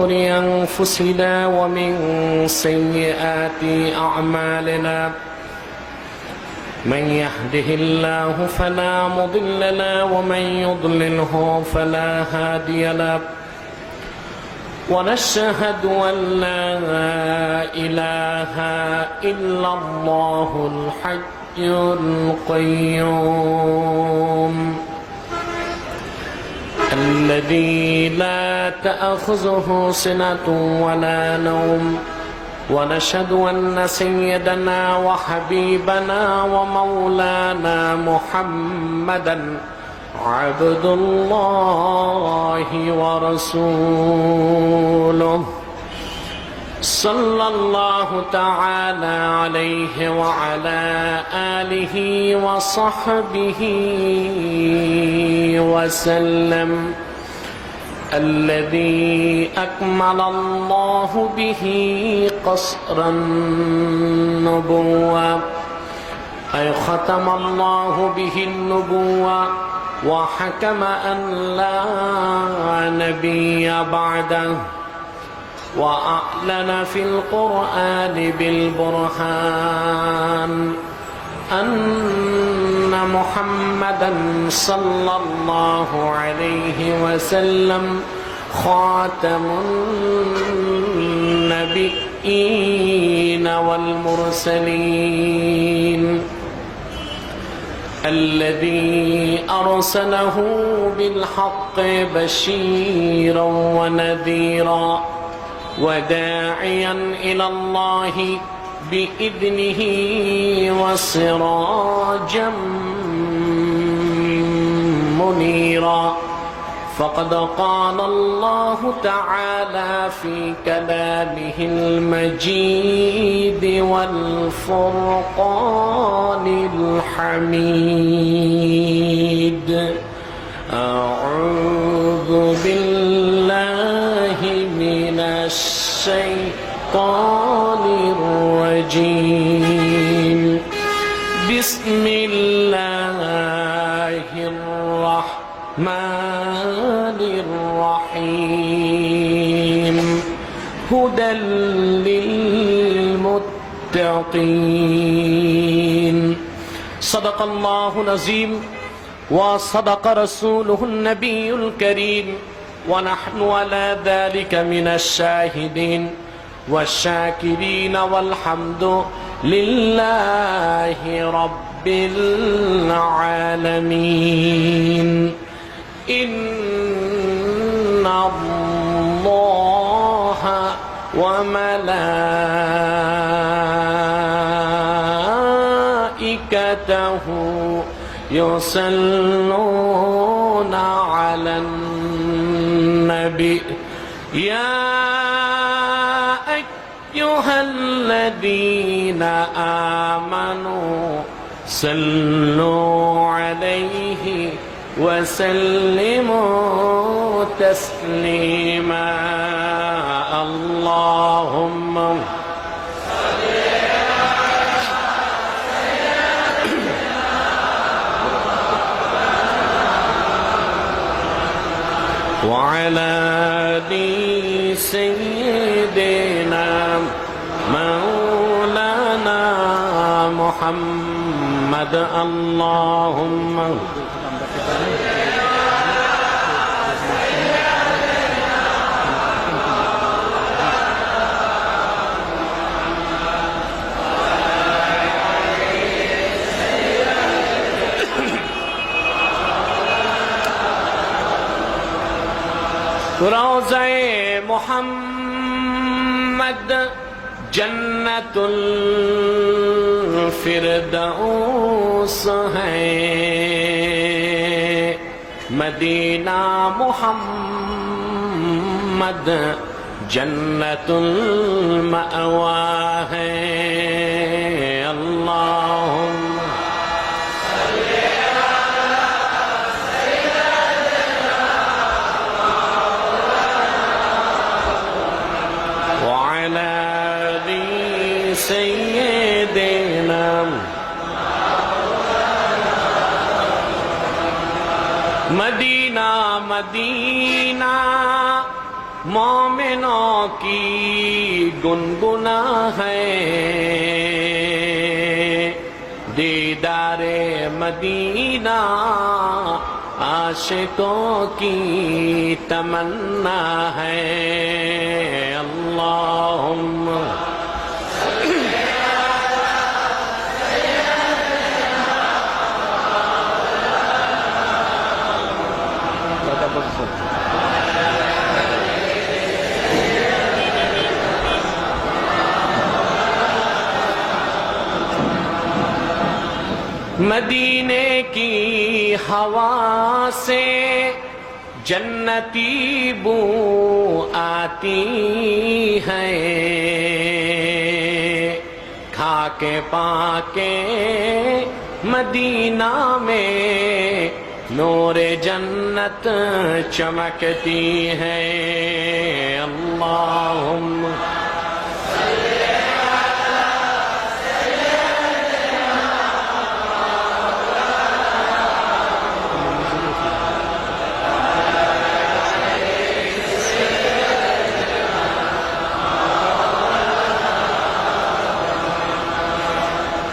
شرور أنفسنا ومن سيئات أعمالنا من يهده الله فلا مضل له ومن يضلله فلا هادي له ونشهد أن لا إله إلا الله الحي القيوم الذي لا تأخذه سنة ولا نوم ونشهد أن سيدنا وحبيبنا ومولانا محمدا عبد الله ورسوله صلى الله تعالى عليه وعلى آله وصحبه وسلم الذي أكمل الله به قصر النبوة أي ختم الله به النبوة وحكم أن لا نبي بعده وأعلن في القرآن بالبرهان أن محمدا صلى الله عليه وسلم خاتم النبيين والمرسلين الذي أرسله بالحق بشيرا ونذيرا وداعيا إلى الله بإذنه وسراجا منيرا فقد قال الله تعالى في كلامه المجيد والفرقان الحميد أعوذ بالله من الشيطان الرجيم بسم الله الرحمن الرحيم هدى للمتقين صدق الله العظيم وصدق رسوله النبي الكريم ونحن على ذلك من الشاهدين والشاكرين والحمد لله رب العالمين إن الله وملائكته يصلون على النبي يا أيها الذين آمنوا صلوا عليه وسلموا تسليما اللهم وعلى آل سيدنا مولانا محمد اللهم روضہ محمد جنت الفردوس ہے مدینہ محمد جنت المأوى ہے اللہم سيدنا مدینہ مدینہ मोमिनों की गुनगुना है, दीदारे मदीना आशिकों की तमन्ना है। अल्लाहुम्मा मदीने की हवा से जन्नती बू आती है, खाके पाके मदीना में नूरे जन्नत चमकती है। अल्लाहुम्मा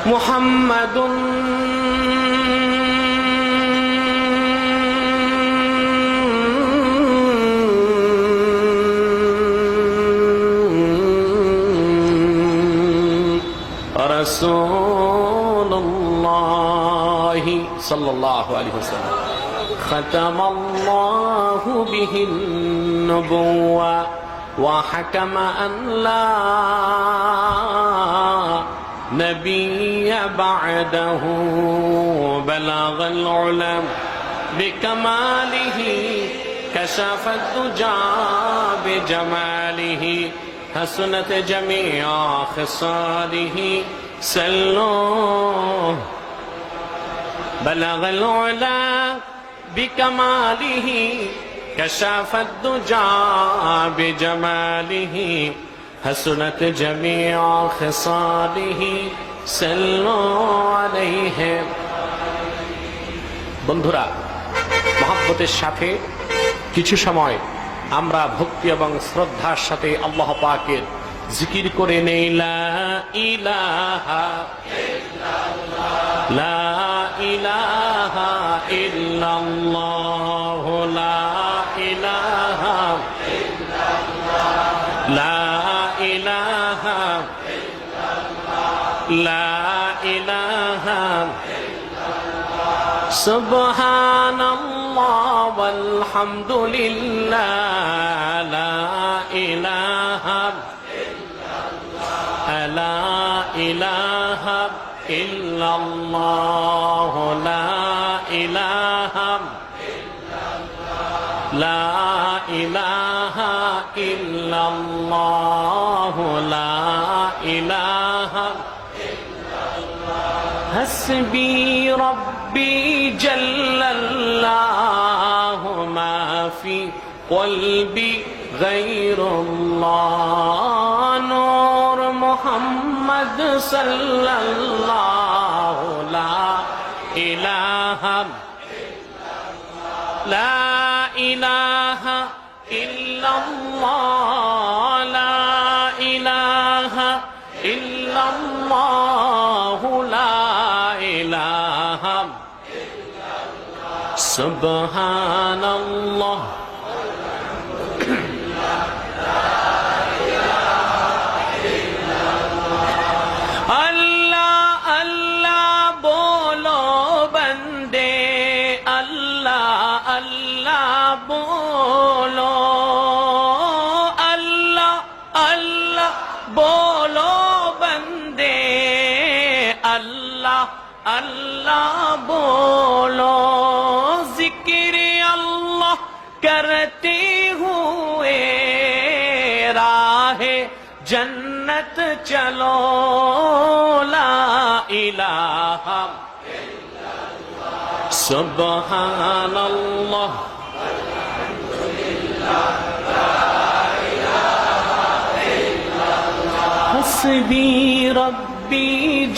मुहम्मदुन रसूलुल्लाहि सल्लल्लाहु अलैहि वसल्लम ख़तमल्लाहु बिहिन नबुव्वा व हकम अन ला नबी बअदहु बलगल उलम बिकमालिही कशफत दुजा बिजमालिही हसनत जमीअ खिसालिही सल्लो बलगल उलम बिकमालिही कशफत दुजा बिजमालिही हसनत जमीअ खिसालिही सल्लु अलैहि। বন্ধুরা, মহব্বতের সাথে কিছু সময় আমরা ভক্তি এবং শ্রদ্ধার সাথে আল্লাহ পাকের জিকির করে নেই। লা ইলাহা ইল্লাল্লাহ, লা ইলাহা ইল্লাল্লাহ, লা ইলাহা ইল্লাল্লাহ, লা ইলাহা লা ইলাহা সুবহানাল্লাহ ওয়ালহামদুলিল্লাহ, লা ইলাহা লা ইলাহা ইল্লাল্লাহ, লা ইলাহা লা ইলাহা ইল্লাল্লাহ, লা ইলাহা হাসবি রব্বি জাল্লাল্লাহু মা ফি কলবি গায়রুল্লাহ, নূর মুহাম্মদ সাল্লাল্লাহু লা ইলাহা লা ইলাহা ইল্লাল্লাহ, লা ইলাহা ইল্লাল্লাহ, লা ইলাহা সুবহানাল্লাহ। আল্লাহ আল্লাহ বলো বন্দে, আল্লাহ আল্লাহ বলো, আল্লাহ আল্লাহ বলো বন্দে, আল্লাহ আল্লাহ बोलो, जिक्र अल्लाह करते हुए राहे जन्नत चलो, ला इलाहा सुबहानल्लाह हस्बी रब्बी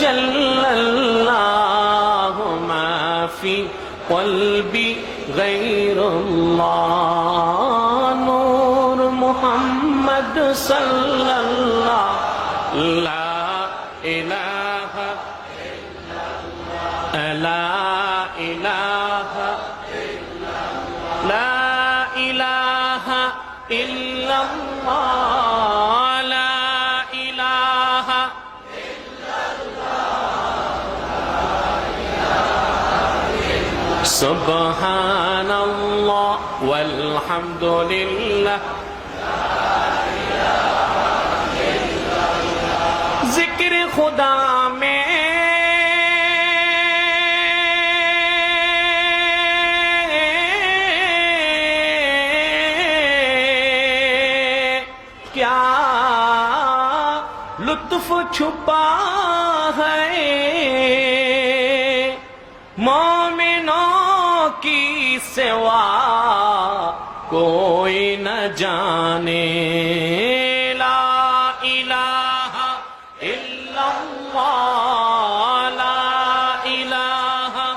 जल्लल्लाहु मा फी क़ल्बी गैरुल्लाह, नूर मुहम्मद সাল্লাল্লাহু লা ইলাহা লা ইলাহা লা ইলাহা ইল্লাল্লাহ লা ইলাহা সুবহানাল্লাহ ওয়ালহামদুলিল্লাহ जिक्र खुदा में क्या लुत्फ छुपा है मोमिनों की सिवा कोई न जाने ला इलाहा इल्लल्लाह ला इलाहा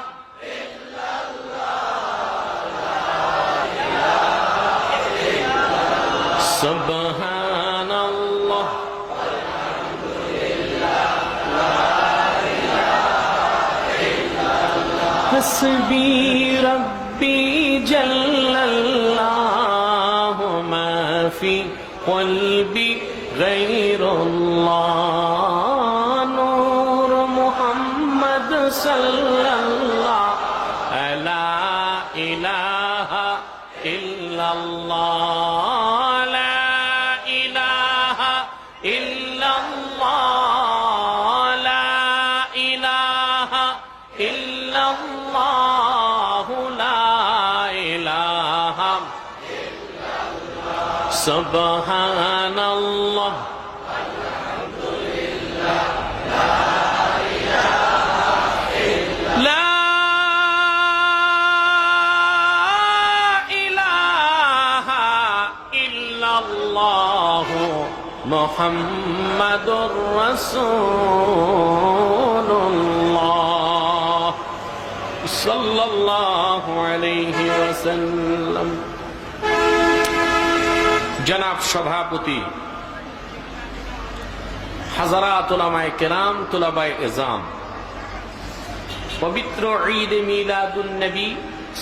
सुब्हानल्लाह हस्बी रब्बी जल्लल्लाहु मा फी क़ल्बी गैरुल्लाह नूर मुहम्मद सल्लल्लाहु ला इलाहा इल्लल्लाह ला इलाहा इल्लल्लाह ला इलाहा इल्लल्लाह ला इलाहा सुब्हानल्लाह ला इलाहा इल्लल्लाह मुहम्मदुर रसूलुल्लाह सल्लल्लाहु अलैहि वसल्लम। जनाब सभापति हजरात उलामाए केराम तुलाबाए इज़ाम पवित्र ईद मिलादुन नबी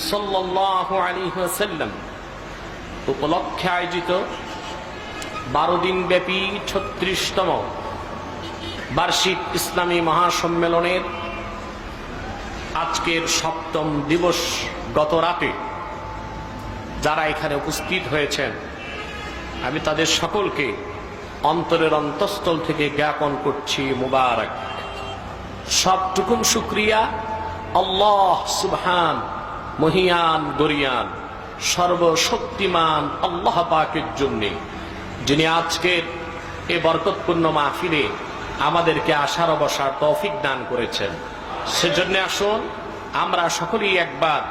सल्लल्लाहु अलैहि वसल्लम उपलक्षे आयोजित 12 दिन ব্যাপী 36তম বার্ষিক ইসলামী মহাসম্মেলনের আজকের 7ম দিবস গত রাতে যারা এখানে উপস্থিত হয়েছেন আমি তাদের সকলকে অন্তরের অন্তঃস্থল থেকে জ্ঞাপন করছি মুবারক। সবটুকুন শুকরিয়া আল্লাহ সুবহান মহিয়ান গরিয়ান সর্বশক্তিমান আল্লাহ পাকের জন্য, যিনি আজকের এই বরকতপূর্ণ মাহফিলে আমাদেরকে আসার বসার তৌফিক দান করেছেন। সেজন্য আসুন আমরা সকলেই একবার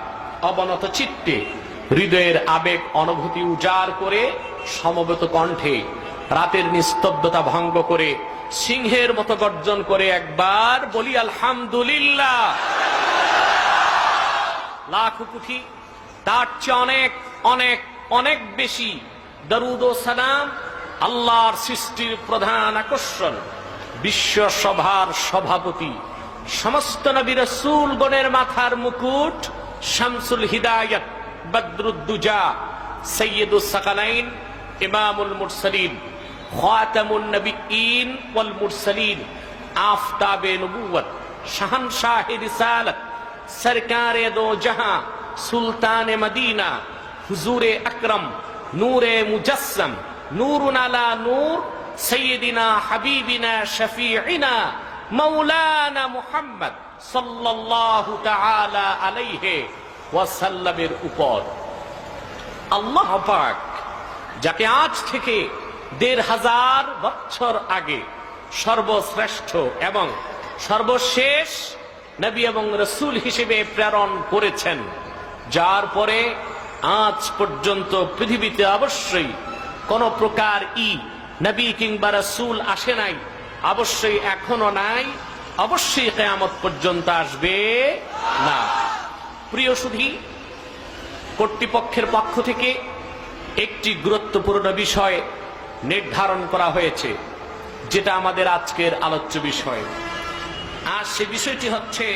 অবনত চিত্তে হৃদয়ের আবেগ অনুভূতি উজাড় করে সমবেত কণ্ঠে রাতের নিস্তব্ধতা ভঙ্গ করে সিংহের মতো গর্জন করে একবার বলি আলহামদুলিল্লাহ। লাখ কোটি তার চেয়ে অনেক অনেক অনেক বেশি দরুদ ও সালাম আল্লাহর সৃষ্টির প্রধান আকর্ষণ বিশ্ব সভার সভাপতি সমস্ত নবী রাসূল গণের মাথার মুকুট শামসুল হিদায়াত বদরুদ্দুজা সৈয়দুস সাকালাইন ইমামুল মুরসালিন খাতামুন নবিয়্যিন ওয়াল মুরসালিন আফতাবে নবুওয়াত শাহনশাহে রিসালাত সরকারে দো জাহাं সুলতানে মদিনা হুজুরে আকরম নূরে মুজাসসম নূরুন আলা নূর সৈয়দিনা হাবিবিনা শফিঈনা মাওলানা মুহাম্মদ সাল্লাল্লাহু তাআলা আলাইহি ওয়াসাল্লামের উপর আল্লাহ পাক যাকে আজ থেকে ১৫০০ বছর আগে সর্বশ্রেষ্ঠ এবং সর্বশেষ নবী এবং রাসূল হিসেবে প্রেরণ করেছেন, যার পরে আজ পর্যন্ত পৃথিবীতে অবশ্যই কোন প্রকার নবী কিংবা রাসূল আসে নাই, অবশ্যই এখনো নাই, অবশ্যই কিয়ামত পর্যন্ত আসবে না। প্রিয় সুধী, কর্তৃপক্ষের পক্ষ থেকে একটি গুরুত্বপূর্ণ বিষয় নির্ধারণ করা হয়েছে, যেটা আমাদের আজকের আলোচ্য বিষয়। আর সে বিষয়টি হচ্ছে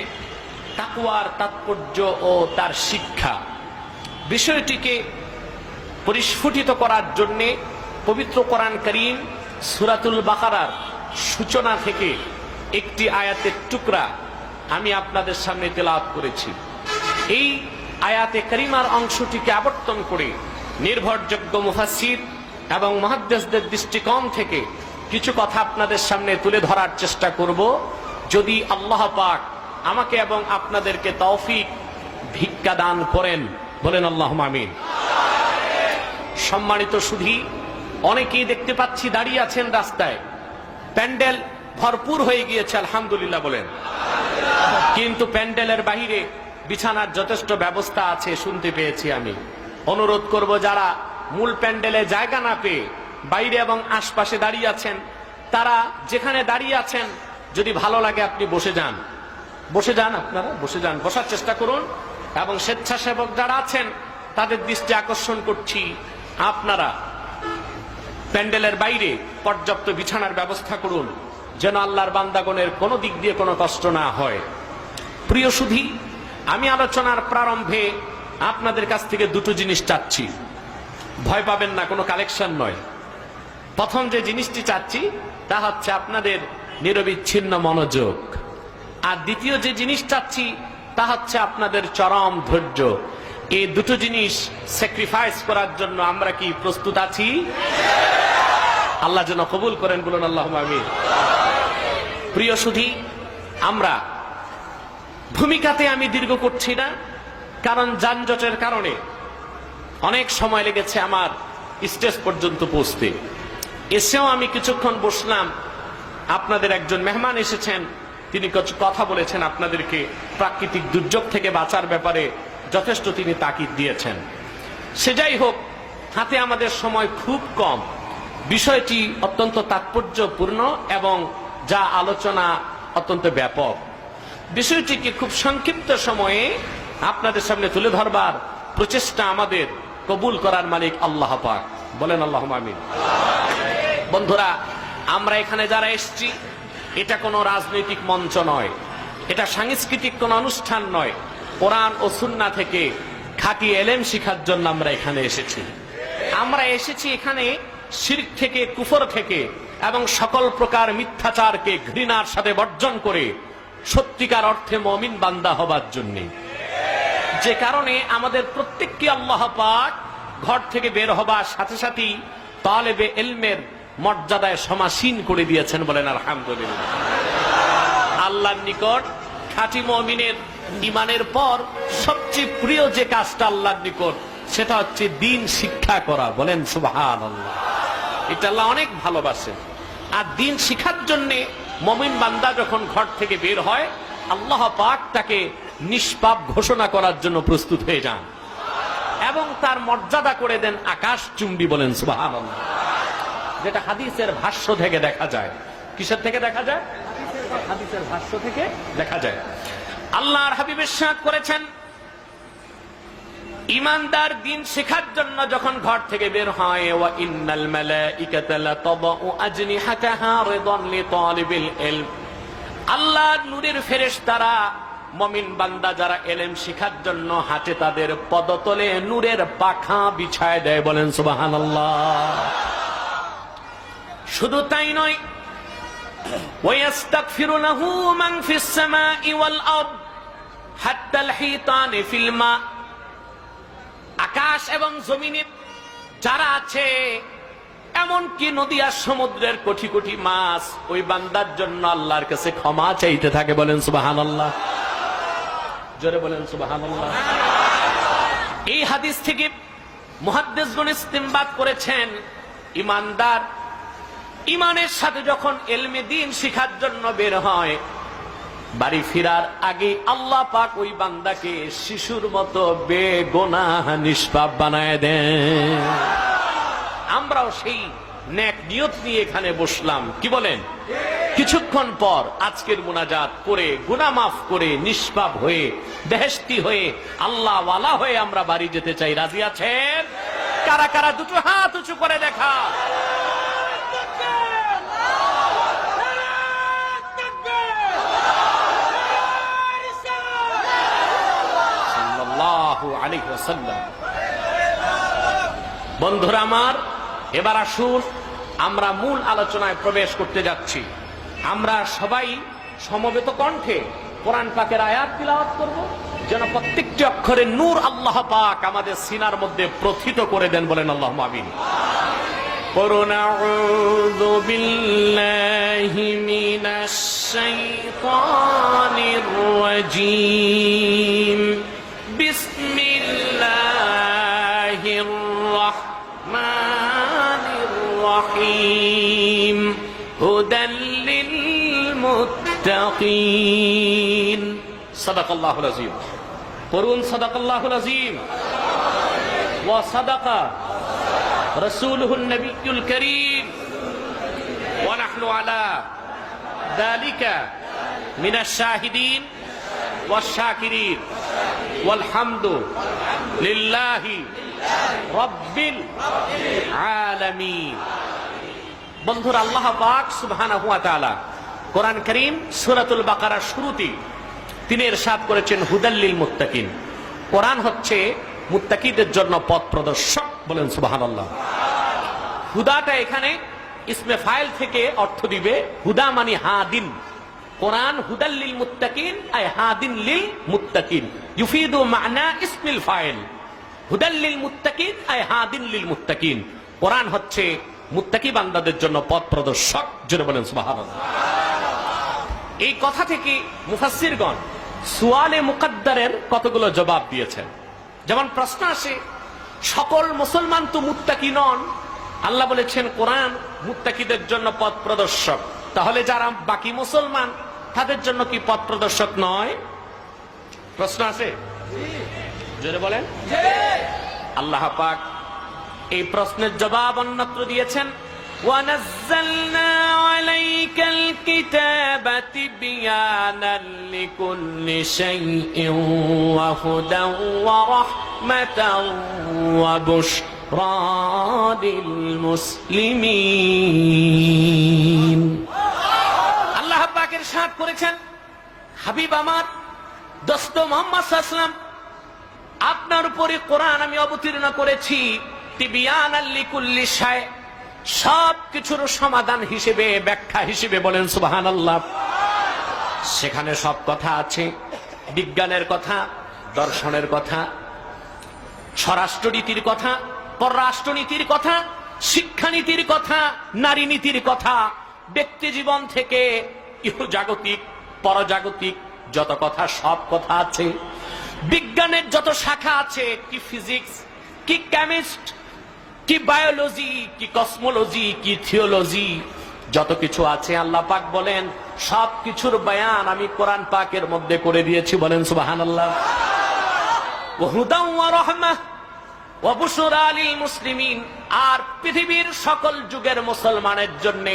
তাকওয়ার তাৎপর্য ও তার শিক্ষা। বিষয়টিকে পরিস্ফুটিত করার জন্যে পবিত্র কোরআন কারীম সূরাতুল বাকারার সূচনা থেকে একটি আয়াতের টুকরা আমি আপনাদের সামনে তেলাওয়াত করেছি। এই আয়াতে কারিমার অংশটিকে আবর্তন করে নির্ভরযোগ্য মুফাসসির এবং মুহাদ্দিসদের দৃষ্টিকোণ থেকে কিছু কথা আপনাদের সামনে তুলে ধরার চেষ্টা করব, যদি আল্লাহ পাক আমাকে এবং আপনাদেরকে তৌফিক ভিক্ষা দান করেন। বলেন আল্লাহুম্মা আমিন। সম্মানিত সুধী, অনেকেই দেখতে পাচ্ছি দাঁড়িয়ে আছেন রাস্তায়, প্যান্ডেল ভরপুর হয়ে গিয়েছে, আলহামদুলিল্লাহ বলেন। কিন্তু প্যান্ডেলের বাহিরে বিছানার যথেষ্ট ব্যবস্থা আছে শুনতে পেয়েছি আমি। অনুরোধ করব, যারা মূল প্যান্ডেলে জায়গা না পেয়ে বাইরে এবং আশপাশে দাঁড়িয়ে আছেন, তারা যেখানে দাঁড়িয়ে আছেন যদি ভালো লাগে আপনি বসে যান, আপনারা বসে যান, বসার চেষ্টা করুন। এবং স্বেচ্ছাসেবক যারা আছেন তাদের দৃষ্টি আকর্ষণ করছি, আপনারা প্যান্ডেলের বাইরে পর্যাপ্ত বিছানার ব্যবস্থা করুন, যেন আল্লাহর বান্দাগণের কোনো দিক দিয়ে কোনো কষ্ট না হয়। প্রিয় সুধী, আমি আলোচনার প্রারম্ভে আপনাদের কাছ থেকে দুটো জিনিস চাচ্ছি। ভয় পাবেন না, কোনো কালেকশন নয়। প্রথম যে জিনিসটি চাচ্ছি তা হচ্ছে আপনাদের নিরবিচ্ছিন্ন মনোযোগ, আর দ্বিতীয় যে জিনিস চাচ্ছি তা হচ্ছে আপনাদের চরম ধৈর্য। এই দুটো জিনিস স্যাক্রিফাইস করার জন্য আমরা কি প্রস্তুত আছি? আল্লাহ যেন কবুল করেন, বলুন আল্লাহুম্মা আমিন। প্রিয় সুধী, আমরা ভূমিকাতে আমি দীর্ঘ করছি না, কারণ যানজটের কারণে অনেক সময় লেগেছে আমার স্টেজ পর্যন্ত পৌঁছতে। এসেও আমি কিছুক্ষণ বসলাম, আপনাদের একজন মেহমান এসেছেন, তিনি কিছু কথা বলেছেন, আপনাদেরকে প্রাকৃতিক দুর্যোগ থেকে বাঁচার ব্যাপারে যথেষ্ট তিনি তাকিদ দিয়েছেন। সে যাই হোক, হাতে আমাদের সময় খুব কম, বিষয়টি অত্যন্ত তাৎপর্যপূর্ণ এবং যা আলোচনা অত্যন্ত ব্যাপক। বিষয়টিকে খুব সংক্ষিপ্ত সময়ে আপনাদের সামনে তুলে ধরবার প্রচেষ্টা আমাদের কবুল করার মালিক আল্লাহ পাক। বলেন আল্লাহুম্মা আমিন। বন্ধুরা, আমরা এখানে যারা এসেছি, এটা কোনো রাজনৈতিক মঞ্চ নয়, এটা সাংস্কৃতিক কোনো অনুষ্ঠান নয়। কোরআন ও সুন্নাহ থেকে খাঁটি এলেম শিখার জন্য আমরা এখানে এসেছি। আমরা এসেছি এখানে শিরক থেকে, কুফর থেকে এবং সকল প্রকার মিথ্যাচারকে ঘৃণার সাথে বর্জন করে সত্যিকার অর্থে মুমিন বান্দা হবার জন্য। যে কারণে আমাদের প্রত্যেককে আল্লাহ পাক ঘর থেকে বের হবার সাথে সাথেই তালেবে ইলমের মর্যাদায় সমাসীন করে দিয়েছেন। বলেন আলহামদুলিল্লাহ। আল্লাহর নিকট খাঁটি মুমিনের ঈমানের পর সবচেয়ে প্রিয় যে কাজটা আল্লাহর নিকট, সেটা হচ্ছে দ্বীন শিক্ষা করা। বলেন সুবহানাল্লাহ। এটা আল্লাহ অনেক ভালোবাসেন। আর দ্বীন শিখার জন্য মুমিন বান্দা যখন ঘর থেকে বের হয়, আল্লাহ পাক তাকে নিষ্পাপ ঘোষণা করার জন্য প্রস্তুত হয়ে যান এবং তার মর্যাদা করে দেন আকাশ চুম্বি। বলেন সুবহানাল্লাহ। যেটা হাদিসের ভাষ্য থেকে দেখা যায়। কিসের থেকে দেখা যায়? হাদিসের ভাষ্য থেকে দেখা যায়। আল্লাহর হাবিব ইরশাদ করেছেন, ঈমানদার দ্বীন শেখার জন্য যখন ঘর থেকে বের হয়, ওয়া ইন্নাল মালাইকাতা লাতাদউ আজনিহাতাহা রিদান লিতালিবিল ইলম, আল্লাহর নূরের ফেরেশতারা মুমিন বান্দা যারা ইলম শেখার জন্য হাঁটে, তাদের পদতলে নূরের পাখা বিছায় দেয়। বলেন সুবহানাল্লাহ। শুধু তাই নয়, ওয়ায়াস্তাগফিরুনাহু মান ফিস সামাই ওয়াল আরদ হাত্তাল হিতান ফিল মা, আকাশ এবং জমিনে যারা আছে, এমনকি নদী আর সমুদ্রের কোটি কোটি মাছ ওই বান্দার জন্য আল্লাহর কাছে ক্ষমা চাইতে থাকে। বলেন সুবহানাল্লাহ। জোরে বলেন সুবহানাল্লাহ। এই হাদিস থেকে মুহাদ্দিসগণ ইস্তিমবাত করেছেন, ঈমানদার ঈমানের সাথে যখন ইলমে দ্বীন শিখার জন্য বের হয়, বাড়ি ফেরার আগে আল্লাহ পাক ওই বান্দাকে শিশুর মতো বেগুনাহ নিষ্পাপ বানায় দেন। আমরাও সেই নেক নিয়ত নিয়ে এখানে বসলাম, কি বলেন? কিছুক্ষণ পর আজকের মুনাজাত করে গুনাহ মাফ করে নিষ্পাপ হয়ে বেহেশতি হয়ে আল্লাহ ওয়ালা হয়ে আমরা বাড়ি যেতে চাই। রাজি আছেন? কারা কারা দুটো হাত উঁচু করে দেখা। ওয়াসাল্লাম। বন্ধুরা আমার, এবার আসুন আমরা মূল আলোচনায় প্রবেশ করতে যাচ্ছি। আমরা সবাই সমবেত কণ্ঠে কোরআন পাকের আয়াত তিলাওয়াত করব, যেন প্রত্যেকটি অক্ষরে নূর আল্লাহ পাক আমাদের সিনার মধ্যে প্রথিত করে দেন। বলেন আল্লাহুম্মা আমিন। قُلْ أَعُوذُ بِاللَّهِ مِنَ الشَّيْطَانِ الرَّجِيمِ بِسْمِ اللَّهِ الرَّحْمَنِ الرَّحِيمِ هُدًى لِّلْمُتَّقِينَ صدق الله العظيم। قُلْ صدق الله العظيم وصدق رسوله النبي الكريم ونحن على ذلك من الشاهدين والشاكرين والحمد لله رب العالمين। বন্ধুরা, আল্লাহ পাক সুবহানাহু ওয়া তাআলা কোরআন কারীম সূরাতুল বাকারার শুরুতে তিনি ইরশাদ করেছেন হুদাল লিল মুত্তাকিন। কোরআন হচ্ছে মুত্তাকিদের জন্য পথ প্রদর্শক। বলেন সুবহানাল্লাহ। হুদাটা এখানে ইসমে ফাইল থেকে অর্থ দিবে হুদা মানে হাদিন। কোরআন হুদাল লিল মুত্তাকিন আই হাদিন লিল মুত্তাকিন, ইউফিদু মানা ইসমিল ফাইল। হুদাল লিল মুত্তাকিন আই হাদিন লিল মুত্তাকিন। কোরআন হচ্ছে মুত্তাকি বান্দাদের জন্য পথ প্রদর্শক। জোরে বলেন সুবহানাল্লাহ। এই কথা থেকে মুফাসসিরগণ সুয়ালে মুকাদ্দারের কতগুলো জবাব দিয়েছেন। যেমন প্রশ্ন আসে, সকল মুসলমান তো মুত্তাকি নন। আল্লাহ বলেছেন কোরআন মুত্তাকিদের জন্য পথ প্রদর্শক, তাহলে যারা বাকি মুসলমান তাদের জন্য কি পথ প্রদর্শক নয়? প্রশ্ন আসে, জোরে বলেন। আল্লাহ পাক এই প্রশ্নের জবাব অন্যত্র দিয়েছেন, وَنَزَّلْنَا عَلَيْكَ الْكِتَابَ تِبْيَانًا لِكُلِّ شَيْءٍ وَهُدًى وَرَحْمَةً وَبُشْرَى لِلْمُسْلِمِينَ। আল্লাহ পাক ইরশাদ করেছেন, হাবিব আমার দোস্ত মুহাম্মদ সাল্লাল্লাহু আলাইহি ওয়াসাল্লাম, আপনার উপরে কোরআন আমি অবতীর্ণ করেছি তিবিয়ানাল লিকুল্লি শাই, সব কিছুর সমাধান হিসেবে, ব্যাখ্যা হিসেবে। বলেন সুবহানাল্লাহ। সেখানে সব কথা আছে, বিজ্ঞানের কথা, দর্শনের কথা, স্বরাষ্ট্রনীতির কথা, পররাষ্ট্রনীতির কথা, শিক্ষানীতির কথা, নারী নীতির কথা, ব্যক্তি জীবন থেকে ইহজাগতিক পরজাগতিক যত কথা, সব কথা আছে। বিজ্ঞানের যত শাখা আছে, কি ফিজিক্স, কি কেমিস্ট, কি বায়োলজি, কি কসমোলজি, কি থিওলজি, যত কিছু আছে আল্লাহ পাক বলেন সব কিছুর বয়ান আমি কোরআন পাকের মধ্যে করে দিয়েছি। বলেন সুবহানাল্লাহ। ওয়া হুদাও ওয়া রাহমাহ ওয়া বুশরা লিল মুসলিমিন, আর পৃথিবীর সকল যুগের মুসলমানের জন্য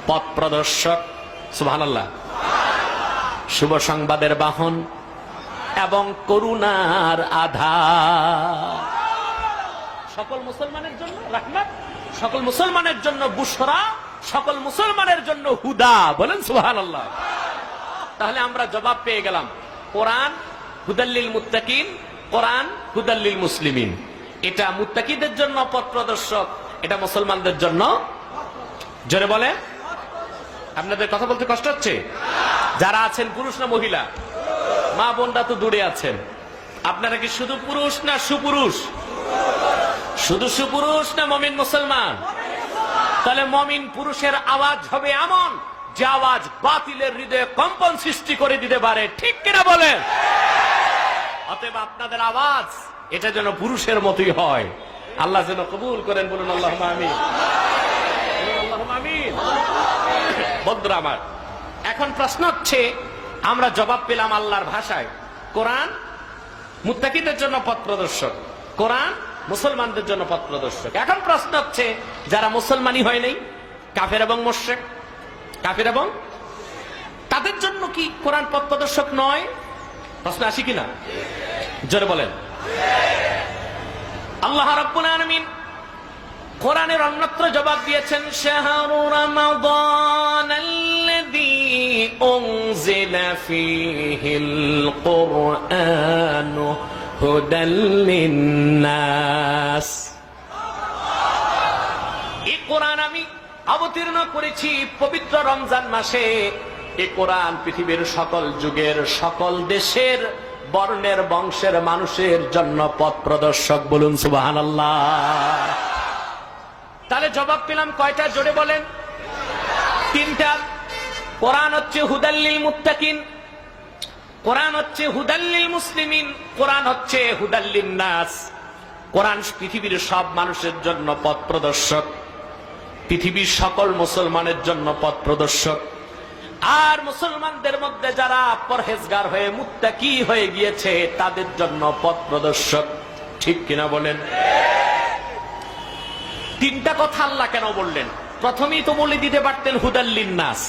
পথ প্রদর্শক। সুবহানাল্লাহ। শুভ সংবাদের বাহন এবং করুণার আধার। সকল মুসলমানের জন্য রাহমাত, সকল মুসলমানের জন্য বুশরা, সকল মুসলমানের জন্য হুদা। বলেন সুবহানাল্লাহ। তাহলে আমরা জবাব পেয়ে গেলাম, কোরআন হুদাল লিল মুত্তাকিন, কোরআন হুদাল লিল মুসলিমিন। এটা মুত্তাকিদের জন্য পথ প্রদর্শক, এটা মুসলমানদের জন্য। জোরে বলে। আপনাদের কথা বলতে কষ্ট হচ্ছে? যারা আছেন পুরুষ না মহিলা? মা বোনরা তো দূরে আছেন। আপনারা কি শুধু পুরুষ না সুপুরুষ? শুধু সুপুরুষ না মুমিন মুসলমান? তাহলে মুমিন পুরুষের আওয়াজ হবে এমন যে আওয়াজ বাতিলের হৃদয়ে কম্পন সৃষ্টি করে দিতে পারে। ঠিক কিনা বলেন? অতএব আপনাদের আওয়াজ এটা যেন পুরুষের মতোই হয়। আল্লাহ যেন কবুল করেন। বলুন আল্লাহুম্মা আমিন। আল্লাহুম্মা আমিন। বন্ধুরা আমার, এখন প্রশ্ন হচ্ছে, আমরা জবাব পেলাম আল্লাহর ভাষায়, কোরআন মুত্তাকিদের জন্য পথ প্রদর্শক, কোরআন মুসলমানদের জন্য পথ প্রদর্শক। এখন প্রশ্ন হচ্ছে, যারা মুসলমানই হয় নাই, কাফের এবং মুশরিক, কাফের এবং, তাদের জন্য কি কোরআন পথ প্রদর্শক নয়? প্রশ্ন আসি কিনা? জোরে বলেন। আল্লাহ রাব্বুল আলামিন কোরআনের অন্যত্র জবাব দিয়েছেন, শাহরু রমাদানাল্লাযী উনজিলা ফীহিল কুরআন হুদাল লিন্নাস। এই কোরআন আমি অবতীর্ণ করেছি পবিত্র রমজান মাসে। এই কোরআন পৃথিবীর সকল যুগের, সকল দেশের, বর্ণের, বংশের মানুষের জন্য পথ প্রদর্শক। বলুন সুবহানাল্লাহ। তাহলে জবাব পেলাম কয়টা? জোরে বলেন। তিনটা। কোরআন হচ্ছে হুদাল্লিল মুত্তাকিন, কোরআন হচ্ছে হুদাল্লিল মুসলিমিন, কোরআন হচ্ছে হুদাল্লিন নাস। কোরআন পৃথিবীর সব মানুষের জন্য পথ প্রদর্শক, পৃথিবীর সকল মুসলমানের জন্য পথ প্রদর্শক। আর মুসলমানদের মধ্যে যারা পরহেজগার হয়ে মুত্তাকি হয়ে গিয়েছে তাদের জন্য পথ প্রদর্শক। ঠিক কিনা বলেন? তিনটা কথা আল্লাহ কেন বললেন? প্রথমেই তো বলে দিতে পারতেন হুদাল্লিন নাস,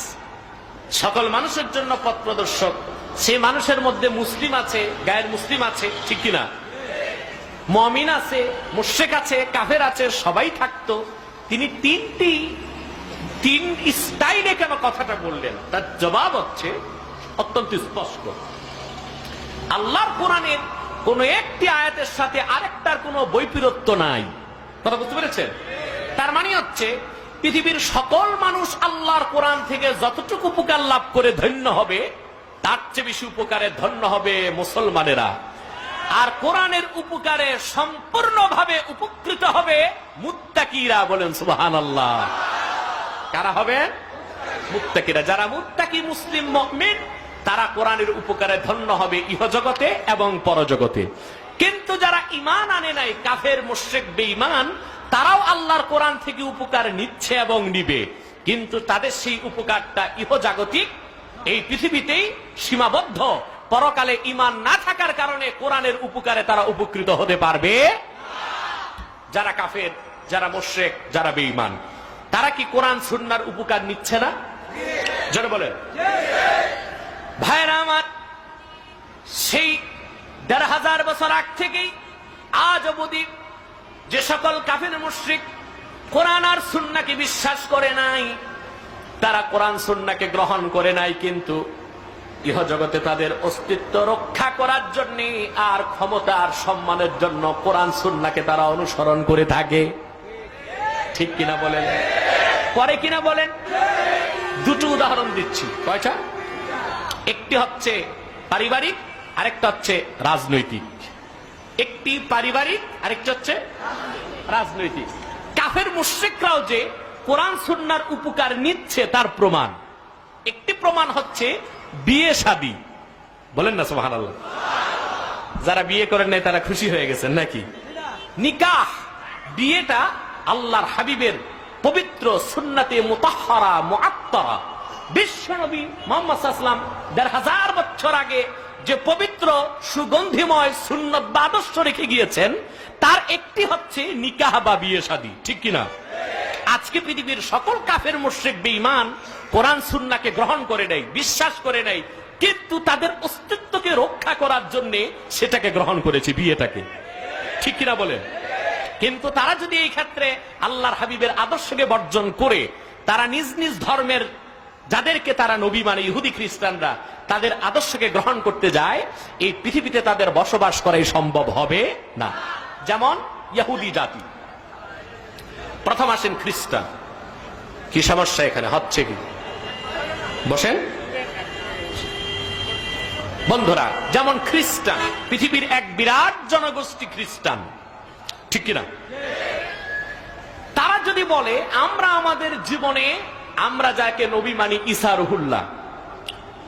সকল মানুষের জন্য পথ প্রদর্শক। সে মানুষের মধ্যে মুসলিম আছে, গায়ের মুসলিম আছে, ঠিক কিনা? মুমিন আছে, মুশরিক আছে, কাফের আছে, সবাই থাকতো। তিনি তিন স্টাইলে কেন কথাটা বললেন? তার জবাব হচ্ছে অত্যন্ত স্পষ্ট। আল্লাহর কোরআনের কোন একটি আয়াতের সাথে আরেকটার কোনো বৈপরীত্য নাই। কথা বুঝতে পেরেছেন? তার মানে হচ্ছে পৃথিবীর সকল মানুষ আল্লাহর কোরআন থেকে যতটুকু উপকার লাভ করে ধন্য হবে, তার চেয়ে বেশি উপকারে ধন্য হবে মুসলমানেরা। আর কোরআনের উপকারে সম্পূর্ণভাবে উপকৃত হবে মুত্তাকিরা। বলেন সুবহানাল্লাহ। কারা হবে? মুত্তাকিরা। যারা মুত্তাকি মুসলিম মুমিন তারা কোরআনের উপকারে ধন্য হবে ইহজগতে এবং পরজগতে। কিন্তু যারা ঈমান আনে নাই, কাফের, মুশরিক, বেঈমান, তারাও আল্লাহর কোরআন থেকে উপকার নিচ্ছে এবং নিবে, কিন্তু তাদের সেই উপকারটা ইহজাগতিক, এই পৃথিবীতেই সীমাবদ্ধ। পরকালে ঈমান না থাকার কারণে কোরআনের উপকারে তারা উপকৃত হতে পারবে। যারা কাফের, যারা মুশরিক, যারা বেঈমান, তারা কি কোরআন সুন্নাহর উপকার নিচ্ছে না? জোরে বলেন। ভাইরা আমার, সেই ১৫০০ বছর আগ থেকেই আজ অবধি যে সকল কাফের মুশরিক কোরআন আর সুন্নাহকে বিশ্বাস করে নাই, তারা কোরআন সুন্নাহকে গ্রহণ করে নাই, কিন্তু ইহজগতে তাদের অস্তিত্ব রক্ষা করার জন্য আর ক্ষমতা আর সম্মানের জন্য কোরআন সুন্নাহকে তারা অনুসরণ করে থাকে। ঠিক কিনা বলেন? করে কিনা বলেন? দুটো উদাহরণ দিচ্ছি। কয়টা? একটি হচ্ছে পারিবারিক, আরেকটা হচ্ছে রাজনৈতিক। একটি পারিবারিক, আরেকটা হচ্ছে রাজনৈতিক। কাফের মুশরিকরাও যে কোরআন সুন্নাহর উপকার নিচ্ছে তার প্রমাণ। একটি প্রমাণ হচ্ছে বিয়ে শাদী। বলেন না সুবহানাল্লাহ। যারা বিয়ে করেন নাই তারা খুশি হয়ে গেছেন নাকি? নিকাহ, বিয়েটা আল্লাহর হাবিবের পবিত্র সুন্নাতে মুতাহহারা মুআত্তারা। বিশ্বনবী মুহাম্মদ সাল্লাল্লাহু আলাইহি ওয়াসাল্লাম ১৫০০ বছর আগে যে পবিত্র সুগন্ধিময় সুন্নাত বা আদর্শ রেখে গিয়েছেন, তার একটি হচ্ছে নিকাহ বা বিয়ে শাদী। ঠিক কিনা? আজকে পৃথিবীর সকল কাফের মুশরিক বেঈমান কোরআন সুন্নাহকে গ্রহণ করে নাই, বিশ্বাস করে নাই, কিন্তু তাদের অস্তিত্বকে রক্ষা করার জন্য সেটাকে গ্রহণ করেছে, বিয়েটাকে। ঠিক কিনা বলেন? কিন্তু তারা যদি এই ক্ষেত্রে আল্লাহর হাবিবের আদর্শকে বর্জন করে তারা নিজ নিজ ধর্মের, যাদেরকে তারা নবী মানে ইহুদি খ্রিস্টানরা, তাদের আদর্শকে গ্রহণ করতে যায়, এই পৃথিবীতে তাদের বসবাস করাই সম্ভব হবে না। যেমন ইহুদি জাতি। প্রথম আসেন খ্রিস্টান। কি সমস্যা এখানে হচ্ছে? কি বসেন বন্ধুরা। যেমন খ্রিস্টান, পৃথিবীর এক বিরাট জনগোষ্ঠী খ্রিস্টান। ঠিক কিনা? তারা যদি বলে আমরা আমাদের জীবনে আমরা যাকে নবী মানি ঈসা রুহুল্লাহ,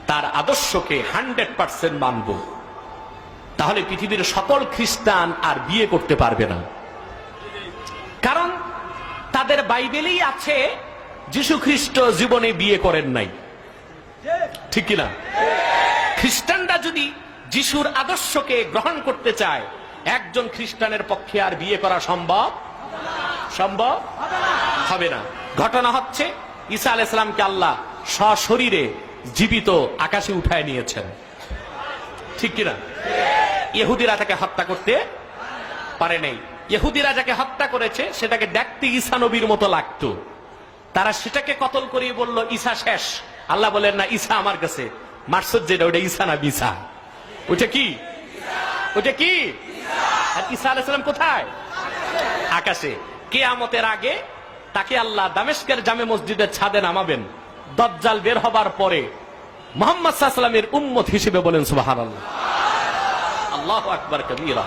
তার আদর্শকে 100% মানব, তাহলে পৃথিবীর সকল খ্রিস্টান আর বিয়ে করতে পারবে না। কারণ তাদের বাইবেলেই আছে যীশু খ্রিস্ট জীবনে বিয়ে করেন নাই। ঠিক কিনা? খ্রিস্টানরা যদি যিশুর আদর্শকে গ্রহণ করতে চায়, একজন খ্রিস্টানের পক্ষে আর বিয়ে করা সম্ভব হবে না। ঘটনা হচ্ছে ঈসা আলাইহিস সালামকে আল্লাহ সশরীরে জীবিত আকাশে উঠায় নিয়েছেন। ঠিক কিনা? ইহুদিরা তাকে হত্যা করতে পারে নাই। ইহুদিরা যাকে হত্যা করেছে সেটাকে দেখতে ঈসা নবীর মতো লাগতো, তারা সেটাকে কতল করিয়ে বলল ঈসা শেষ। আল্লাহ বলেন না, ঈসা আমার কাছে মারসুদ যেটা, ওটা ঈসা না বিসা। ওটা কি? ওটা কি? আর ঈসা আলাইহিস সালাম কোথায়? আকাশে। কিয়ামতের আগে তাকে আল্লাহ দামেস্কের জামে মসজিদের ছাদে নামাবেন। দাজ্জাল বের হবার পরে মুহাম্মদ সাল্লাল্লাহু আলাইহি ওয়াসাল্লামের উম্মত হিসেবে বলেন সুবহানাল্লাহ। আল্লাহু আকবার কবীরা।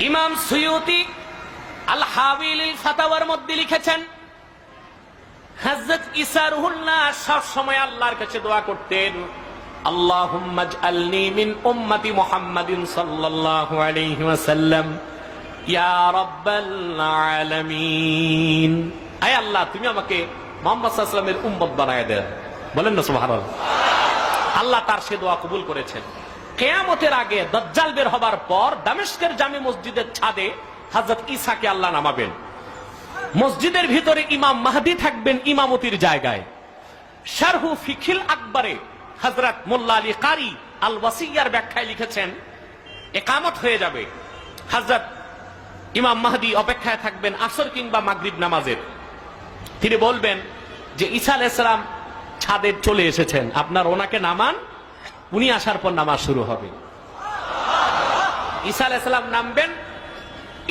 ইমাম সুয়ুতি আল হাবিলিল ফাতাওয়ার মধ্যে লিখেছেন, হযরত ঈসা রুহুল্লাহ সব সময় আল্লাহর কাছে দোয়া করতেন, আল্লাহুম্মা ইজআলনি মিন উম্মতি মুহাম্মাদিন সাল্লাল্লাহু আলাইহি ওয়াসাল্লাম ইয়া রাব্বাল আলামিন। আয় আল্লাহ, তুমি আমাকে মুহাম্মদ সাল্লাল্লাহু আলাইহি ওয়াসাল্লামের উম্মত বানায় দেন। বলেন না সুবহানাল্লাহ। আল্লাহ তার সে দোয়া কবুল করেছেন। কিয়ামতের আগে দাজ্জাল বের হবার পর দামেস্কের জামে মসজিদের ছাদে হযরত ঈসাকে আল্লাহ নামাবেন। মসজিদের ভিতরে ইমাম মাহদি থাকবেন ইমামতির জায়গায়। শারহু ফিকিল আকবরে হযরত মোল্লা আলী কারি আল ওয়াসিয়ার ব্যাখ্যায় লিখেছেন, ইকামত হয়ে যাবে, হযরত ইমাম মাহদি অপেক্ষায় থাকবেন আসর কিংবা মাগরিব নামাজের। তিনি বলবেন যে ঈসা আলাইহিস সালাম ছাদে চলে এসেছেন, আপনার ওনাকে নামান, উনি আসার পর নামাজ শুরু হবে। ঈসা আলাইহিস সালাম নামবেন।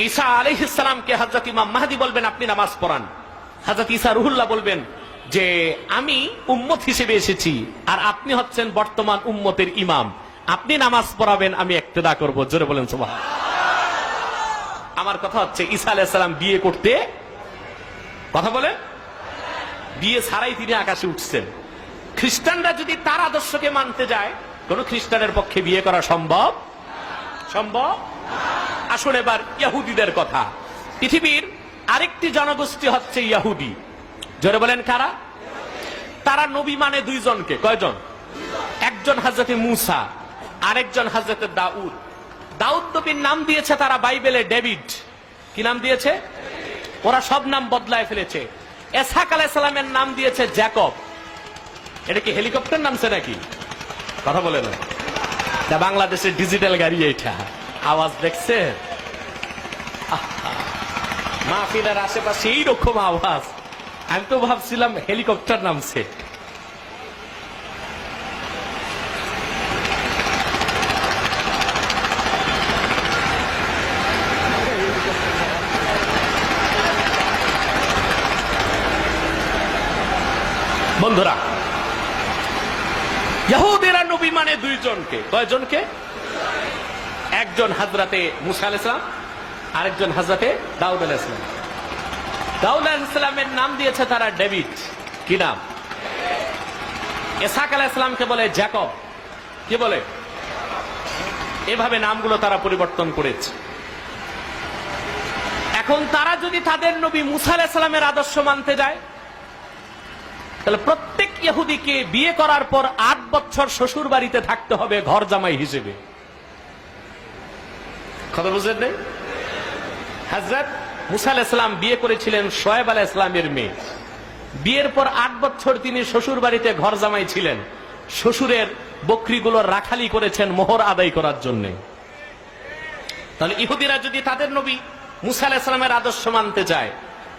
ঈসা আলাইহিস সালামকে হযরত ইমাম মাহদি বলবেন আপনি নামাজ পড়ান। হযরত ঈসা রুহুল্লাহ বলবেন যে আমি উম্মত হিসেবে এসেছি, আর আপনি হচ্ছেন বর্তমান উম্মতের ইমাম, আপনি নামাজ পড়াবেন, আমি ইক্তেদা করব। জোরে বলেন সুবহানাল্লাহ। আমার কথা হচ্ছে ঈসা আলাইহিস সালাম বিয়ে করতে, কথা বলেন, বিয়ে ছাড়াই তিনি আকাশে উঠছেন। খ্রিস্টানরা যদি তার আদর্শকে মানতে যায়, কোন খ্রিস্টানের পক্ষে বিয়ে করা সম্ভব? সম্ভব? আসুন এবার ইহুদিদের কথা। পৃথিবীর আরেকটি জনগোষ্ঠী হচ্ছে ইহুদি। জোরে বলেন কারা? তারা নবী মানে দুইজনকে। কয়জন? একজন হযরত মূসা, আরেকজন হযরত দাউদ। দাউদ নবীর নাম দিয়েছে তারা বাইবেলে ডেভিড। কি নাম দিয়েছে? ওরা সব নাম বদলায় ফেলেছে। ইসহাক আলাইহিস সালামের নাম দিয়েছে জ্যাকব। এটা কি হেলিকপ্টার নামছে নাকি? কথা বলে না। তা বাংলাদেশের ডিজিটাল গাড়ি এইটা, আওয়াজ দেখছে? মাহফিলের আশেপাশে এইরকম আওয়াজ, আমি তো ভাবছিলাম হেলিকপ্টার নামছে। বন্ধুরা, ইহুদিরা নবী মানে দুইজনকে। কয়জনকে? একজন হযরতে মুসা আলাইহিস সালাম, আরেকজন হযরতে দাউদ আলাইহিস সালাম। দাউদ আলাইহিস সালামের নাম দিয়েছে তারা ডেভিড। কি নাম? ইসহাক আলাইহিস সালামকে বলে জ্যাকব। কি বলে? এভাবে নামগুলো তারা পরিবর্তন করেছে। এখন তারা যদি তাদের নবী মুসা আলাইহিস সালামের আদর্শ মানতে যায়, তাহলে প্রত্যেক ইহুদিকে বিয়ে করার পর 8 বছর শ্বশুর বাড়িতে থাকতে হবে ঘর জামাই হিসেবে। কথা বুঝলেন? নেই? হযরত মুসা আলাইহিস সালাম বিয়ে করেছিলেন শোয়েব আলাইহিস সালামের মেয়ে। বিয়ের পর 8 বছর তিনি শ্বশুর বাড়িতে ঘর জামাই ছিলেন। শ্বশুরের বকরিগুলো রাখালি করেছেন মোহর আদায় করার জন্য। তাহলে ইহুদিরা যদি তাদের নবী মুসা আলাইহিস সালামের আদর্শ মানতে চায়,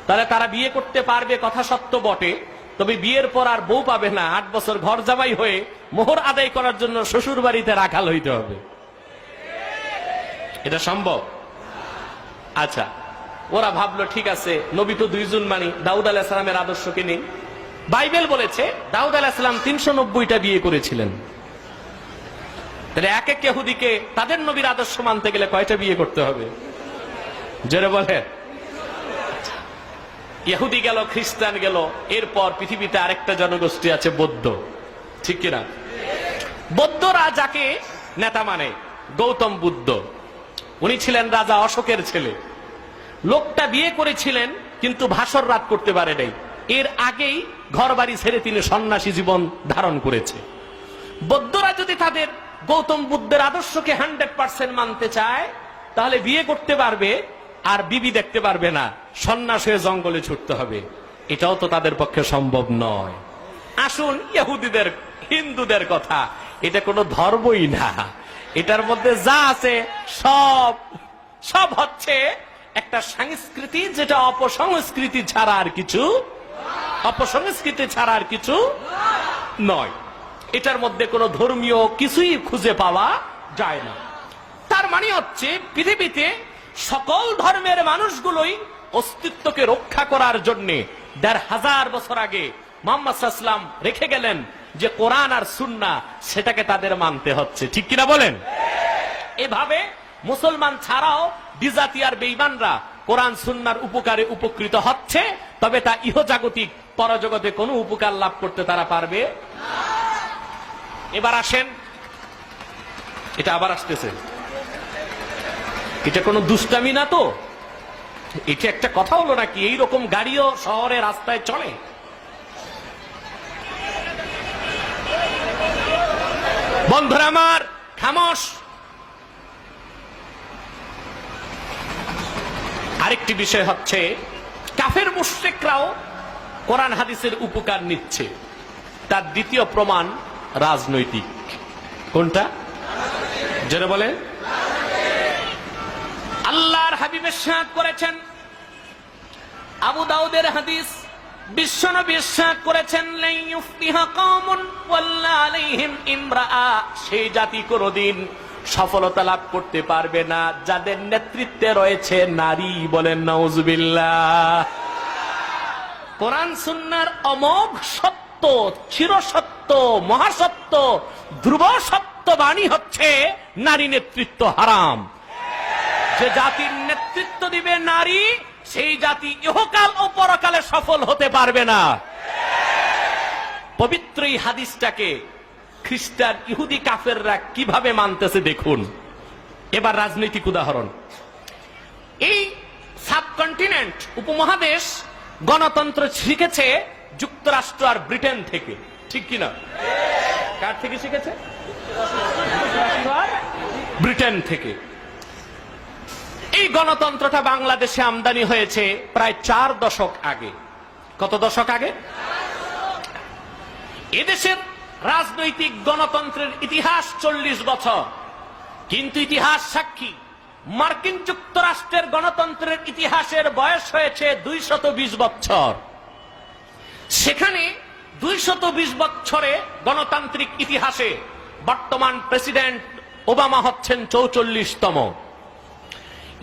তাহলে তারা বিয়ে করতে পারবে, কথা সত্য বটে, তবে বিয়ের পর আর বউ পাবে না। 8 বছর ঘর জামাই হয়ে মোহর আদায় করার জন্য শ্বশুর বাড়িতে রাখাল হইতে হবে। এটা সম্ভব? আচ্ছা, ওরা ভাবলো ঠিক আছে, নবী তো দুইজন মানি, দাউদ আলাইহিস সালামের আদর্শকে নেই। বাইবেল বলেছে দাউদ আলাইহিস সালাম 390টা বিয়ে করেছিলেন। তাহলে এক এক ইহুদিকে তাদের নবীর আদর্শ মানতে গেলে কয়টা বিয়ে করতে হবে? জোরে বলেন। ইহুদি গেল, খ্রিস্টান গেল, এরপর পৃথিবীতে আরেকটা জনগোষ্ঠী আছে বৌদ্ধ। ঠিক কিনা? বৌদ্ধরা যাকে নেতা মানে গৌতম বুদ্ধ, উনি ছিলেন রাজা অশোকের ছেলে। লোকটা বিয়ে করেছিলেন কিন্তু ভাষর রাত করতে পারে নাই। এর আগেই ঘর বাড়ি ছেড়ে তিনি সন্ন্যাসী জীবন ধারণ করেছে। বৌদ্ধরা যদি তাদের গৌতম বুদ্ধের আদর্শকে 100% মানতে চায়, তাহলে বিয়ে করতে পারবে আর বিবি দেখতে পারবে না, সন্ন্যাস হয়ে জঙ্গলে ছুটতে হবে। এটাও তো তাদের পক্ষে সম্ভব নয়। আসুন ইহুদিদের, হিন্দুদের কথা, এটা কোনো ধর্মই না। এটার মধ্যে যা আছে সব সব হচ্ছে একটা সংস্কৃতি, যেটা অপসংস্কৃতি ছাড়া আর কিছু, অপসংস্কৃতি ছাড়া আর কিছু নয়। এটার মধ্যে কোনো ধর্মীয় কিছুই খুঁজে পাওয়া যায় না। তার মানে হচ্ছে পৃথিবীতে সকল ধর্মের মানুষগুলোই অস্তিত্বকে রক্ষা করার জন্য ১৫০০ বছর আগে মুহাম্মদ সাল্লাল্লাহু আলাইহি ওয়াসাল্লাম রেখে গেলেন যে কোরআন আর সুন্নাহ, সেটাকে তাদের মানতে হচ্ছে। ঠিক কিনা বলেন? এভাবে মুসলমান ছাড়াও বিজাতি আর বেঈমানরা কোরআন সুন্নাহর উপকারে উপকৃত হচ্ছে, তবে তা ইহজাগতিক পরজগতে কোনো উপকার লাভ করতে তারা পারবে না। এবার আসেন, এটা আবার আসতেছে, এটা কোনো দুষ্টামি না তো? এটা একটা কথা হলো নাকি? এইরকম গাড়িও শহরে রাস্তায় চলে? বন্ধুরা আমার, খামোশ। আরেকটি বিষয় হচ্ছে, কাফের মুশরিকরাও কোরআন হাদিসের উপকার নিচ্ছে। তার দ্বিতীয় প্রমাণ রাজনৈতিক। কোনটা? যারা বলে আল্লাহর হাবিব ইরশাদ করেছেন, আবু দাউদের হাদিস, বিশ্বনবী ইরশাদ করেছেন, লা ইউফলিহা কওমুন ওয়াল্লা আলাইহিম ইমরাআ, সেই জাতি কোনদিন সফলতা লাভ করতে পারবে না যাদের নেতৃত্বে রয়েছে নারী। বলেন নাউজুবিল্লাহ। কোরআন সুন্নাহর অমোঘ সত্য, চিরসত্য, মহাসত্য, ধ্রুব সত্য বাণী হচ্ছে নারী নেতৃত্ব হারাম। যে জাতির নেতৃত্ব দিবে নারী, সেই জাতি ইহকাল ও পরকালে সফল হতে পারবে না। পবিত্র এই হাদিসটাকে খ্রিস্টান, ইহুদি, কাফেররা কিভাবে মানতেছে দেখুন। এবার রাজনৈতিক উদাহরণ। এই সাবকন্টিনেন্ট, উপমহাদেশ গণতন্ত্র শিখেছে যুক্তরাষ্ট্র আর ব্রিটেন থেকে। ঠিক কিনা? কার থেকে শিখেছে? ব্রিটেন থেকে। এই গণতন্ত্রটা বাংলাদেশে আমদানি হয়েছে প্রায় 4 দশক আগে। কত দশক আগে? এদেশের রাজনৈতিক গণতন্ত্রের ইতিহাস 40 বছর, কিন্তু ইতিহাস সাক্ষী মার্কিন যুক্তরাষ্ট্রের গণতন্ত্রের ইতিহাসের বয়স হয়েছে 220 বছর। সেখানে 220 বছরে গণতান্ত্রিক ইতিহাসে বর্তমান প্রেসিডেন্ট ওবামা হচ্ছেন 44তম।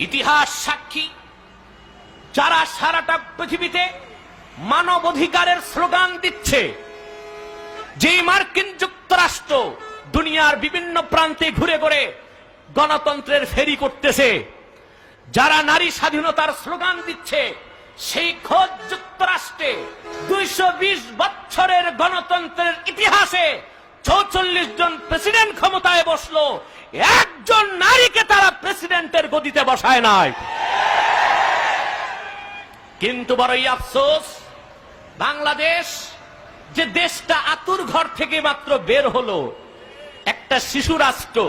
ইতিহাস সাক্ষী, যারা সারাটা পৃথিবীতে মানব অধিকারের স্লোগান দিচ্ছে, যে মার্কিন যুক্তরাষ্ট্র দুনিয়ার বিভিন্ন প্রান্তে ঘুরে ঘুরে গণতন্ত্রের ফেরি করতেছে, যারা নারী স্বাধীনতার স্লোগান দিচ্ছে, সেই খোদ যুক্তরাষ্ট্রে 220 বছরের গণতন্ত্রের ইতিহাসে 44 জন প্রেসিডেন্ট ক্ষমতায় বসলো, একজন নারীকে তারা প্রেসিডেন্টের গদিতে বসায় নাই। কিন্তু বড়ই আফসোস, বাংলাদেশ যে দেশটা আতুর ঘর থেকে মাত্র বের হলো, একটা শিশু রাষ্ট্র,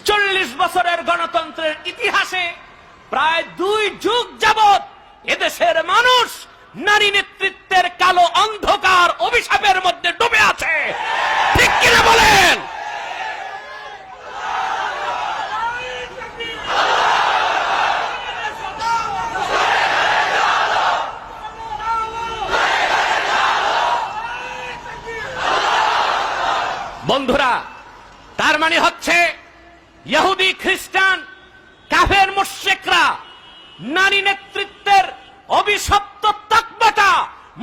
40 বছরের গণতন্ত্রের ইতিহাসে প্রায় 2 যুগ যাবৎ এদেশের মানুষ নারী নেতৃত্বের কালো অন্ধকার অভিশাপের মধ্যে ডুবে আছে। ঠিক কিনা বলেন? বন্ধুরা, তার মানে হচ্ছে ইহুদি, খ্রিস্টান, কাফের, মুশরিকরা নারী নেতৃত্বের অভিশপ্ত তাকবাটা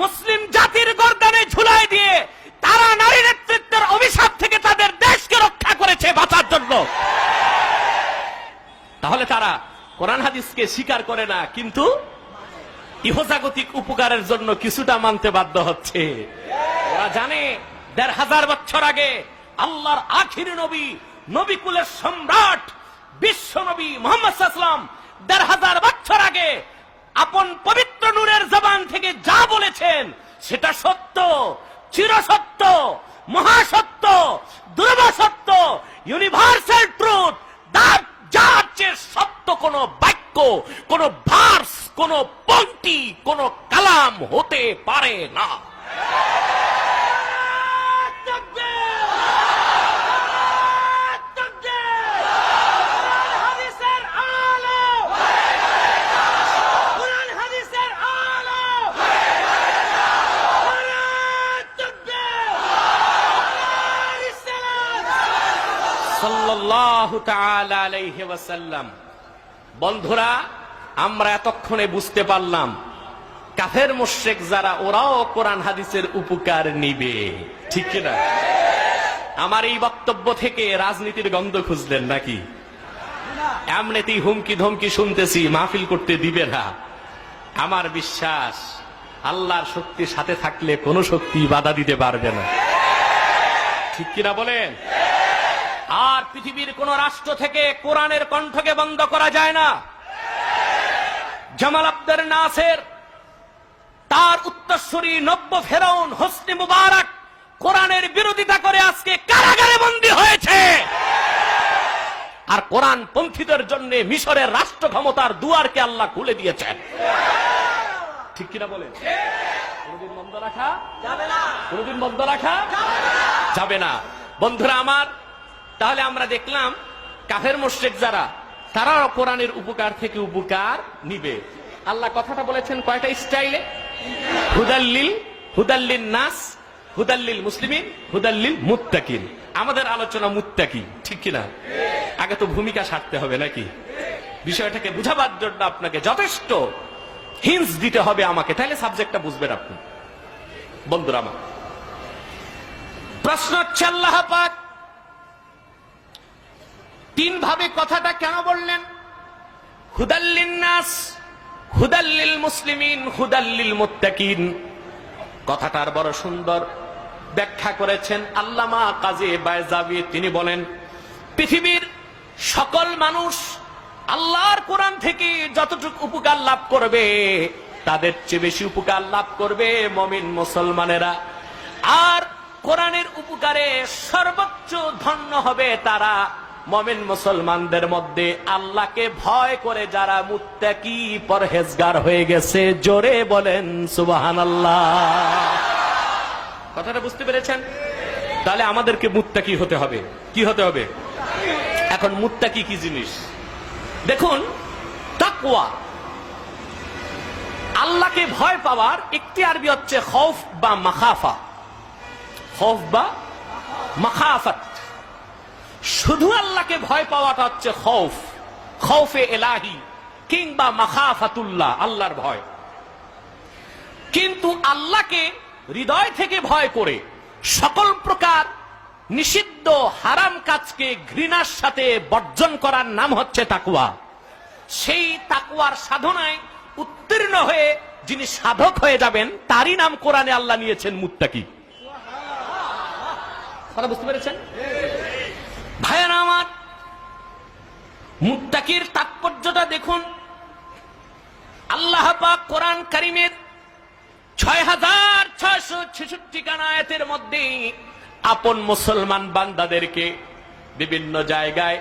মুসলিম জাতির গর্দানে ঝুলাই দিয়ে তারা নারী নেতৃত্বের অভিশাপ থেকে তাদের দেশকে রক্ষা করেছে বাঁচার জন্য। তাহলে তারা কোরআন হাদিসকে স্বীকার করে না, কিন্তু ইহজাগতিক উপকারের জন্য কিছুটা মানতে বাধ্য হচ্ছে। ওরা জানে ১৫০০ বছর আগে আল্লাহর আখিরি নবী, নবিকুলের সম্রাট, বিশ্ব নবী মুহাম্মদ সাল্লাল্লাহু আলাইহি ওয়াসাল্লাম ১৫০০ বছর আগে আপন পবিত্র নূরের জবান থেকে যা বলেছেন সেটা সত্য, চিরসত্য, মহাসত্য, ধ্রুব সত্য, ইউনিভার্সাল ট্রুথ। যার চেয়ে সত্য কোন বাক্য, কোন ভার্স, কোন পংক্তি, কোন কালাম হতে পারে না। সাল্লাল্লাহু তাআলা আলাইহি ওয়াসাল্লাম। বন্ধুরা, আমরা এতক্ষণে বুঝতে পারলাম কাফের মুশরিক যারা, ওরাও কোরআন হাদিসের উপকার নিবে, ঠিক কি না? আমার এই বক্তব্য থেকে রাজনীতির গন্ধ খুঁজলেন নাকি? এমনিতেই হুমকি ধমকি শুনতেছি, মাহফিল করতে দিবে না। আমার বিশ্বাস আল্লাহর শক্তির সাথে থাকলে কোনো শক্তি বাধা দিতে পারবে না, ঠিক কিনা বলেন? আর পৃথিবীর কোন রাষ্ট্র থেকে কোরআনের কণ্ঠকে বন্ধ করা যায় না। জামাল আব্দের নাসের, তার উত্তরসূরি নব্য ফেরাউন হোসনি মুবারক কোরআনের বিরোধিতা করে আজকে কারাগারে বন্দী হয়েছে। আর কোরআন পন্থীদের জন্য মিশরের রাষ্ট্র ক্ষমতার দুয়ারকে আল্লাহ খুলে দিয়েছেন, ঠিক কিনা বলেন? কোনদিন বন্ধ রাখা যাবে না, কোনদিন বন্ধ রাখা যাবে না। বন্ধুরা আমার, তাহলে আমরা দেখলাম কাফের মুশরিক যারা, তারাও কোরআনের উপকার থেকে উপকার নিবে। আল্লাহ কথাটা বলেছেন কয়টা স্টাইলে? হুদাল্লিল নাস, হুদাল্লিল মুসলিমিন, হুদাল্লিল মুত্তাকিন। আমাদের আলোচনা মুত্তাকি, ঠিক কিনা? আগে তো ভূমিকা সারতে হবে নাকি? বিষয়টাকে বুঝাবার জন্য আপনাকে যথেষ্ট হিন্টস দিতে হবে আমাকে, তাহলে সাবজেক্টটা বুঝবেন আপনি। বন্ধুরা আমার, প্রশ্ন হচ্ছে আল্লাহ পাক তিন ভাবে কথাটা কেন বললেন? হুদাল্লিন নাস, হুদাল্লিল মুসলিমিন, হুদাল্লিল মুত্তাকিন। কথাটার বড় সুন্দর ব্যাখ্যা করেছেন আল্লামা কাজী বায়জাবি। তিনি বলেন, পৃথিবীর সকল মানুষ আল্লাহর কোরআন থেকে যতটুকু উপকার লাভ করবে, তাদের চেয়ে বেশি উপকার লাভ করবে মুমিন মুসলমানেরা। আর কোরআনের উপকারে সর্বোচ্চ ধন্য হবে তারা মুমিন মুসলমানদের মধ্যে আল্লাহকে ভয় করে যারা মুত্তাকি পরহেজগার হয়ে গেছে। জোরে বলেন সুবহানাল্লাহ। কথাটা বুঝতে পেরেছেন? তাহলে আমাদেরকে মুত্তাকি হতে হবে। কি হতে হবে? এখন মুত্তাকি কি জিনিস দেখুন। তাকওয়া, আল্লাহকে ভয় পাওয়ার একটি আরবি হচ্ছে খৌফ বা মাখাফা। খৌফ বা মাখাফাত। শুধু আল্লাহকে ভয় পাওয়াটা হচ্ছে খৌফ, খৌফে এলাহি কিংবা মাখাফাতুল্লাহ, আল্লাহর ভয়। কিন্তু আল্লাহকে হৃদয় থেকে ভয় করে সকল প্রকার নিষিদ্ধ হারাম কাজকে ঘৃণার সাথে বর্জন করার নাম হচ্ছে তাকওয়া। সেই তাকওয়ার সাধনায় উত্তীর্ণ হয়ে যিনি সাধক হয়ে যাবেন, তারই নাম কোরআনে আল্লাহ নিয়েছেন মুত্তাকি। কথা বুঝতে পেরেছেন ভাইয়েরা আমার? মুত্তাকির তাৎপর্যটা দেখুন। আল্লাহ পাক কোরআন কারীমের 6666 খানা আয়াতের মধ্যে আপন মুসলমান বান্দাদেরকে বিভিন্ন জায়গায়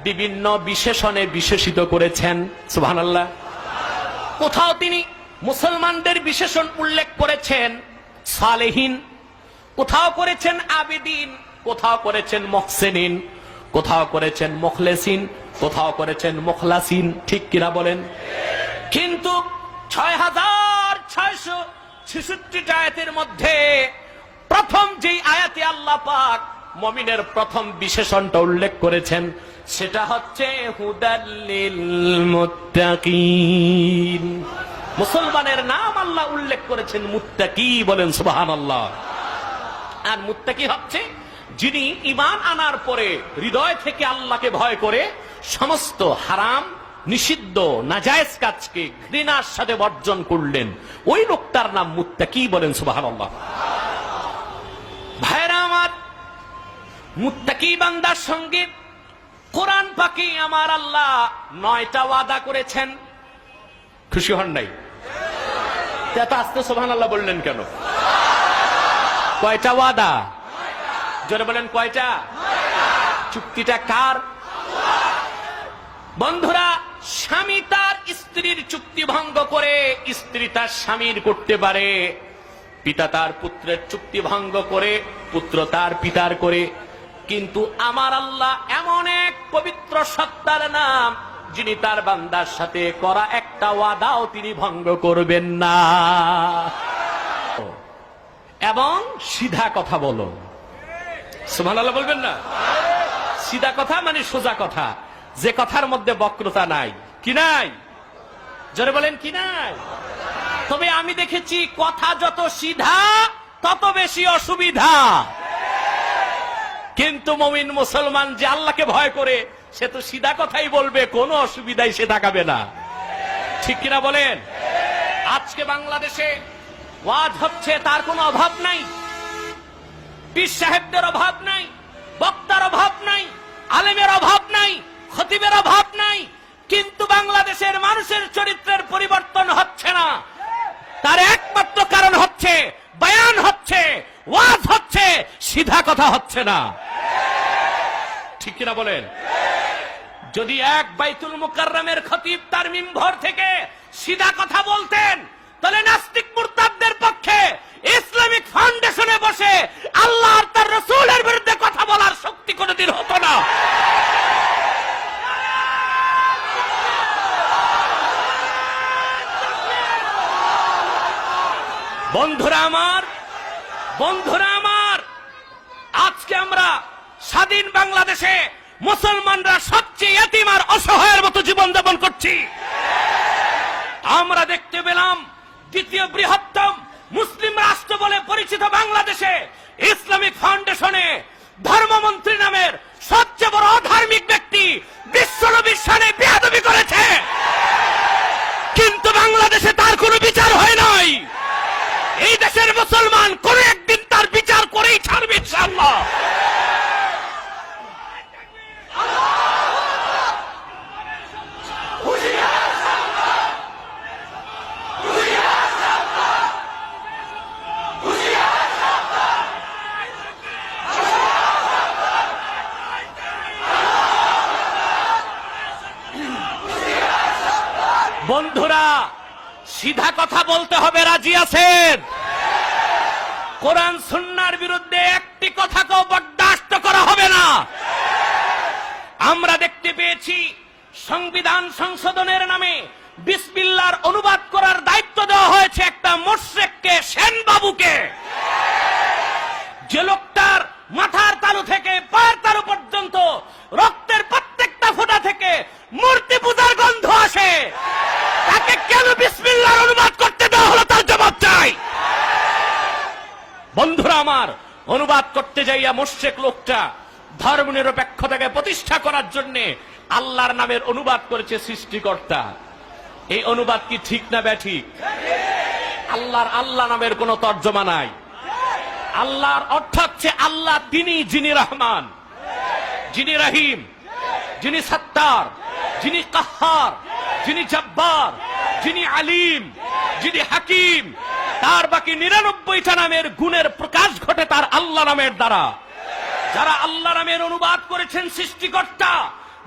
বিভিন্ন বিশেষণে বিশেষিত করেছেন। সুবহানাল্লাহ। কোথাও তিনি মুসলমানদের বিশেষণ উল্লেখ করেছেন সালেহিন, কোথাও করেছেন আবিদিন, কোথাও করেছেন মুহসিনিন, কোথাও করেছেন মুখলেসিন, কোথাও করেছেন মুখলাসিন, ঠিক কিনা বলেন? কিন্তু 6666 আয়াতের মধ্যে প্রথম যেই আয়াতে আল্লাহ পাক মুমিনের প্রথম বিশেষণটা উল্লেখ করেছেন, সেটা হচ্ছে হুদাল্লিল মুত্তাকিন। মুসলমানের নাম আল্লাহ উল্লেখ করেছেন মুত্তাকি, বলেন সুবহানাল্লাহ। আর মুত্তাকি হচ্ছে যিনি ঈমান আনার পরে হৃদয় থেকে আল্লাহকে ভয় করে সমস্ত হারাম নিষিদ্ধ নাজায়েজ কাজকে ঘৃণার সাথে বর্জন করলেন, ওই লোকটার নাম মুত্তাকি, বলেন সুবহানাল্লাহ। ভাইরা আমার, মুত্তাকি বান্দার সঙ্গে কোরআন পাকে আমার আল্লাহ 9টা ওয়াদা করেছেন। খুশি হন নাই? এত আস্তে সুবহানাল্লাহ বললেন কেন? কয়টা ওয়াদা? জোরে বলেন কয়টা? চুক্তিটা কার? বন্ধুরা, স্বামী তার স্ত্রীর চুক্তি ভঙ্গ করে স্ত্রী তার স্বামীর করতে পারে, পিতা তার পুত্রের চুক্তি ভঙ্গ করে পুত্র তার পিতার করে। কিন্তু আমার আল্লাহ এমন এক পবিত্র সত্তার নাম, যিনি তার বান্দার সাথে করা একটা ওয়াদাও তিনি ভঙ্গ করবেন না। এবং সিধা কথা বলো, সুবহানাল্লাহ বলবেন না? সিধা কথা মানে সোজা কথা, যে কথার মধ্যে বক্রতা নাই। কি নাই? জোরে বলেন কি নাই? তবে আমি দেখেছি কথা যত সিধা তত বেশি অসুবিধা। কিন্তু মুমিন মুসলমান যে আল্লাহকে ভয় করে সে তো সিধা কথাই বলবে, কোনো অসুবিধাই সে দেখাবে না। ঠিক কিনা বলেন? আজকে বাংলাদেশে ওয়াজ হচ্ছে, তার কোনো অভাব নাই, পীর সাহেবদের অভাব নাই, বক্তার অভাব নাই, আলেমের অভাব নাই, খতিবের অভাব নাই, কিন্তু বাংলাদেশের মানুষের চরিত্রের পরিবর্তন হচ্ছে না। তার একমাত্র কারণ হচ্ছে বয়ান হচ্ছে, ওয়াজ হচ্ছে, সিধা কথা হচ্ছে না। ঠিক কিনা বলেন? যদি এক বাইতুল মুকাররমের খতিব তার মিম্বর থেকে সিধা কথা বলতেন, তাহলে নাস্তিক মুরতাদদের পক্ষে ইসলামিক ফাউন্ডেশনে বসে আল্লাহ আর তার রাসূলের বিরুদ্ধে কথা বলার শক্তি কোনোদিন হতো না। বন্ধুরা আমার, বন্ধুরা আমার, আজকে আমরা স্বাধীন বাংলাদেশে মুসলমানরা সবচেয়ে এতিম আর অসহায়ের মতো জীবন যাপন করছি। আমরা দেখতে পেলাম দ্বিতীয় বৃহত্তম মুসলিম রাষ্ট্র বলে পরিচিত বাংলাদেশে ইসলামিক ফাউন্ডেশনে ধর্মমন্ত্রী নামের সবচেয়ে বড় অধার্মিক ব্যক্তি বিশ্বনবীর শানে বেয়াদবি করেছে, কিন্তু বাংলাদেশে তার কোনো বিচার হয় নাই। এই দেশের মুসলমান কোন একদিন তার বিচার করেই ছাড়বে ইনশাআল্লাহ। বন্ধুরা, সিধা কথা বলতে হবে, রাজি আছেন? কোরআন সুন্নাহর বিরুদ্ধে একটি কথাকেও বরদাস্ত করা হবে না। আমরা দেখতে পেয়েছি সংবিধান সংশোধনের নামে বিসমিল্লাহর অনুবাদ করার দায়িত্ব দেওয়া হয়েছে একটা মুশরিককে, সেনবাবুকে। যে লোকটার মাথার তালু থেকে পায়ের তালু পর্যন্ত রক্তের প্রত্যেকটা ফোঁটা থেকে মূর্তি পূজার গন্ধ আসে, তাকে কেন বিসমিল্লাহর অনুবাদ করতে দেওয়া হলো, তার জবাব চাই। বন্ধুরা আমার, অনুবাদ করতে যাইয়া মুশরিক লোকটা ধর্মনিরপেক্ষতাকে প্রতিষ্ঠা করার জন্য আল্লাহর নামের অনুবাদ করেছে সৃষ্টিকর্তা। এই অনুবাদ কি ঠিক না ব্যাঠিক? আল্লাহর আল্লাহ নামের কোন তর্জমা নাই। আল্লাহর অর্থ হচ্ছে আল্লাহ তিনি যিনি রহমান, যিনি রহিম, যিনি সত্তার, যিনি কাহ্হার, যিনি জব্বার, যিনি আলিম, যিনি হাকিম। তার বাকি 99টা নামের গুণের প্রকাশ ঘটে তার আল্লাহ নামের দ্বারা। যারা আল্লাহ নামের অনুবাদ করেছেন সৃষ্টিকর্তা,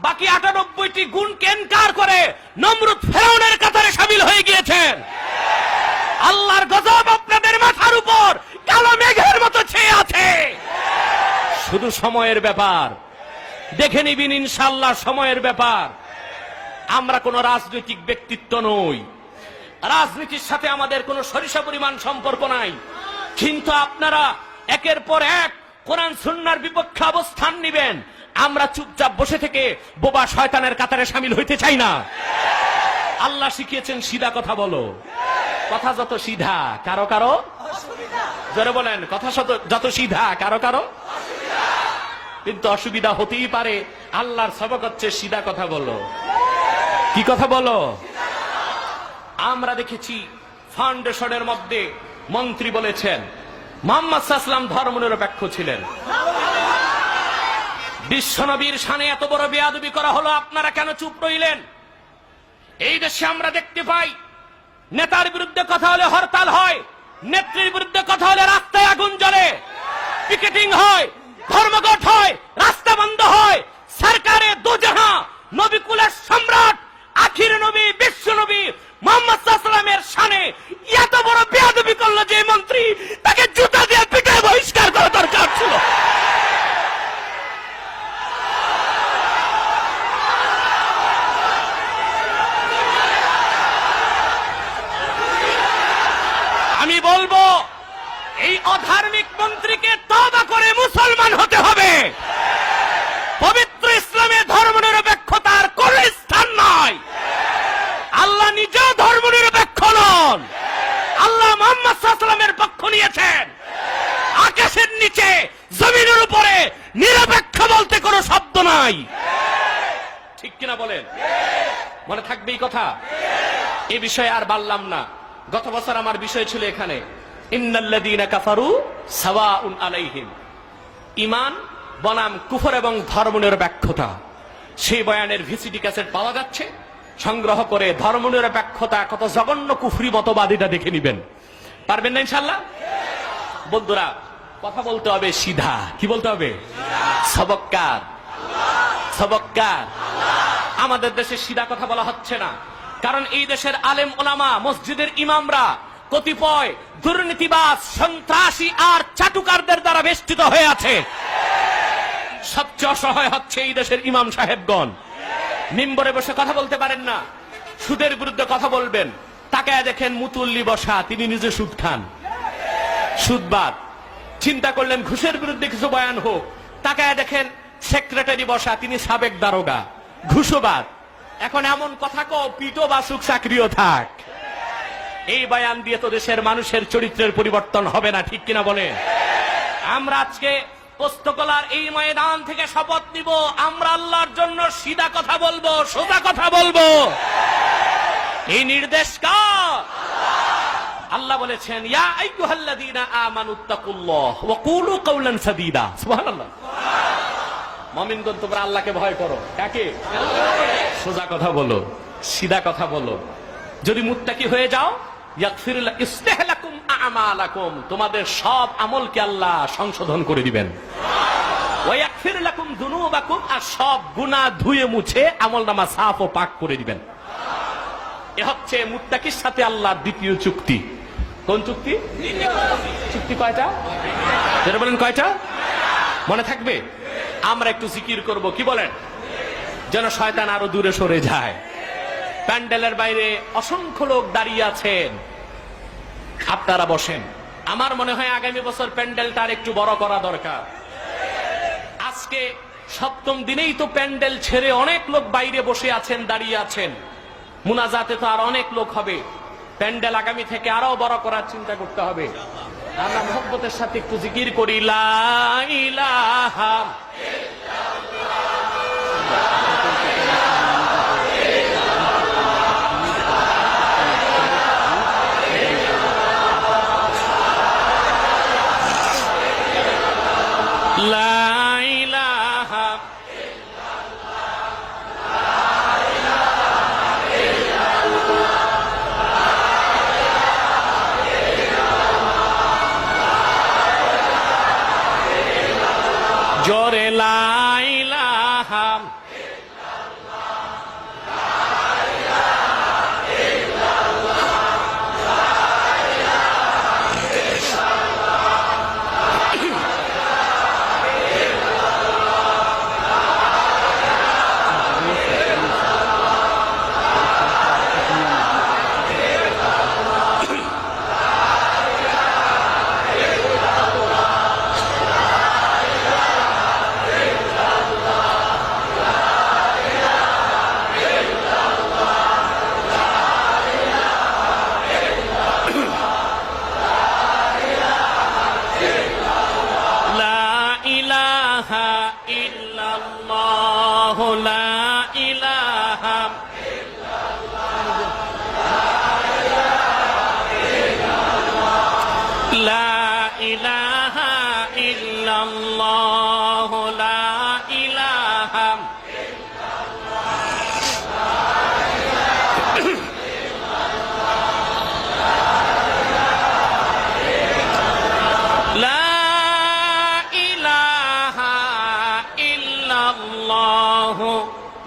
বাকি 98টি গুণকে ইনকার করে নমরুদ ফেরাউনের কাতারে শামিল হয়ে গিয়েছেন। আল্লাহর গজব আপনাদের মাথার উপর কালো মেঘের মতো ছেয়ে আছে। শুধু সময়ের ব্যাপার, দেখে নিবেন ইনশাআল্লাহ, সময়ের ব্যাপার। আমরা কোন রাজনৈতিক ব্যক্তিত্ব নই, রাজনীতির সাথে আমাদের কোনো সরিষা পরিমাণ সম্পর্ক নাই, কিন্তু আপনারা একের পর এক কোরআন সুন্নাহর বিপক্ষে অবস্থান নিবেন। আমরা চুপচাপ বসে থেকে বোবা শয়তানের কাতারে শামিল হইতে চাই না। আল্লাহ শিখিয়েছেন সিধা কথা বলো। কথা যত সিধা কারো কারো জোরে বলেন, কথা যত সিধা কারো কারো কিন্তু অসুবিধা হতেই পারে। আল্লাহর সবক হচ্ছে সিধা কথা বলো। কি কথা বলো? আমরা দেখেছি ফাউন্ডেশনের মধ্যে মন্ত্রী বলেছেন মুহাম্মদ সাল্লাল্লাহু আলাইহি ওয়াসাল্লাম ধর্মনিরপেক্ষ ছিলেন। বিশ্বনবীর শানে এত বড় বেয়াদবি করা হলো, আপনারা কেন চুপ রইলেন? এই দেশে আমরা দেখতে পাই নেতার বিরুদ্ধে কথা হলে হরতাল হয়, নেত্রীর বিরুদ্ধে কথা হলে রাস্তায় আগুন জ্বলে, পিকেটিং হয়, ধর্মঘট হয়, রাস্তা বন্ধ হয়। সরকারে দুজাহাঁ নবী কুলের সম্রাট আখির নবী বিশ্ব নবী মুহাম্মদ সাল্লাল্লাহু আলাইহি ওয়াসাল্লামের শানে এত বড় বেয়াদবি করলো যে মন্ত্রী, তাকে জুতা দিয়ে পিটায় বহিষ্কার করা দরকার ছিল। আমি বলবো এই অধার্মিক মন্ত্রীকে তওবা করে মুসলমান হতে হবে। পবিত্র আল্লাহ মুহাম্মদ সাল্লাল্লাহু আলাইহি ওয়াসাল্লামের পক্ষ নিয়েছেন। আকাশের নিচে জমিনের উপরে নিরপেক্ষ বলতে কোনো শব্দ নাই, ঠিক কিনা বলেন? মনে থাকবে এই কথা? এই বিষয়ে আর বললাম না। গত বছর আমার বিষয় ছিল এখানে ইন্নাল্লাযীনা কাফারু সাওয়াউন আলাইহিম, ঈমান বনাম কুফর এবং ধর্মনিরপেক্ষতা। সেই বয়ানের ভিসিডি ক্যাসেট পাওয়া যাচ্ছে, সংগ্রহ করে ধর্মনিরপেক্ষতা কত জঘন্য কুফরি মতবাদীটা দেখে নেবেন। পারবেন না ইনশাআল্লাহ? বন্ধুরা, কথা বলতে হবে সিধা। কি বলতে হবে? সবক্কার, সবক্কার। আমাদের দেশে সিধা কথা বলা হচ্ছে না, কারণ এই দেশের আলেম ওলামা, মসজিদের ইমামরা কতিপয় দুর্নীতিবাজ, সন্ত্রাসী আর চাটুকারদের দ্বারা বেষ্টিত হয়ে আছে। সবচেয়ে অসহায় হচ্ছে এই দেশের ইমাম সাহেবগণ। মিম্বরে বসে কথা বলতে পারেন না, সুদের বিরুদ্ধে কথা বলবেন, তাকায় দেখেন মুতুল্লি বসা, তিনি নিজে সুদ খান, সুদবাদ। চিন্তা করলেন ঘুষের বিরুদ্ধে কিছু বয়ান হোক, তাকায় দেখেন সেক্রেটারি বসা, তিনি সাবেক দারোগা, ঘুষবাদ। এখন এমন কথা কও, পিটো বাসুক চাকরিও থাক। এই বয়ান দিয়ে তো দেশের মানুষের চরিত্রের পরিবর্তন হবে না, ঠিক কিনা বলেন? আমরা আজকে পোস্তকলার এই ময়দান থেকে শপথ নিব, আমরা আল্লাহর জন্য সিধা কথা বলবো, সোজা কথা বলবো। এই নির্দেশ কার? আল্লাহ বলেছেন, ইয়া আইয়ুহাল্লাযীনা আমানুত্তাকুল্লাহ ওয়া কুলু কাওলান সাদীদা। সুবহানাল্লাহ। মুমিনগণ, তোমরা আল্লাহকে ভয় করো। কাকে? সোজা কথা বলো, সিধা কথা বলো। যদি মুত্তাকি হয়ে যাও, ইয়াগফির লাকুম আমালাকুম, তোমাদের সব আমলকে আল্লাহ সংশোধন করে দিবেন। ওয়া ইয়াগফির লাকুম যুনুবাকুম, আর সব গুনাহ ধুয়ে মুছে আমলনামা সাফ ও পাক করে দিবেন। এ হচ্ছে মুত্তাকির সাথে আল্লাহর দ্বিতীয় চুক্তি। কোন চুক্তি? চুক্তি কয়টা? যারা বলেন কয়টা? মনে থাকবে? আমরা একটু জিকির করব, কি বলেন? যেন শয়তান আরো দূরে সরে যায়। প্যান্ডেলের বাইরে অসংখ্য লোক দাঁড়িয়ে আছেন, আপনারা বসেন। আমার মনে হয় আগামী বছর প্যান্ডেলটা আর একটু বড় করা দরকার। আজকে সপ্তম দিনেই তো প্যান্ডেল ছেড়ে অনেক লোক বাইরে বসে আছেন, দাঁড়িয়ে আছেন। মুনাজাতে তো আর অনেক লোক হবে। প্যান্ডেল আগামী থেকে আরো বড় করার চিন্তা করতে হবে। আমরা মুহাব্বতের সাথে একটু জিকির করি, লা ইলাহা জোরে লা ইলাহা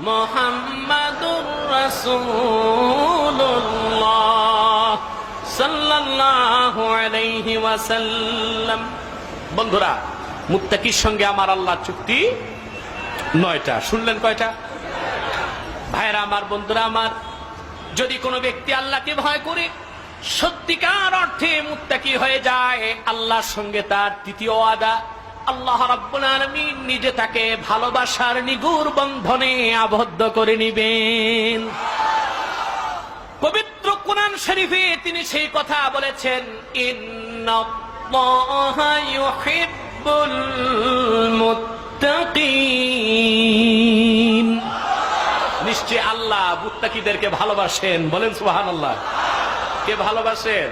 মুহাম্মাদুর রাসূলুল্লাহ সাল্লাল্লাহু আলাইহি ওয়াসাল্লাম। বন্ধুরা, মুত্তাকির সঙ্গে আমার আল্লাহর চুক্তি 9টা। শুনলেন কয়টা? ভাইরা আমার, বন্ধুরা আমার, যদি কোনো ব্যক্তি আল্লাহকে ভয় করে সত্যিকার অর্থে মুত্তাকি হয়ে যায়, আল্লাহর সঙ্গে তার তৃতীয় ওয়াদা, আল্লাহ রাব্বুল আলামিন নিজে তাকে ভালোবাসার নিগুড় বন্ধনে আবদ্ধ করে নিবেন। পবিত্র কোরআন কোরআন শরীফে তিনি সেই কথা বলেছেন, ইন্নাল্লাহা ইউহিব্বুল মুত্তাকিন, নিশ্চয় আল্লাহ মুত্তাকিদেরকে ভালোবাসেন। বলেন সুবহানাল্লাহ। কে ভালোবাসেন?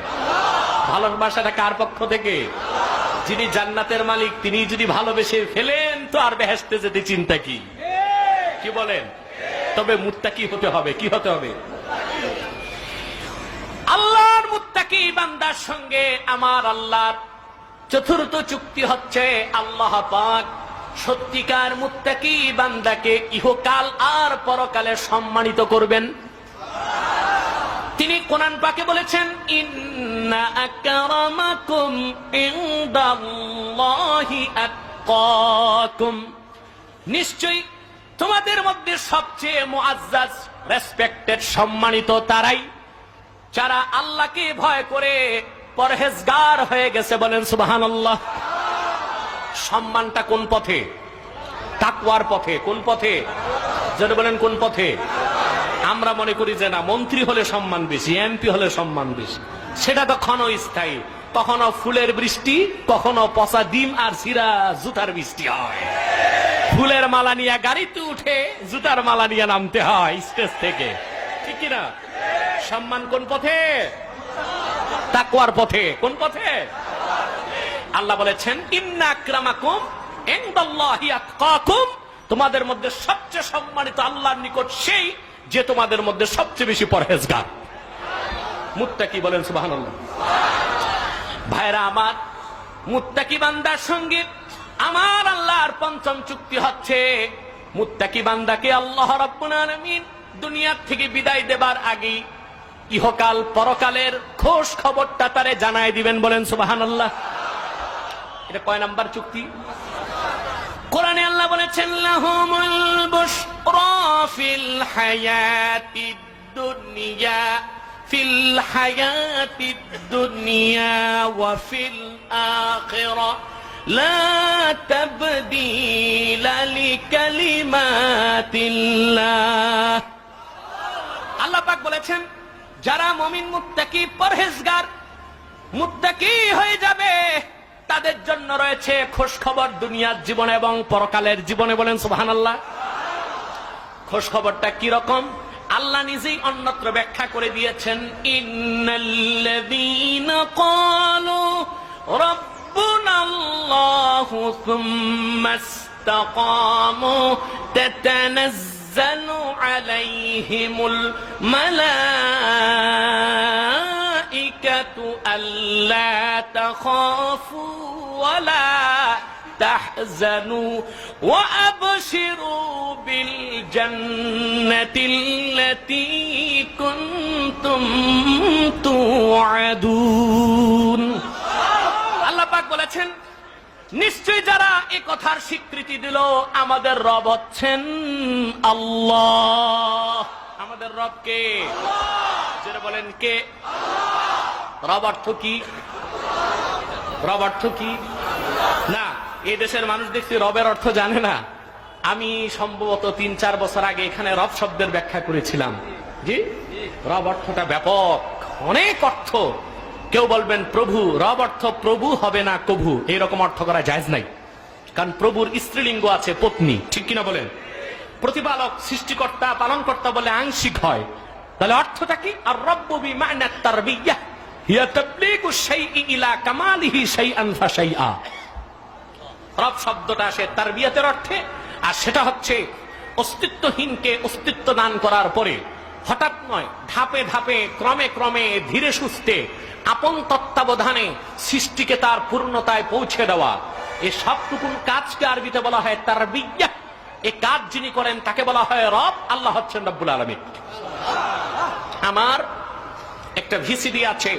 ভালোবাসাটা কার পক্ষ থেকে? যিনি জান্নাতের মালিক তিনি যদি ভালোবেসে ফেলেন তো আর বেহেশতে যেতে চিন্তা কি? কি বলেন? তবে মুত্তাকি হতে হবে। কি হতে হবে? আল্লাহর মুত্তাকি বান্দার সঙ্গে আমার আল্লাহর চতুর্থ চুক্তি হচ্ছে, আল্লাহ পাক সত্যিকার মুত্তাকি বান্দাকে ইহকাল আর পরকালে সম্মানিত করবেন। তিনি কোরআন পাকে বলেছেন, ইন্না আকরামাকুম ইনদাল্লাহি আতকাকুম, নিশ্চয়ই তোমাদের মধ্যে সবচেয়ে মুআজ্জাজ, রেসপেক্টেড, সম্মানিত তারাই যারা আল্লাহকে ভয় করে পরহেজগার হয়ে গেছে। বলেন সুবহানাল্লাহ। সম্মানটা কোন পথে? তাকওয়ার পথে। কোন পথে? যদি বলেন কোন পথে? আমরা মনে করি যে না, মন্ত্রী হলে সম্মান বেশি, এমপি হলে সম্মান বেশি। সেটা তো ক্ষণস্থায়ী। কখনো ফুলের বৃষ্টি, কখনো পচা ডিম আর সিরা জুতার বৃষ্টি হয়। ফুলের মালা নিয়ে গাড়িতে উঠে জুতার মালা নিয়ে নামতে হয় স্টেজ থেকে, ঠিক কিনা? সম্মান কোন পথে? তাকওয়ার পথে। কোন পথে? আল্লাহ বলেছেন, ইন্না আকরামাকুম ইনদাল্লাহি আতকাকুম, তোমাদের মধ্যে সবচেয়ে সম্মানিত আল্লাহর নিকট সেই যে তোমাদের মধ্যে সবচেয়ে বেশি পরহেজগার, মুত্তাকি। বলেন সুবহানাল্লাহ। ভাইরা আমার, মুত্তাকি বান্দার সঙ্গে আমার আল্লাহর পঞ্চম চুক্তি হচ্ছে, মুত্তাকি বান্দাকে আল্লাহ রাব্বুল আলামিন দুনিয়া থেকে বিদায় দেবার আগে ইহকাল পরকালের খোঁজ খবরটা তারে জানায় দিবেন। বলেন সুবহানাল্লাহ। এটা কয় নাম্বার চুক্তি? কোরআনে আল্লাহ বলেছেন, লাহুমুল বুশরা ফিল হায়াতিদ দুনিয়া, ফিল হায়াতিদ দুনিয়া ওয়া ফিল আখিরা লা তাবদীলা লিকালিমাতিল্লাহ। আল্লাহ পাক বলেছেন, যারা মুমিন মুত্তাকি পরহেজগার মুত্তাকি হয়ে যাবে তাদের জন্য রয়েছে খোঁজ খবর দুনিয়ার জীবনে এবং পরকালের জীবনে। বলেন সুবহানাল্লাহ। খোঁজ খবরটা কি রকম? আল্লাহ নিজেই অন্যত্র ব্যাখ্যা করে দিয়েছেন, ইন্নাল্লাযীনা ক্বালু রাব্বুনাল্লাহু সুম্মা ইসতাকামু তাতানাজ্জালু আলাইহিমুল মালাইকাতু আল্লা তাখাফু ওয়ালা তাহজানু ওয়া আবশিরু বিল জান্নাতিল্লাতী কুনতুম তুআদুন। আল্লাহ পাক বলেছেন, নিশ্চয় যারা এই কথার স্বীকৃতি দিল আমাদের রব হচ্ছেন আল্লাহ। আমাদের রব কে? যারা বলেন কে? রব অর্থ কি? রব অর্থ কি? না, এই দেশের মানুষ দেখছি রবের অর্থ জানে না। আমি সম্ভবত ৩-৪ বছর আগে এখানে রব শব্দের ব্যাখ্যা করেছিলাম। জি, রব অর্থটা ব্যাপক, অনেক অর্থ। কেউ বলবেন প্রভু, রব অর্থ প্রভু হবে না কভু, এইরকম অর্থ করা জায়েজ নাই। কারণ প্রভুর স্ত্রীলিঙ্গ আছে পত্নী, ঠিক কিনা বলেন? প্রতিপালক, সৃষ্টিকর্তা, পালনকর্তা বলে আংশিক হয়। তাহলে অর্থটা কি? আর রব্বু বিমানা তারবিয়া হিয়া তাবলীগু শাইই ইলা কামালিহি শাইআন ফাশাইআ। রব শব্দটা আসে তারবিয়াতের অর্থে, আর সেটা হচ্ছে অস্তিত্বহীনকে অস্তিত্ব দান করার পরে হঠাৎ নয়, ধাপে ধাপে, ক্রমে ক্রমে, ধীরে সুস্থে, আপন তত্ত্বাবধানে সৃষ্টিকে তার পূর্ণতায় পৌঁছে দেওয়া। এই সবটুকুন কাজকে আরবিতে বলা হয় তারবিয়া। এই কাজ যিনি করেন তাকে বলা হয় রব। আল্লাহ হচ্ছেন রব্বুল আলামিন। আমার একটা ভিসিডি আছে,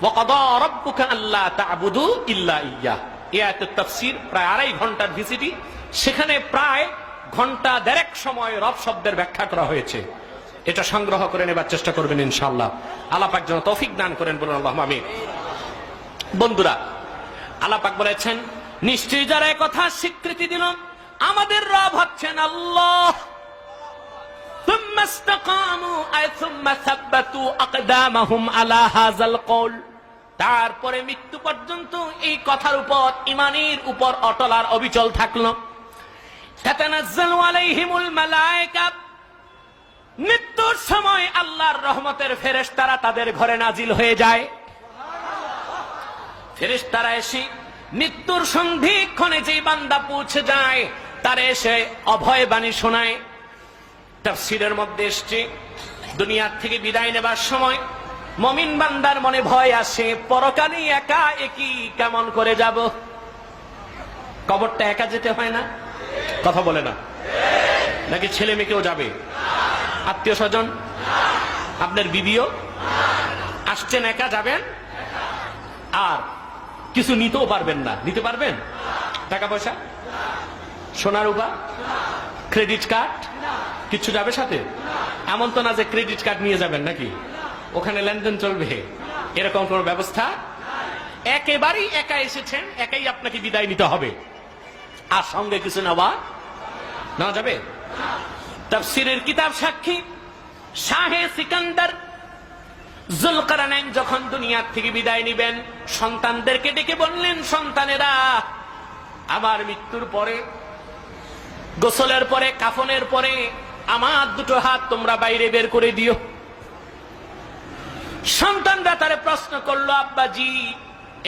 ওয়াকাদা রাব্বুকা আল্লা তা'বুদু ইল্লা ইয়্যাহ। এই আয়াতের তাফসীর প্রায় 2.5 ঘন্টার ভিসিডি। সেখানে প্রায় ঘন্টা দেড়েক সময় রব শব্দের ব্যাখ্যা করা হয়েছে। এটা সংগ্রহ করে নেবার চেষ্টা করবেন ইনশাআল্লাহ। আল্লাহ পাক যেন তৌফিক দান করেন, বলুন আল্লাহুম্মা আমিন। বন্ধুরা, আল্লাহ পাক বলেছেন, নিশ্চয়ই যারা এই কথা স্বীকৃতি দিল আমাদের রব হচ্ছেন আল্লাহ, সুম্মা ইসতাকামু আই সুম্মা সাব্বাতু আকদামাহুম আলা হাযাল কওল, তারপরে মৃত্যু পর্যন্ত এই কথার উপর, ঈমানের উপর অটল আর অবিচল থাকলো। তাতানাজ্জালু আলাইহিমুল মালায়েকা, মৃত্যুর সময় আল্লাহর রহমতের ফেরেশতারা তাদের ঘরে নাজিল হয়ে যায়। ফেরেশতারা এসে মৃত্যুর সন্ধিক্ষণে যে বান্দা পৌঁছে যায় তার এসে অভয় বাণী শোনায়। তাফসীরের মধ্যে এসছে, দুনিয়ার থেকে বিদায় নেবার সময় মুমিন বান্দার মনে ভয় আসে, পরকালে একা একই কেমন করে যাব। কবরটা একা যেতে হয় না? কথা বলে না, নাকি ছেলে মেয়েকেও যাবে? আত্মীয় স্বজন, আপনার বিবিও আসছেন, একা যাবেন, আর কিছু নিতেও পারবেন না। নিতে পারবেন? টাকা পয়সা, সোনার রূপা, ক্রেডিট কার্ড, কিছু যাবে সাথে? এমন তো না যে ক্রেডিট কার্ড নিয়ে যাবেন নাকি, ওখানে লেনদেন চলবে, এরকম কোন ব্যবস্থা? একেবারেই একা এসেছেন, একাই আপনাকে বিদায় নিতে হবে, আর সঙ্গে কিছু নেওয়া যাবে? তাফসীরের কিতাব সাক্ষী, শাহে সিকান্দার যুলকারনাইন যখন দুনিয়ার থেকে বিদায় নিবেন, সন্তানদেরকে ডেকে বললেন, সন্তানেরা, আমার মৃত্যুর পরে, গোসলের পরে, কাফনের পরে আমার দুটো হাত তোমরা বাইরে বের করে দিও। সন্তানরা তারে প্রশ্ন করলো, আব্বাজি,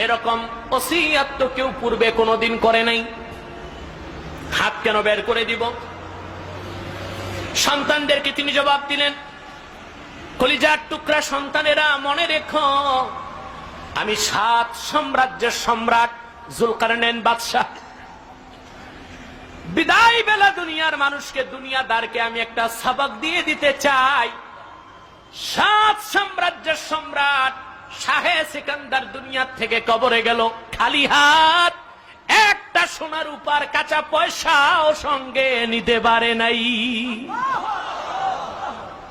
এরকম ওসিয়ত তো কেউ পূর্বে কোনোদিন করে নাই, হাত কেন বের করে দিব? সন্তানদেরকে তিনি জবাব দিলেন, কলিজার টুকরা সন্তানেরা, মনে রেখো, আমি 7 সাম্রাজ্যের সম্রাট যুলকারনাইন বাদশাহ। বিদায় বেলা দুনিয়ার মানুষকে, দুনিয়াদারকে আমি একটা সবক দিয়ে দিতে চাই। 7 সাম্রাজ্যের সম্রাট শাহে সিকান্দার দুনিয়ার থেকে কবরে গেল খালি হাত, একটা সোনার উপার কাঁচা পয়সাও সঙ্গে নিতে পারে নাই।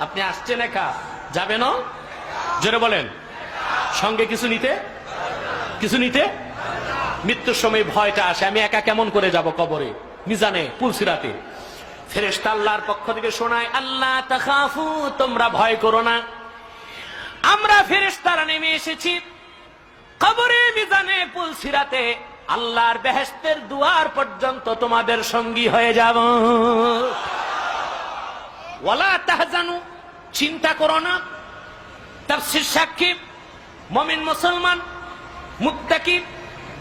আপনি আসছেন একা, যাবেন? জোরে বলেন, সঙ্গে কিছু নিতে? মৃত্যুর সময় ভয়টা আসে, আমি একা কেমন করে যাব কবরে, মিজানে পুলসিরাতে। ফেরেশতা আল্লাহর পক্ষ থেকে শোনায়, আল্লাহ তাখাফু, তোমরা ভয় করো না, আমরা ফেরেশতারা নেমে এসেছি কবরে, মিজানে পুলসিরাতে আল্লাহর বেহেশতের দুয়ার পর্যন্ত তোমাদের সঙ্গী হয়ে যাব। ওয়ালা তাহজানু, চিন্তা করো না। তাফসীর সাক্ষী, মুমিন মুসলমান মুত্তাকি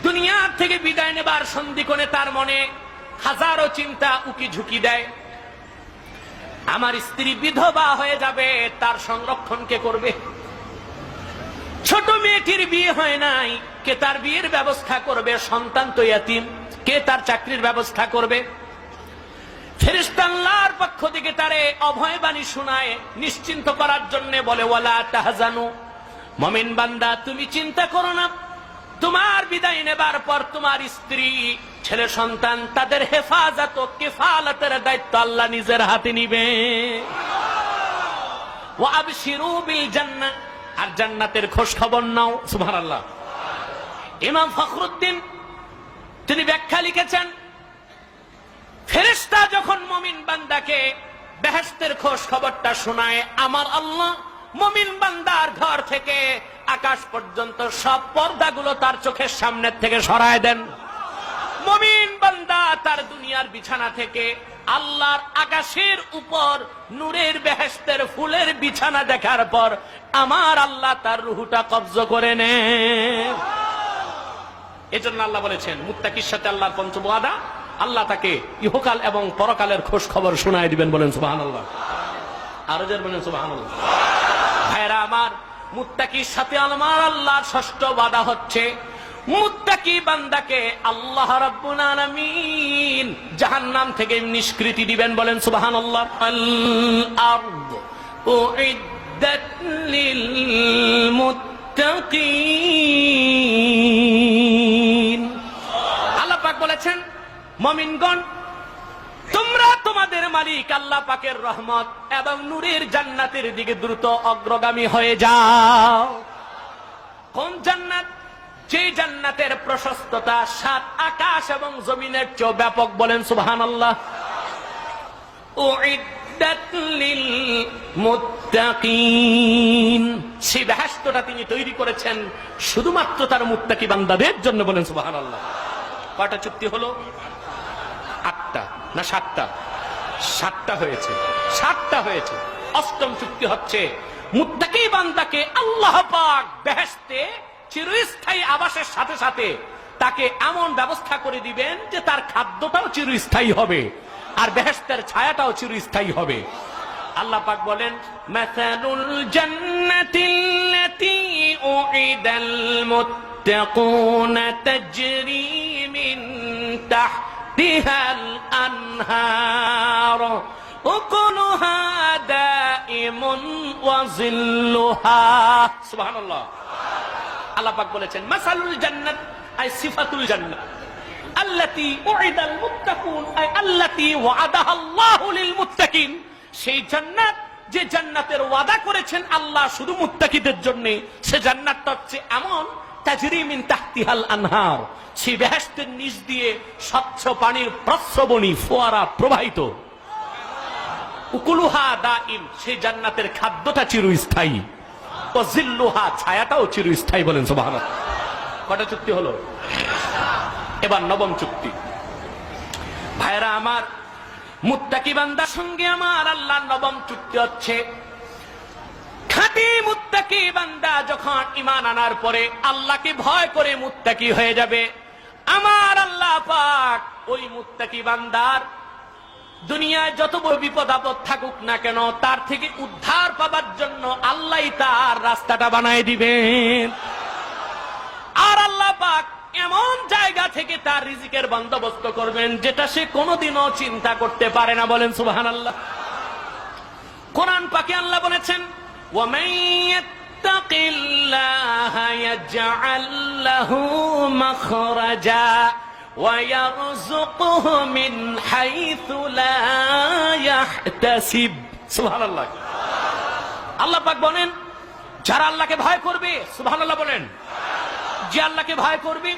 দুনিয়া থেকে বিদায় নেবার সন্ধিক্ষণে তার মনে হাজারো চিন্তা উকি ঝুঁকি দেয়। আমার স্ত্রী বিধবা হয়ে যাবে, তার সংরক্ষণ কে করবে? ছোট মেয়েটির বিয়ে হয় নাই, কে তার বিয়ের ব্যবস্থা করবে? সন্তান তো ইয়াতীম, কে তার চাকরির ব্যবস্থা করবে? ফেরেশতা আল্লাহর পক্ষ থেকে তারে অভয় বাণী শোনায়, নিশ্চিন্ত করার জন্য বলে, ওয়ালা তাহজানু, মুমিন বান্দা তুমি চিন্তা করো না, তোমার বিদায় নেবার পর তোমার স্ত্রী, ছেলে সন্তান, তাদের হেফাজত ও কিফালতের দায়িত্ব আল্লাহ নিজের হাতে নিবে। ওয়া আবশিরু বিল জান্নাহ, আর জান্নাতের খোঁজ খবর নাও। সুবহানাল্লাহ। ইমাম ফখরুদ্দিন তিনি ব্যাখ্যা লিখেছেন, ফেরেশতা যখন মুমিন বান্দাকে বেহেশতের খোঁজ খবরটা শোনায়, আমার আল্লাহ মুমিন বান্দার ঘর থেকে আকাশ পর্যন্ত সব পর্দাগুলো তার চোখের সামনে থেকে সরায় দেন। মুমিন বান্দা তার দুনিয়ার বিছানা থেকে আল্লাহর আকাশের উপর নূরের বেহেশতের ফুলের বিছানা দেখার পর আমার আল্লাহ তার রূহটা কবজ করে নেন। এজন্য আল্লাহ বলেছেন, মুত্তাকির সাথে আল্লাহর পঞ্চম ওয়াদা, আল্লাহ তাকে ইহকাল এবং পরকালের খোঁজ খবর শোনায় দিবেন। বলেন সুবহানাল্লাহ। আরো জোরে বলেন সুবহানাল্লাহ। ভাইরা আমার, মুত্তাকির সাথে আমার আল্লাহর ষষ্ঠ ওয়াদা হচ্ছে, মুত্তাকি বান্দাকে আল্লাহ রাব্বুল আলামিন জাহান্নাম থেকে নিষ্কৃতি দিবেন। বলেন সুবহানাল্লাহ। আল আরদ উইদ্দাত লিল মুত্তাকিন। আল্লাহ পাক বলেছেন, মুমিনগণ তোমরা তোমাদের মালিক আল্লাহ পাকের রহমত এবং নূরের জান্নাতের দিকে দ্রুত অগ্রগামী হয়ে যাও। কোন জান্নাত? যে জান্নাতের প্রশস্ততা 7 আকাশ এবং জমিনের চেয়ে ব্যাপক। বলেন সুবহানাল্লাহ। উইদ্দাত লিল মুত্তাকিন, সেই বেহেশতটা তিনি তৈরি করেছেন শুধুমাত্র তার মুত্তাকি বান্দাদের জন্য। বলেন সুবহানাল্লাহ। কয়টা চুক্তি হলো? 8টা না 7টা? 7টা হয়েছে, 7টা হয়েছে। অষ্টম চুক্তি হচ্ছে মুত্তাকি বান্দাকে আল্লাহ পাক বেহেশতে চিরস্থায়ী আবাসের সাথে সাথে তাকে এমন ব্যবস্থা করে দিবেন যে তার খাদ্যটাও চিরস্থায়ী হবে আর বেহেশতের ছায়াটাও চিরস্থায়ী হবে। আল্লাহ পাক বলেন, মাসালুল জান্নাতিল্লাতী উইদাল মুত্তাকুনা তাজরি মিন তাহতিহাল আনহার উকুলুহা দাইমুন ওয়া যিল্লুহা। সুবহানাল্লাহ। আল্লাহ পাক বলেছেন, মাসালুল জান্নাত আই সিফাতুল জান্নাত আল্লাতী উইদাল মুত্তাকুন আই আল্লাতী ওয়াদাহা আল্লাহু লিল মুত্তাকিন। সেই জান্নাত যে জান্নাতের ওয়াদা করেছেন আল্লাহ শুধু মুত্তাকিদের জন্য, সে জান্নাতটা হচ্ছে এমন তাজরি মিন তাহতিহাল আনহার, সেই বেহেশতের নিচ দিয়ে স্বচ্ছ পানির প্রস্রবণী ফোয়ারা প্রবাহিত। উকুলুহা দাইম, সেই জান্নাতের খাদ্যটা চিরস্থায়ী। ও যিল্লুহা, ছায়াটাও চিরস্থায়ী। বলেন সুবহানাল্লাহ। কটা চুক্তি হলো? এবার নবম চুক্তি। ভাইরা আমার, মুত্তাকি বান্দার সঙ্গে আমার আল্লাহর নবম চুক্তি হচ্ছে, খাঁটি মুত্তাকি বান্দা যখন ঈমান আনার পরে আল্লাহকে ভয় করে মুত্তাকি হয়ে যাবে, আমার আল্লাহ পাক ওই মুত্তাকি বান্দার দুনিয়ায় যত বড় বিপদ আপদ থাকুক না কেন তার থেকে উদ্ধার পাবার জন্য আল্লাহই তার রাস্তাটা বানায় দিবেন। আর আল্লাহ পাক এমন জায়গা থেকে তার রিজিকের বন্দোবস্ত করবেন যেটা সে কোনোদিনও চিন্তা করতে পারে না। বলেন সুবহানাল্লাহ। কোরআন পাকে আল্লাহ বলেছেন, ওয়ামান ইয়াত্তাকিল্লাহা ইয়াজআল লাহু মাখরাজা ওয়া ইয়ারযুকহু মিন হাইথু লা ইয়াহতাসিব। সুবহানাল্লাহ। আল্লাহ পাক বলেন, যারা আল্লাহকে ভয় করবে, সুবহানাল্লাহ বলেন, যে আল্লাহকে ভয় করবে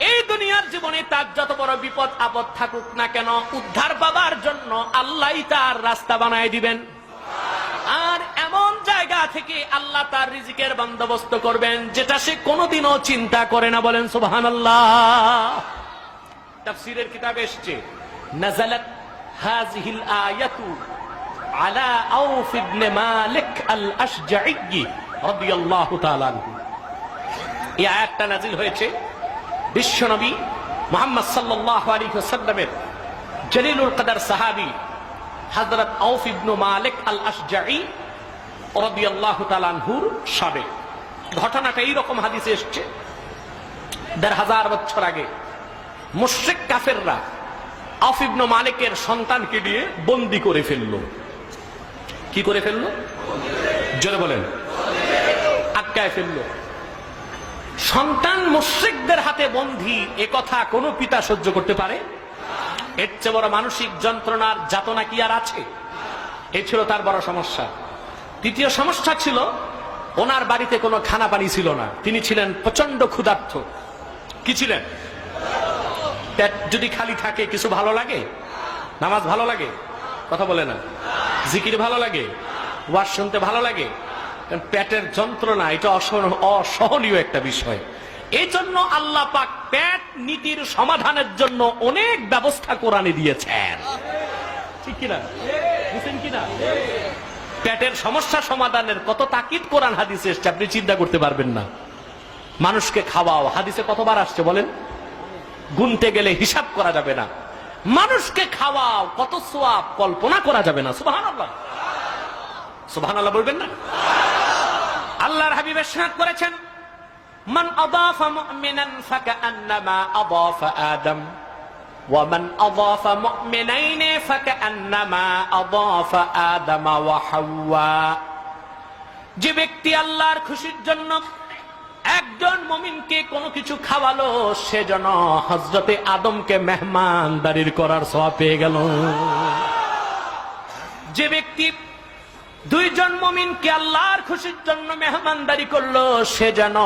এই দুনিয়ার জীবনে তার যত বড় বিপদ আপদ থাকুক না কেন উদ্ধার পাবার জন্য আল্লাহই তার রাস্তা বানায় দিবেন। আর এমন জায়গা থেকে আল্লাহ তার রিজিকের বন্দোবস্ত করবেন যেটা সে কোনোদিনও চিন্তা করে না। বলেন সুবহানাল্লাহ। তাফসীরের কিতাবে এসেছে, নাযালাত হাযিহিল আয়াতু আলা আউফ ইবনে মালিক আল আশজাঈ রাদিয়াল্লাহু তাআলা আনহু। এই আয়াতটা নাযিল হয়েছে বিশ্বনবী মুহাম্মদ সাল্লাল্লাহু আলাইহি ওয়াসাল্লামের জলিলুল কদর সাহাবী হযরত আউফ ইবনে মালিক আল আশজাঈ রাদিয়াল্লাহু তাআলা আনহুর সাবে। ঘটনাটা এইরকম হাদিসে এসেছে, ১৫০০ বছর আগে মুশরিক কাফেররা আউফ ইবনে মালিকের সন্তানকে দিয়ে বন্দী করে ফেললো। কি করে ফেললো? জোরে বলেন। আটকায় ফেললো। সন্তান মুশরিকদের হাতে বন্দী, এ কথা কোনো পিতা সহ্য করতে পারে? এর চেয়ে বড় মানসিক যন্ত্রণার যাতনা কি আর আছে? এই ছিল তার বড় সমস্যা। দ্বিতীয় সমস্যা ছিল, ওনার বাড়িতে কোনো খানা পানি ছিল না। তিনি ছিলেন প্রচন্ড ক্ষুধার্ত। কি ছিলেন? পেট যদি খালি থাকে কিছু ভালো লাগে? নামাজ ভালো লাগে? কথা বলে না। জিকির ভালো লাগে? ওয়াজ শুনতে ভালো লাগে? পেটের যন্ত্রণা এটা অসহনীয় একটা বিষয়। এই জন্য আল্লাহ পাক পেট নীতির সমাধানের জন্য অনেক ব্যবস্থা কোরআনে দিয়েছেন। ঠিক কিনা? বুঝছেন কিনা? পেটের সমস্যা সমাধানের কত তাকিদ কোরআন হাদিসে এসেছে আপনি চিন্তা করতে পারবেন না। মানুষকে খাওয়াও হাদিসে কতবার আসছে বলেন? গুনতে গেলে হিসাব করা যাবে না। মানুষকে খাওয়াও কত সওয়াব কল্পনা করা যাবে না। সুবহানাল্লাহ। সুবহানাল্লাহ বলবেন না? আল্লাহর হাবিব ইরশাদ করেছেন, মান আদাফা মুমিনান ফাকান্নামা আদাফা আদম ওয়া মান আদাফা মুমিনাইনি ফাকান্নামা আদাফা আদম ওয়া হাওয়া। যে ব্যক্তি আল্লাহর খুশির জন্য একজন মুমিনকে কোনো কিছু খাওয়ালো সে যেন হযরতে আদমকে মেহমানদারির করার সওয়াব পেয়ে গেল। যে ব্যক্তি দুইজন মুমিনকে আল্লাহর খুশির জন্য মেহমানদারি করলো সে যেন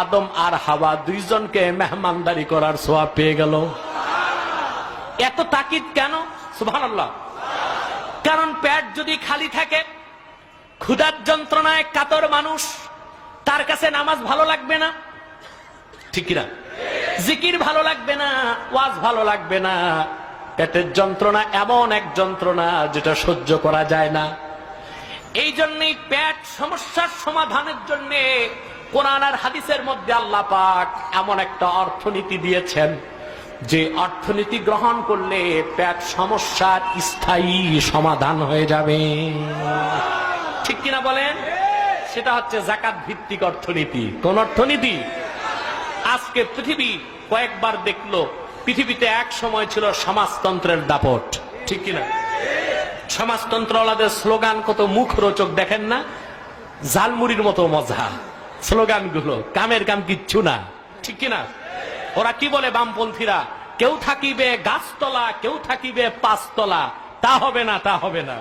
আদম আর হাওয়া দুইজনকে মেহমানদারি করার সওয়াব পেয়ে গেল। এত তাকিদ কেন? সুবহানাল্লাহ। কারণ পেট যদি খালি থাকে, ক্ষুধার যন্ত্রণায় কাতর মানুষ, তার কাছে নামাজ ভালো লাগবে না, ঠিক কিনা? জিকির ভালো লাগবে না, ওয়াজ ভালো লাগবে না। পেটের যন্ত্রণা এমন এক যন্ত্রণা যেটা সহ্য করা যায় না। এই জন্যই পেট সমস্যার সমাধানের জন্য কোরআন আর হাদিসের মধ্যে আল্লাহ পাক এমন একটা অর্থনীতি দিয়েছেন যে অর্থনীতি গ্রহণ করলে পেট সমস্যার স্থায়ী সমাধান হয়ে যাবে, ঠিক কিনা বলেন? সেটা হচ্ছে যাকাত ভিত্তিক অর্থনীতি। কোন অর্থনীতি? আজকে পৃথিবী কয়েকবার দেখলো পৃথিবীতে এক সময় ছিল সমাজতন্ত্রের দাপট, ঠিক কিনা? সমাজতন্ত্রওয়ালাদের স্লোগান কত মুখরোচক দেখেন না? জালমুড়ির মতো মজা স্লোগানগুলো, কামের কাম কিচ্ছু না, ঠিক কিনা? ওরা কি বলে বামপন্থীরা? কেউ থাকিবে গাছতলা, কেউ থাকিবে পাঁচতলা, তা হবে না, তা হবে না।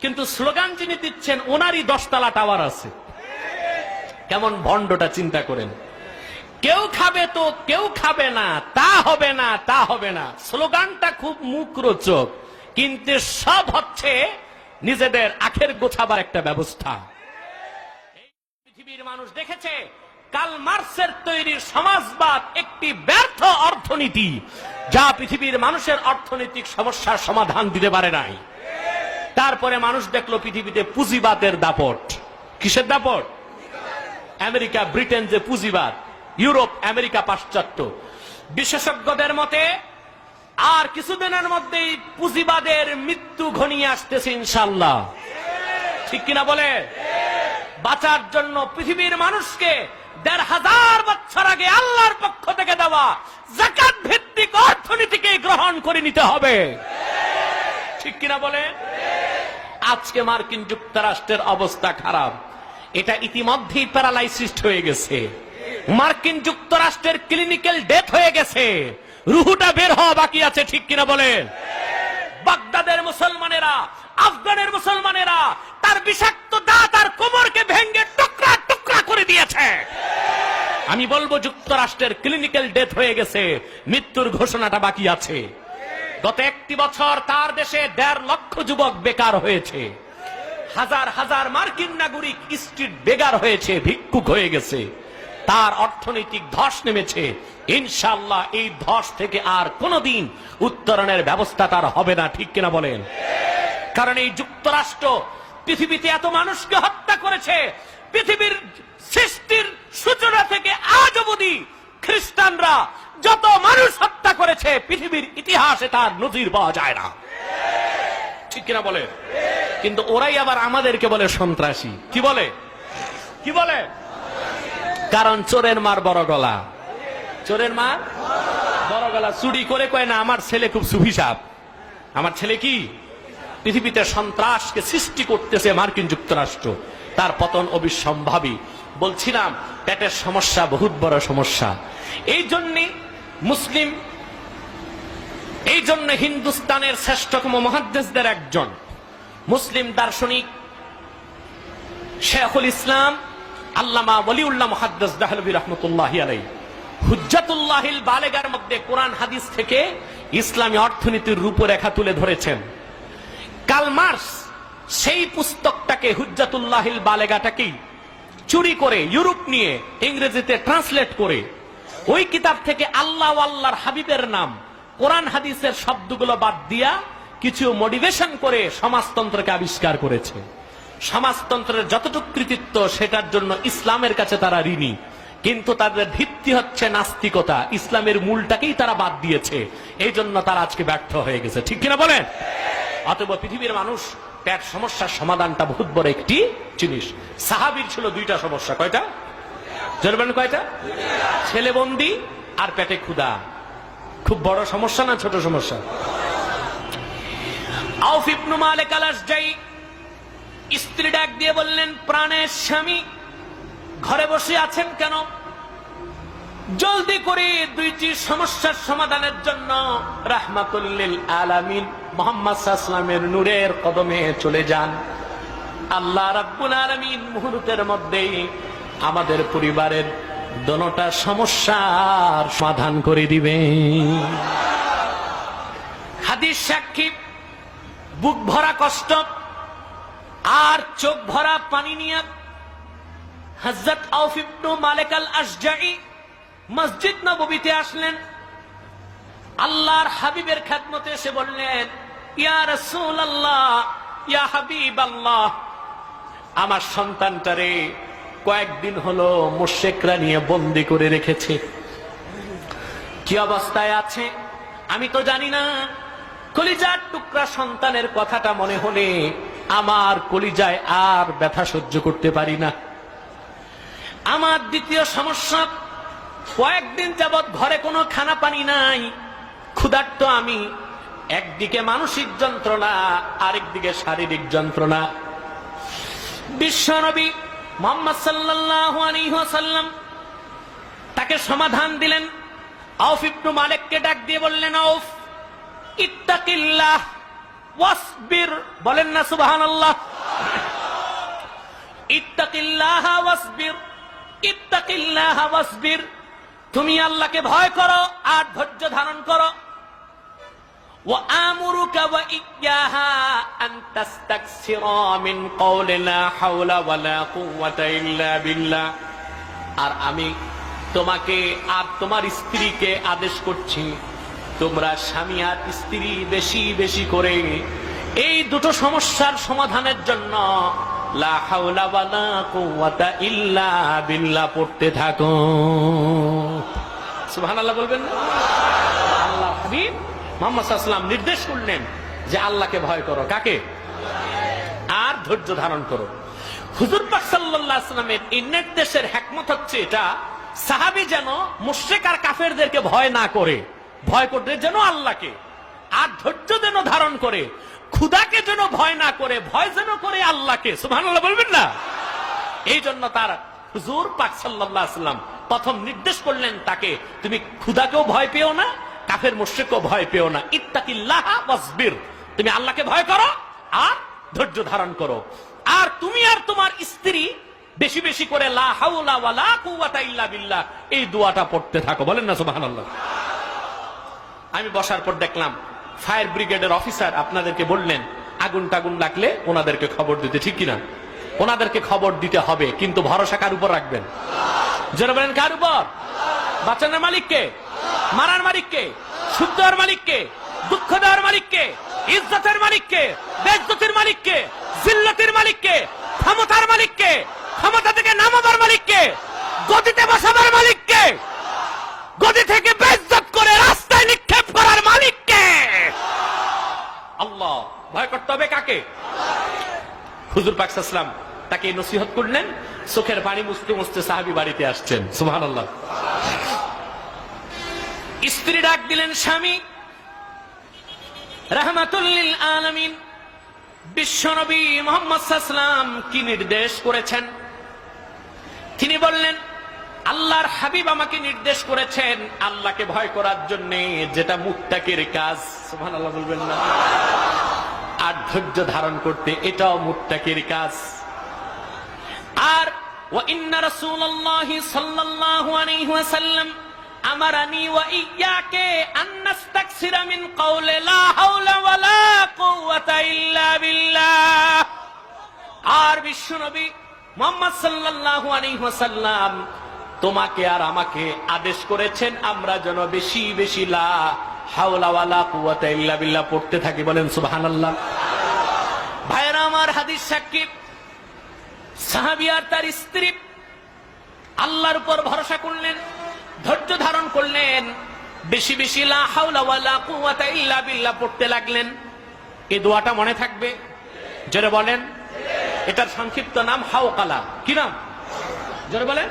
কিন্তু স্লোগান যিনি দিচ্ছেন ওনারই 10তলা টাওয়ার আছে। কেমন ভণ্ডটা চিন্তা করেন। কেউ খাবে তো কেউ খাবে না, তা হবে না, তা হবে না। স্লোগানটা খুব মুখরোচক, কিন্তু সব হচ্ছে নিজেদের আখের গোছাবার একটা ব্যবস্থা। পৃথিবীর মানুষ দেখেছে কার্ল মার্কসের তৈরি সমাজবাদ একটি ব্যর্থ অর্থনীতি, যা পৃথিবীর মানুষের অর্থনৈতিক সমস্যার সমাধান দিতে পারে নাই। তারপরে মানুষ দেখলো পৃথিবীতে পুঁজিবাদের দাপট। কিসের দাপট? আমেরিকা ব্রিটেন যে পুঁজিবাদ, ইউরোপ আমেরিকা পাশ্চাত্য। বিশেষজ্ঞদের মতে আর কিছুদিনের মধ্যেই পুঁজিবাদের মৃত্যু ঘনিয়ে আসতেছে ইনশাআল্লাহ, ঠিক কিনা বলে? বাঁচার জন্য পৃথিবীর মানুষকে ১৫০০ বছর আগে আল্লাহর পক্ষ থেকে দেওয়া যাকাত ভিত্তিক অর্থনীতিকে গ্রহণ করে নিতে হবে, ঠিক কিনা বলে? আজকে মার্কিন যুক্তরাষ্ট্রের অবস্থা খারাপ, এটা ইতিমধ্যেই প্যারালাইসিস হয়ে গেছে। মার্কিন যুক্তরাষ্ট্রের ক্লিনিক্যাল ডেথ হয়ে গেছে, রুহুটা বের হওয়া বাকি আছে, ঠিক কিনা বলেন? বাগদাদের মুসলমানেরা, আফগানের মুসলমানেরা তার বিষাক্ত দাঁত আর কোমরকে ভেঙে টুকরা টুকরা করে দিয়েছে। আমি বলবো যুক্তরাষ্ট্রের ক্লিনিক্যাল ডেথ হয়ে গেছে, মৃত্যুর ঘোষণাটা বাকি আছে। গত একটি বছর তার দেশে ১.৫ লক্ষ যুবক বেকার হয়েছে, হাজার হাজার মার্কিন নাগরিক স্ট্রিট বেগার হয়েছে, ভিক্ষুক হয়ে গেছে। তার অর্থনৈতিক ধস নেমেছে। ইনশাআল্লাহ এই ধস থেকে আর কোনোদিন উত্তরণের ব্যবস্থা তার হবে না, ঠিক কিনা বলেন? কারণ এই যুক্তরাষ্ট্র পৃথিবীতে এত মানুষকে হত্যা করেছে। পৃথিবীর সৃষ্টির সূচনা থেকে আজ অবধি খ্রিস্টানরা যত মানুষ হত্যা করেছে পৃথিবীর ইতিহাসে তার নজির পাওয়া যায় না, ঠিক কিনা বলে? কিন্তু ওরাই আবার আমাদেরকে বলে সন্ত্রাসী। কি বলে? কি বলে? কারণ চোরের মার বড় গলা, চোরের মার বড় গলা। চুরি করে কয় না আমার ছেলে খুব সুফি সাহেব, আমার ছেলে কি পৃথিবীতে সন্ত্রাসকে সৃষ্টি করতেছে মার্কিন যুক্তরাষ্ট্র। তার পতন অবিসম্ভাবী। বলছিলাম পেটের সমস্যা বহুত বড় সমস্যা। এই জন্য মুসলিম, এই জন্য হিন্দুস্তানের শ্রেষ্ঠতম মুহাদ্দিসদের একজন মুসলিম দার্শনিক শেখুল ইসলাম আল্লামা ওলিউল্লাহ মুহাদ্দিস দেহলভী রাহমাতুল্লাহি আলাইহি হুজ্জাতুল্লাহিল বালেগার মধ্যে কোরআন হাদিস থেকে ইসলামী অর্থনীতির রূপরেখা তুলে ধরেছেন। কার্ল মার্কস সেই পুস্তকটাকে, হুজ্জাতুল্লাহিল বালেগাটাকেই চুরি করে ইউরোপ নিয়ে ইংরেজিতে ট্রান্সলেট করে ওই কিতাব থেকে আল্লাহ ও আল্লাহর হাবিবের নাম, কোরআন হাদিসের শব্দগুলো বাদ দিয়া কিছু মোটিভেশন করে সমাজতন্ত্রকে আবিষ্কার করেছে। সমাজতন্ত্রের যতটুকু কৃতিত্ব সেটার জন্য ইসলামের কাছে তারা ঋণী, কিন্তু তাদের ভিত্তি হচ্ছে নাস্তিকতা। ইসলামের মূলটাকেই তারা বাদ দিয়েছে, এই জন্য তারা আজকে ব্যর্থ হয়ে গেছে, ঠিক কিনা বলেন? অতএব পৃথিবীর মানুষ পেট সমস্যার সমাধানটা বহুত বড় একটি জিনিস। সাহাবীর ছিল 2টা সমস্যা। কয়টা? জানবেন কয়টা? ছেলে বন্দি আর পেটে ক্ষুধা। খুব বড় সমস্যা না ছোট সমস্যা? আউফ ইবনে মালিক আল-আশজাই স্ত্রী ডাক দিয়ে বললেন, প্রাণের স্বামী ঘরে বসে আছেন কেন? জলদি করে 2টি সমস্যার সমাধানের জন্য রাহমাতুল লিল আলামিন মুহাম্মদ সাল্লাল্লাহু আলাইহি ওয়াসাল্লামের নূরের কদমে চলে যান। আল্লাহ রাব্বুল আলামিন মুহূর্তের মধ্যেই আমাদের পরিবারের দোনোটা সমস্যার সমাধান করে দিবেন। হাদিস সাক্ষী বুক ভরা কষ্ট আর চোখ ভরা পানি নিয়ে হযরত আউফ ইবনে মালিক আল আশজাঈ মসজিদ নববীতে আসলেন। আল্লাহর হাবিবের খেদমতে এসে বললেন, ইয়া রাসূলুল্লাহ, ইয়া হাবিবাল্লাহ, আমার সন্তানটারে কয়েকদিন হলো মুশরিকরা নিয়ে বন্দী করে রেখেছে। কি অবস্থায় আছে আমি তো জানি না। কলিজার টুকরা সন্তানের কথাটা মনে হলে আমার কলিজায় আর ব্যথা সহ্য করতে পারি না। আমার দ্বিতীয় সমস্যা, কয়েকদিন যাবৎ ঘরে কোনো খানা পানি নাই, ক্ষুধার্ত আমি। একদিকে মানসিক যন্ত্রণা, আরেকদিকে শারীরিক যন্ত্রণা। বিশ্বনবী মুহাম্মদ সাল্লাল্লাহু আলাইহি ওয়াসাল্লাম তাকে সমাধান দিলেন। আউফ ইবনে মালিককে ডাক দিয়ে বললেন, আউফ, ইত্তাকিল্লাহ ওয়াসবির। বলেন না সুবহানাল্লাহ। ইত্তাকিল্লাহ ওয়াসবির, ইত্তাকিল্লাহ ওয়াসবির। তুমি আল্লাহকে ভয় করো আর ধৈর্য ধারণ করো। ওয়া আমুরুকা ওয়া ইয়্যাহা আন তাস্তাকসিরা মিন কওলি লা হাওলা ওয়া লা কুওয়াতা ইল্লা বিল্লাহ। আর আমি তোমাকে আর তোমার স্ত্রীকে আদেশ করছি, তোমরা স্বামী আর স্ত্রী বেশি বেশি করে এই দুটো সমস্যার সমাধানের জন্য লা হাওলা ওয়া লা কুওয়াতা ইল্লা বিল্লাহ পড়তে থাকো। সুবহানাল্লাহ বলবেন না? আল্লাহ হাবিব মুহাম্মদ সাল্লাল্লাহু আলাইহি ওয়াসাল্লাম নির্দেশ করলেন যে আল্লাহকে ভয় করো। কাকে? আর ধৈর্য ধারণ করো। হুজুর পাক সাল্লাল্লাহু আলাইহি ওয়াসাল্লামের এই নির্দেশের হিকমত হচ্ছে এটা, সাহাবী যেন মুশরিক আর কাফেরদেরকে ভয় না করে, ভয় করতে যেন আল্লাহকে, আর ধৈর্য যেন ধারণ করে, ক্ষুধাকে যেন ভয় না করে, ভয় যেন করে আল্লাহকে। সুবহানাল্লাহ বলবেন না? এই জন্য তার হুজুর পাক সাল্লাল্লাহু আলাইহি ওয়াসাল্লাম প্রথম নির্দেশ করলেন তাকে, তুমি ক্ষুধাকেও ভয় পেও না, কাফের মুশরিককেও ভয় পেও না। ইত্তাকিল্লাহ ওয়াসবির, তুমি আল্লাহকে ভয় করো আর ধৈর্য ধারণ করো। আর তুমি আর তোমার স্ত্রী বেশি বেশি করে লা হাওলা ওয়া লা কুওয়াতা ইল্লা বিল্লাহ এই দোয়াটা পড়তে থাকো। বলেন না সুবহানাল্লাহ। আমি বসার পর দেখলাম ফায়ার ব্রিগেডের অফিসার আপনাদেরকে বললেন আগুন টাগুন লাগলে ওনাদেরকে খবর দিতে, ঠিক কিনা? ওনাদেরকে খবর দিতে হবে, কিন্তু ভরসা কার উপর রাখবেন? যারা বলেন কার উপর? বাঁচানোর মালিককে, মারার মালিককে, সুখ দেওয়ার মালিককে, দুঃখ দেওয়ার মালিককে, ইজ্জতের মালিককে, বেইজ্জতের মালিককে, জিল্লতের মালিককে, ক্ষমতার মালিককে, ক্ষমতা থেকে নামাবার মালিককে, গদিতে বসাবার মালিককে, গদি থেকে বেইজ্জত করে রাস্তায় নিক্ষেপ করার মালিককে। আল্লাহ ভয় করতে হবে কাকে? হুজুর পাক সাল্লাল্লাহু আলাইহি ওয়াসাল্লাম তাকে নসিহত করলেন। চোখের পানি মুছতে মুছতে সাহাবী বাড়িতে আসছেন। সুবহানাল্লাহ। স্ত্রী ডাক দিলেন, স্বামী রাহমাতুল লিল আলামিন বিশ্বনবী মুহাম্মদ সাল্লাল্লাহু আলাইহি ওয়াসাল্লাম কি নির্দেশ করেছেন? তিনি বললেন, আল্লাহর হাবিব আমাকে নির্দেশ করেছেন আল্লাহকে ভয় করার জন্য, যেটা মুত্তাকির কাজ। সুবহানাল্লাহ বলবেন না? আর ধৈর্য ধারণ করতে, এটাও মুত্তাকির কাজ। আর ওয়া ইন্না রাসূলুল্লাহি সাল্লাল্লাহু আলাইহি ওয়াসাল্লাম আমারানি ওয়া ইয়াকে আন নাস্তাকসিরা মিন কওলি লা হাওলা ওয়া লা কুওয়াতা ইল্লা বিল্লাহ। আর বিশ্বনবী মুহাম্মদ সাল্লাল্লাহু আলাইহি ওয়াসাল্লাম তোমাকে আর আমাকে আদেশ করেছেন আমরা যেন বেশি বেশি লা হাওলা ওয়া লা কুওয়াতা ইল্লা বিল্লাহ পড়তে থাকি। বলেন সুবহানাল্লাহ। ভাইরা আমার, হাদিস সাক্ষী, সাহাবী আর তার স্ত্রী আল্লাহর উপর ভরসা করলেন, ধৈর্য ধারণ করলেন, বেশি বেশি লা হাওলা ওয়া লা কুওয়াতা ইল্লা বিল্লাহ পড়তে লাগলেন। এই দোয়াটা মনে থাকবে? জোরে বলেন। এটার সংক্ষিপ্ত নাম হাওকালা। কি নাম? জোরে বলেন।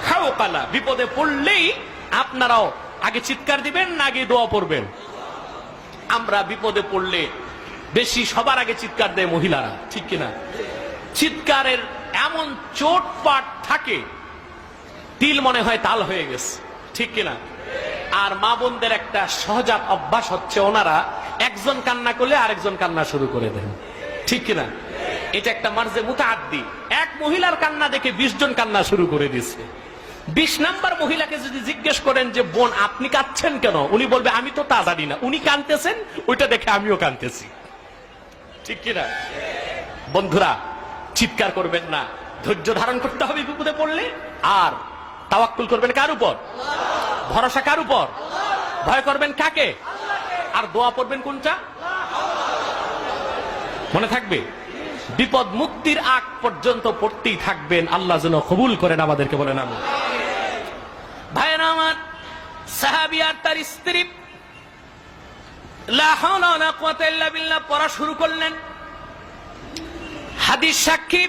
হাওকালা। বিপদে পড়লেই আপনারাও আগে চিৎকার দিবেন না আগে দোয়া পড়বেন? আমরা বিপদে পড়লে বেশি সবার আগে চিৎকার দেয় মহিলারা, ঠিক কিনা? চিৎকারের এমন চোটপাট থাকে, তিল মনে হয় তাল হয়ে গেছে, ঠিক কিনা? আর মা বোনদের একটা সহজাত অভ্যাস হচ্ছে, ওনারা একজন কান্না করলে আরেকজন কান্না শুরু করে দেন, ঠিক কিনা? এটা একটা মার্জে মুতাআদ্দি। এক মহিলার কান্না দেখে 20 জন কান্না শুরু করে দিচ্ছে। 20 নাম্বার মহিলাকে যদি জিজ্ঞেস করেন যে বোন আপনি কাঁদছেন কেন, উনি বলবে আমি তো তা জানি না, উনি কাঁদতেছেন ওইটা দেখে আমিও কাঁদতেছি। ঠিক কিনা? বন্ধুরা, চিৎকার করবেন না, ধৈর্য ধারণ করতে হবে বিপদে পড়লে। আর তাওয়াক্কুল করবেন কার উপর? ভরসা কার উপর? ভয় করবেন কাকে? আর দোয়া পড়বেন কোনটা? মনে থাকবে, বিপদ মুক্তির আগ পর্যন্ত পড়তেই থাকবেন। আল্লাহ যেন কবুল করেন আমাদেরকে, বলেন আমিন। ভাইয়েরা আমার, সাহাবী আর তার স্ত্রী লা হাওলা ওয়ালা কুওয়াতা ইল্লা বিল্লাহ পড়া শুরু করলেন। হাদিস সাক্ষী,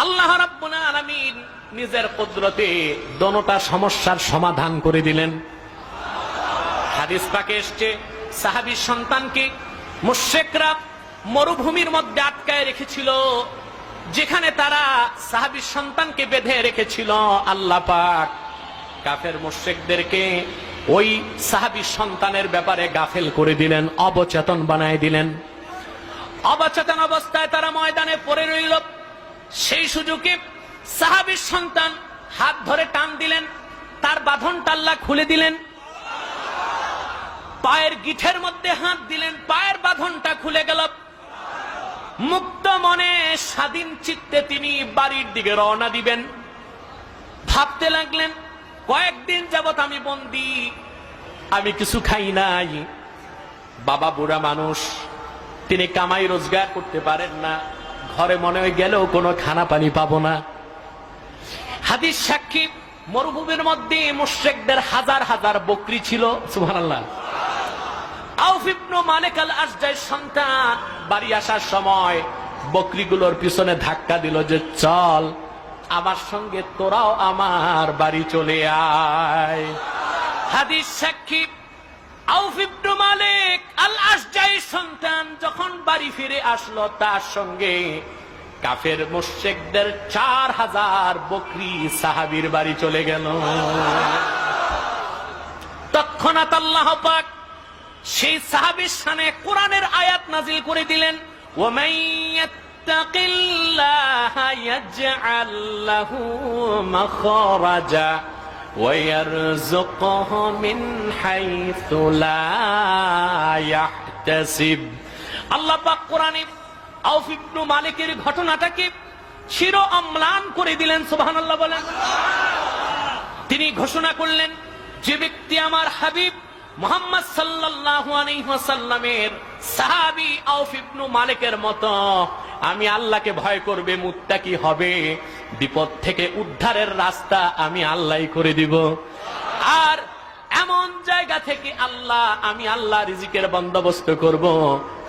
আল্লাহ রাব্বুল আলামিন নিজের কুদরতে দোনোটা সমস্যার সমাধান করে দিলেন। হাদিস পাকে এসেছে, সাহাবীর সন্তানকে মুশরিকরা মরুভূমির মধ্যে আটকায় রেখেছিল। যেখানে তারা সাহাবীর সন্তানকে বেঁধে রেখেছিল, আল্লাহ পাক কাফের মুশরিকদেরকে ওই সাহাবীর সন্তানের ব্যাপারে গাফেল করে দিলেন, অবচেতন বানায় দিলেন। অবচেতন অবস্থায় তারা ময়দানে পড়ে রইল। সেই সুযোগে সাহাবীর সন্তান হাত ধরে টান দিলেন, তার বাঁধনটা আল্লাহ খুলে দিলেন। পায়ের গিঠের মধ্যে হাত দিলেন, পায়ের বাঁধনটা খুলে গেল। মুক্ত মনে স্বাধীন চিত্তে তিনি বাড়ির দিকে রওনা দিবেন। ভাবতে লাগলেন, কয়েকদিন যাবত আমি বন্দী, আমি কিছু খাই নাই। বাবা বুড়া মানুষ, তিনি কামাই রোজগার করতে পারেন না, ঘরে মনে হয় গেলেও কোনো খানা পানি পাবো না। হাদিস সাক্ষী, মরুভূমির মধ্যে মুশরিকদের হাজার হাজার বকরি ছিল। সুবহানাল্লাহ। আউফ ইবনে মালিক আল আশজাইর সন্তান বাড়ি আসার সময় বকরিগুলোর পিছনে ধাক্কা দিল যে, চল আমার সঙ্গে তোরাও আমার বাড়ি চলে আয়। হাদিস সাক্ষী, আউফ ইবনে মালিক আল আশজাইর সন্তান যখন বাড়ি ফিরে আসলো, তার সঙ্গে কাফের মুশরিকদের 4000 বকরি সাহাবীর বাড়ি চলে গেল। তৎক্ষণাৎ আল্লাহ পাক সেই সাহাবীর শানে কোরআনের আয়াত নাজিল করে দিলেন, ওয়ামান ইয়াত্তাকিল্লাহা ইয়াজআল লাহু মাখরাজা ওয়া ইয়ারযুকহু মিন হাইথু লা ইয়াহতাসিব। আল্লাহ পাক কোরআনে আউফ ইবনে মালিকের ঘটনাটাকে চির অম্লান করে দিলেন। সুবহানাল্লাহ বলেন। তিনি ঘোষণা করলেন, যে ব্যক্তি আমার হাবিব মুহাম্মদ সাল্লাল্লাহু আলাইহি ওয়াসাল্লামের সাহাবী আউফ ইবনে মালিকের মতো আমি আল্লাহকে ভয় করবে, মুত্তাকি হবে, বিপদ থেকে উদ্ধারের রাস্তা আমি আল্লাহই করে দিব। আর এমন জায়গা থেকে আমি আল্লাহ রিজিকের বন্দোবস্ত করব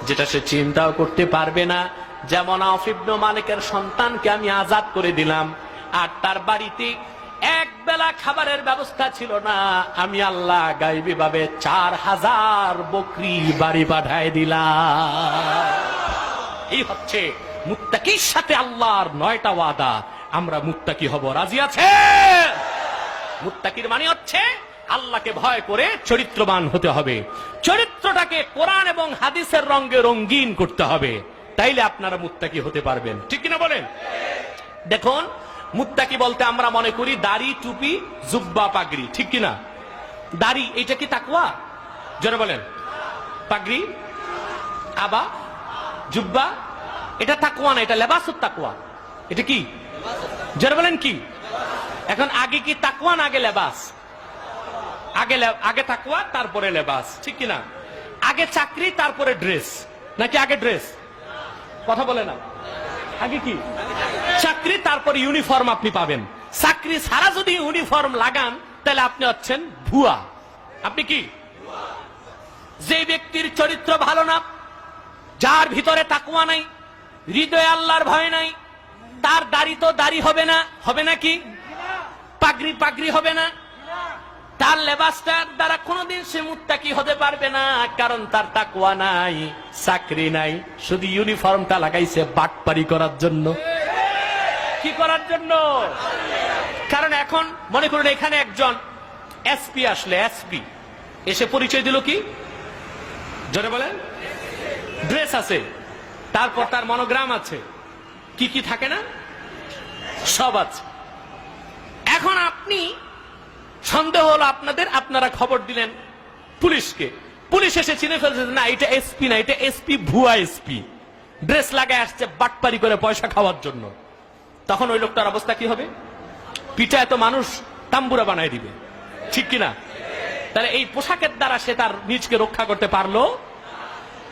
যেটা সে চিন্তাও করতে পারবে না। যেমন আউফ ইবনে মালিকের সন্তানকে আমি আজাদ করে দিলাম, আর তার বাড়িতে এক বেলা খাবারের ব্যবস্থা ছিল না, আমি আল্লাহ গায়বী ভাবে 4000 বকরি বাড়ি পাঠায় দিলাম। এই হচ্ছে মুত্তাকির সাথে আল্লাহর 9টা ওয়াদা। আমরা মুত্তাকি হব, রাজি আছে? মুত্তাকির মানে হচ্ছে আল্লাহকে ভয় করে চরিত্রবান হতে হবে। চরিত্রটাকে কোরআন এবং হাদিসের রঙে রঙিন করতে হবে, তাইলে আপনারা মুত্তাকি হতে পারবেন। ঠিক কিনা বলেন? দেখুন, মুত্তাকি বলতে আমরা মনে করি দাড়ি, টুপি, জুব্বা, পাগড়ি। ঠিক কিনা? দাড়ি এটা কি তাকওয়া? জোরে বলেন। পাগড়ি, আবা, জুব্বা, এটা তাকওয়া না, এটা লেবাসুত তাকওয়া। এটা কি? জোরে বলেন কি? এখন আগে কি তাকওয়া না আগে লেবাস? আগে তাকওয়া তারপরে লেবাস। ঠিক কিনা? আগে চাকরি তারপরে ড্রেস, নাকি আগে ড্রেস? কথা বলে না। আগে কি? চাকরি তারপরে ইউনিফর্ম আপনি পাবেন। চাকরি ছাড়া যদি ইউনিফর্ম লাগান তাহলে আপনি হচ্ছেন ভুয়া। আপনি কি? যে ব্যক্তির চরিত্র ভালো না, যার ভিতরে তাকওয়া নাই, হৃদয়ে আল্লাহর ভয় নাই, তার দাড়ি তো দাড়ি হবে না, হবে নাকি? পাগড়ি পাগড়ি হবে না, তার লেবাসটার দ্বারা কোনোদিন সে মুত্তাকি হতে পারবে না, কারণ তার তাকওয়া নাই, চাকরি নাই, শুধু ইউনিফর্মটা লাগাইছে বাটপারি করার জন্য। কি করার জন্য? কারণ এখন মনে করুন এখানে একজন এসপি আসলে, এসপি এসে পরিচয় দিল কি? জোরে বলেন। ড্রেস আছে, তারপর তার মনোগ্রাম আছে, কি কি থাকে না, সব আছে। এখন আপনি সন্দেহ হলো আপনাদের, আপনারা খবর দিলেন পুলিশকে, পুলিশ এসে চিনে ফেলছে না এটা এসপি না, এটা এসপি ভুয়া এসপি। ড্রেস লাগায় আসছে বাটপারি করে পয়সা খাওয়ার জন্য, তখন ওই লোকটার অবস্থা কি হবে? পিঠা এত মানুষ তাম্বুরা বানায় দিবে, ঠিক কিনা? তাহলে এই পোশাকের দ্বারা সে তার নিজকে রক্ষা করতে পারলো।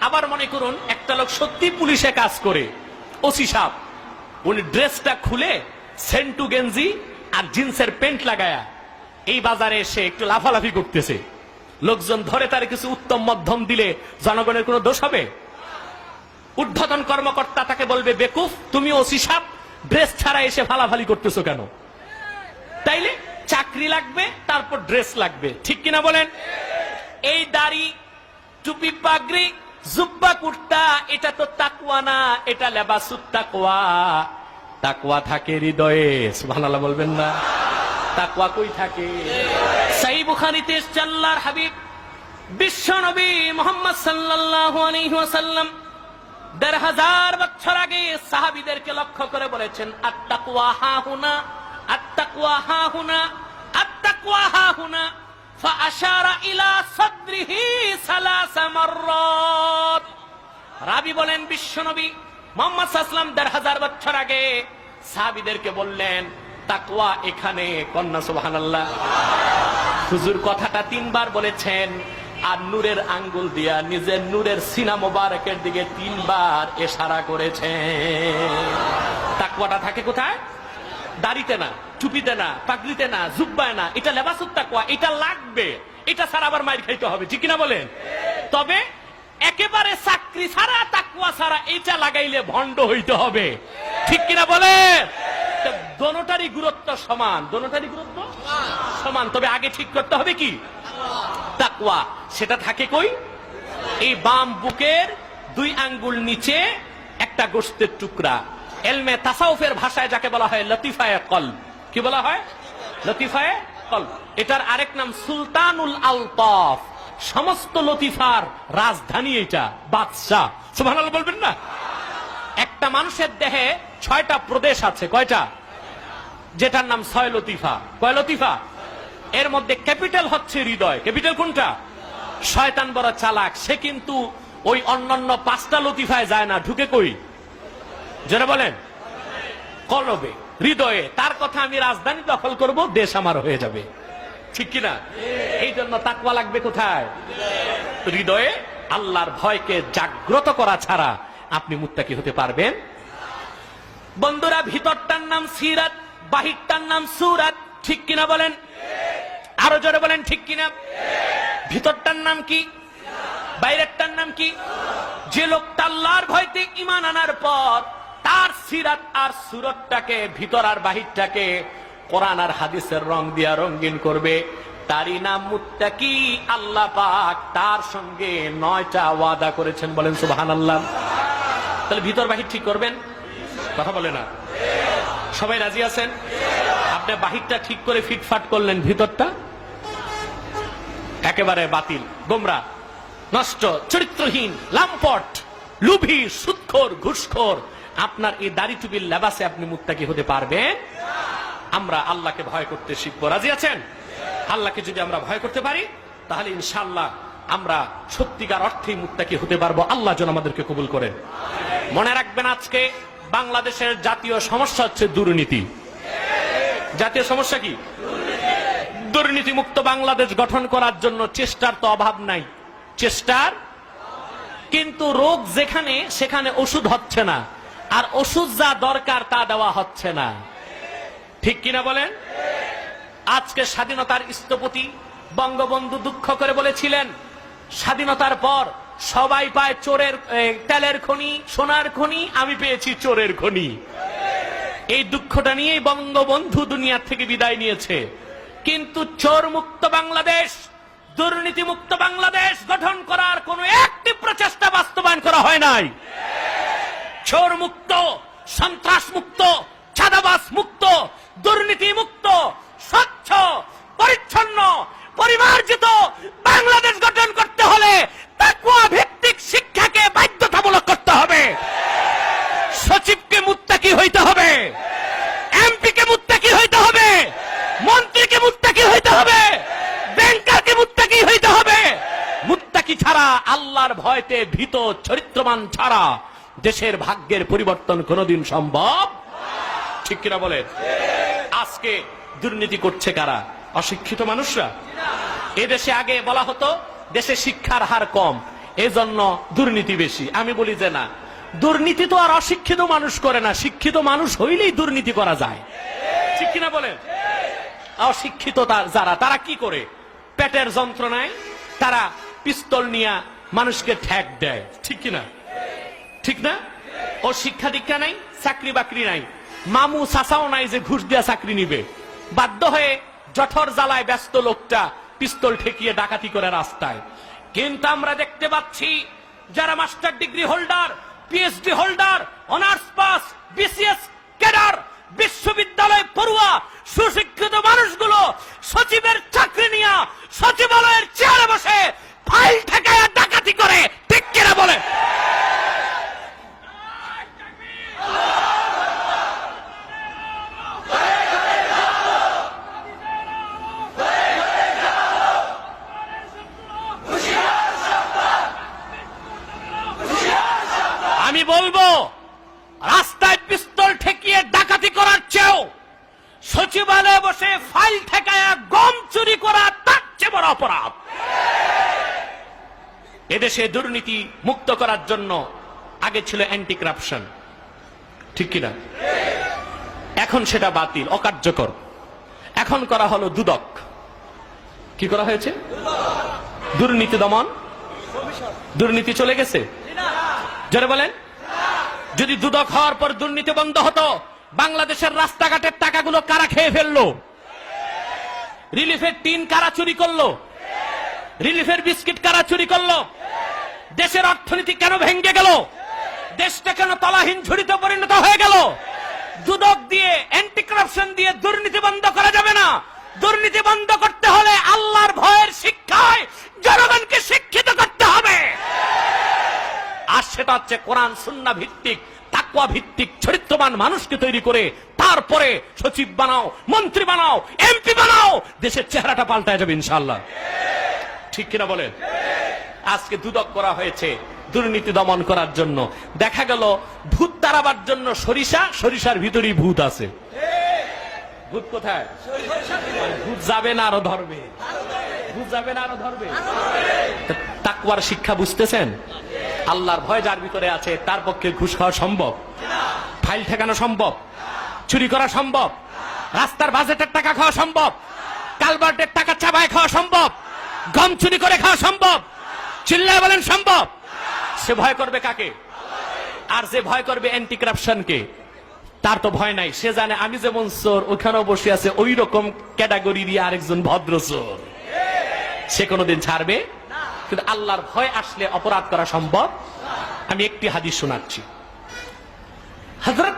আবার মনে করুন একটা লোক সত্যি পুলিশে কাজ করে, ওসি সাহেব, উনি ড্রেসটা খুলে সেন্টু গেঞ্জি আর জিন্সের প্যান্ট লাগায়া এই বাজারে এসে একটু লাফালাফি করতেছে, লোকজন ধরে তার কিছু উত্তম মধ্যম দিলে জনগণের কোনো দোষ হবে? ঊর্ধ্বতন কর্মকর্তা তাকে বলবে, বেকুফ, তুমি ওসি সাহেব ড্রেস ছাড়া এসে ফালাফালি করতেছো কেন? তাইলে চাকরি লাগবে, তারপর ড্রেস লাগবে, ঠিক কিনা বলেন? এই দাড়ি, টুপি, পাগড়ি, জুব্বা, কুর্তা, এটা তো তাকওয়া না, এটা লেবাসুত তাকওয়া। তাকওয়া থাকে হৃদয়ে, সুবহানাল্লাহ বলবেন না? তাকওয়া কই থাকে? সহিহ বুখারীতে এসেছে আল্লাহর হাবিব বিশ্ব নবী মুহাম্মদ সাল্লাল্লাহু আলাইহি ওয়াসাল্লাম ১৫০০ বছর আগে সাহাবীদেরকে লক্ষ্য করে বলেছেন, আত-তাকওয়া হাহুনা, আত-তাকওয়া হাহুনা, আত-তাকওয়া হাহুনা, ফাআশারা ইলা সাদরিহি সালাসা মাররাত। রাবী বলেন বিশ্বনবী মুহাম্মদ সাল্লাল্লাহু আলাইহি ওয়াসাল্লাম ১৫০০ বছর আগে সাহাবীদেরকে বললেন তাকওয়া এখানে। কন্যা সুবহানাল্লাহ। হুজুর কথাটা ৩ বার বলেছেন আর নূরের আঙ্গুল দিয়া নিজের নূরের সিনা মোবারকের দিকে ৩ বার ইশারা করেছেন। তাকওয়াটা থাকে কোথায়? দাড়িতে না, টুপিতে না, পাগড়িতে না, জুব্বায় না, এটা লেবাসুত তাকওয়া, এটা লাগবে, এটা ছাড়া আবার মাইর খাইতে হবে, ঠিক কিনা বলেন? তবে একেবারে চাকরি ছাড়া, তাকওয়া ছাড়া এটা লাগাইলে ভণ্ড হইতে হবে, ঠিক কিনা বলেন? দোনোটারই গুরুত্ব সমান, দোনোটারই গুরুত্ব সমান, তবে আগে ঠিক করতে হবে কি? তাকওয়া। সেটা থাকে কই? এই বাম বুকের 2 আঙ্গুল নিচে একটা গোশতের টুকরা। এলমে তাসাউফের ভাষায় যাকে বলা হয় লতিফায়ে কলব। কি বলা হয়? লতিফায়ে কলব। এটার আরেক নাম সুলতানুল আলতাফ। সমস্ত লতিফার রাজধানী এটা, বাদশাহ। সুবহানাল্লাহ বলবেন না? একটা মানুষের দেহে 6টা প্রদেশ আছে। কয়টা? যেটার নাম 6 লতিফা। কয় লতিফা? এর মধ্যে ক্যাপিটাল হচ্ছে হৃদয়। ক্যাপিটাল কোনটা? শয়তান বড় চালাক, সে কিন্তু ওই অন্যান্য 5টা লতিফায় যায় না, ঢুকে কই? যারা বলেন কলবে, হৃদয়ে। তার কথা আমি রাজধানী দখল করব, দেশ আমার হয়ে যাবে, ঠিক কিনা? এই জন্য তাকওয়া লাগবে কোথায়? হৃদয়ে। আল্লাহর ভয়কে জাগ্রত করা ছাড়া আপনি মুত্তাকি হতে পারবেন? বন্ধুরা, ভিতরটার নাম সিরাত, বাহিরটার নাম সুরাত, ঠিক কিনা বলেন? আরো জোরে বলেন, ঠিক কিনা? ভিতরটার নাম কি? বাইরেরটার নাম কি? যে লোকটা আল্লাহর ভয়তে ঈমান আনার পর তার সিরাত আর সুরতটাকে, ভিতর আর বাহিরটাকে কোরআন আর হাদিসের রং দিয়া রঙিন করবে, তারই নাম মুত্তাকি। আল্লাহ পাক তার সঙ্গে 9টা ওয়াদা করেছেন, বলেন সুবহানাল্লাহ। তাহলে ভিতর বাহির ঠিক করবেন, কথা বলে না? সবাই রাজি আছেন? আপনি বাহিরটা ঠিক করে ফিটফাট করলেন, ভিতরটা একেবারে বাতিল, গোমরা, নষ্ট, চরিত্রহীন, লাম্পট, লুভি, সুদখোর, ঘুষখোর। আপনার এই দাড়ি টুপির লেবাসে আপনি মুত্তাকি হতে পারবেন? আমরা আল্লাহকে ভয় করতে শিখবো। রাজি আছেন? আল্লাহকে যদি আমরা ভয় করতে পারি তাহলে ইনশাআল্লাহ আমরা সত্যিকার অর্থেই মুত্তাকি হতে পারবো। আল্লাহ যেন আমাদেরকে কবুল করেন। মনে রাখবেন, আজকে বাংলাদেশের জাতীয় সমস্যা হচ্ছে দুর্নীতি। জাতীয় সমস্যা কি? দুর্নীতি মুক্ত বাংলাদেশ গঠন করার জন্য চেষ্টার তো অভাব নাই, চেষ্টার, কিন্তু রোগ যেখানে সেখানে ওষুধ হচ্ছে না, আর ওষুধ যা দরকার তা দেওয়া হচ্ছে না, ঠিক কিনা বলেন? আজকে স্বাধীনতার স্থপতি বঙ্গবন্ধু দুঃখ করে বলেছিলেন, স্বাধীনতার পর সবাই পায় চোরের তেলের খনি, সোনার খনি, আমি পেয়েছি চোরের খনি। এই দুঃখটা নিয়েই বঙ্গবন্ধু দুনিয়া থেকে বিদায় নিয়েছে। কিন্তু চোর মুক্ত বাংলাদেশ, দুর্নীতি মুক্ত বাংলাদেশ গঠন করার কোন একটি প্রচেষ্টা বাস্তবায়ন করা হয় নাই। চোর মুক্ত, সন্ত্রাস মুক্ত, চাঁদাবাজ মুক্ত, দুর্নীতি মুক্ত, স্বচ্ছ, পরিচ্ছন্ন, পরিমার্জিত বাংলাদেশ গঠন করতে হলে তাকওয়া ভিত্তিক শিক্ষাকে বাধ্যতামূলক করতে হবে। সচিবকে মুত্তাকি হইতে হবে, এমপিকে মুত্তাকি হইতে হবে, মন্ত্রীকে মুত্তাকি হইতে হবে, ব্যাংকারকে মুত্তাকি হইতে হবে। মুত্তাকি ছাড়া, আল্লাহর ভয়তে ভীত চরিত্রবান ছাড়া দেশের ভাগ্যের পরিবর্তন কোনোদিন সম্ভব, ঠিক কিনা বলেন? আজকে দুর্নীতি করছে কারা? অশিক্ষিত মানুষরা। এদেশে আগে বলা হতো দেশে শিক্ষার হার কম, এজন্য দুর্নীতি বেশি। আমি বলি যে না, দুর্নীতি তো আর অশিক্ষিত মানুষ করে না, শিক্ষিত মানুষ হইলেই দুর্নীতি করা যায়, ঠিক কিনা বলেন? অশিক্ষিত যারা, তারা কি করে? পেটের যন্ত্রণায় তারা পিস্তল নিয়ে মানুষকে ঠ্যাক দেয়, ঠিক কিনা? ঠিক না? ও শিক্ষা দীক্ষা নাই, চাকরি বাকরি নাই, মামু চাচাও নাই যে ঘুষ দিয়া চাকরি নিবে। বাধ্য হয়ে জঠর জ্বালায় ব্যস্ত লোকটা পিস্তল ঠেকিয়ে ডাকাতি করে রাস্তায়। কিন্তু আমরা দেখতে পাচ্ছি যারা master degree holder, PhD holder, honours pass, BCS cadre, বিশ্ববিদ্যালয় পড়ুয়া সুশিক্ষিত মানুষগুলো সচিবের চাকরি নিয়ে সচিবালয়ের চেয়ারে বসে ফাইল ঠেকায় ডাকাতি করে, ঠিক কিনা বলে? আমি বলবো রাস্তায় পিস্তল ঠেকিয়ে ডাকাতি করার চেয়েও সচিবালয়ে বসে ফাইল ঠেকায়া গম চুরি করা তার চেয়ে বড় অপরাধ। এদেশে দুর্নীতি মুক্ত করার জন্য আগে ছিল অ্যান্টি কারাপশন, ঠিক কিনা? এখন সেটা বাতিল, অকার্যকর। এখন করা হলো দুদক। কি করা হয়েছে? দুর্নীতি দমন। দুর্নীতি চলে গেছে? যারা বলেন যদি দুদক হওয়ার পর দুর্নীতি বন্ধ হতো, বাংলাদেশের রাস্তাঘাটের টাকাগুলো কারা খেয়ে ফেললো? রিলিফের টিন কারা চুরি করলো? রিলিফের বিস্কিট কারা চুরি করলো? দেশের অর্থনীতি কেন ভেঙে গেল? দেশটা কেন তলাহীন ঝুড়িতে পরিণত হয়ে গেল? দুদক দিয়ে, অ্যান্টি কারাপশন দিয়ে দুর্নীতি বন্ধ করা যাবে না। দুর্নীতি বন্ধ করতে হলে আল্লাহর ভয়ের শিক্ষায় জনগণকে শিক্ষিত করতে হবে। আর সেটা হচ্ছে কোরআন সুন্নাহ ভিত্তিক, তাকওয়া ভিত্তিক চরিত্রবান মানুষকে তৈরি করে তারপরে সচিব বানাও, মন্ত্রী বানাও, এমপি বানাও, দেশের চেহারাটা পাল্টায় যাবে ইনশাআল্লাহ, ঠিক কিনা বলেন? আজকে দুদক করা হয়েছে দুর্নীতি দমন করার জন্য। দেখা গেল ভূত তাড়াবার জন্য সরিষা, সরিষার ভিতরেই ভূত আছে। ভূত কোথায়? ভূত যাবে না আরো ধরবে, ভূত যাবে না আরো ধরবে। তাকওয়ার শিক্ষা বুঝতেছেন? আল্লাহর ভয় যার ভিতরে আছে তার পক্ষে ঘুষ খাওয়া সম্ভব, ফাইল ঠেকানো সম্ভব, চুরি করা সম্ভব, রাস্তার বাজেটের টাকা খাওয়া সম্ভব, কালভার্টের টাকা চাবায় খাওয়া সম্ভব, গম চুরি করে খাওয়া সম্ভব। চিল্লায় বলেন সম্ভব। সে ভয় করবে কাকে? আর যে ভয় করবে অ্যান্টি কারাপশনকে, তার তো ভয় নাই। সে জানে আমি যেমন চোর, ওখানেও বসে আছে ওই রকম ক্যাটাগরি দিয়ে আরেকজন ভদ্র চোর, সে কোনোদিন ছাড়বে। কিন্তু আল্লাহর ভয় আসলে অপরাধ করা সম্ভব। আমি একটি হাদিস শোনাচ্ছি। হযরত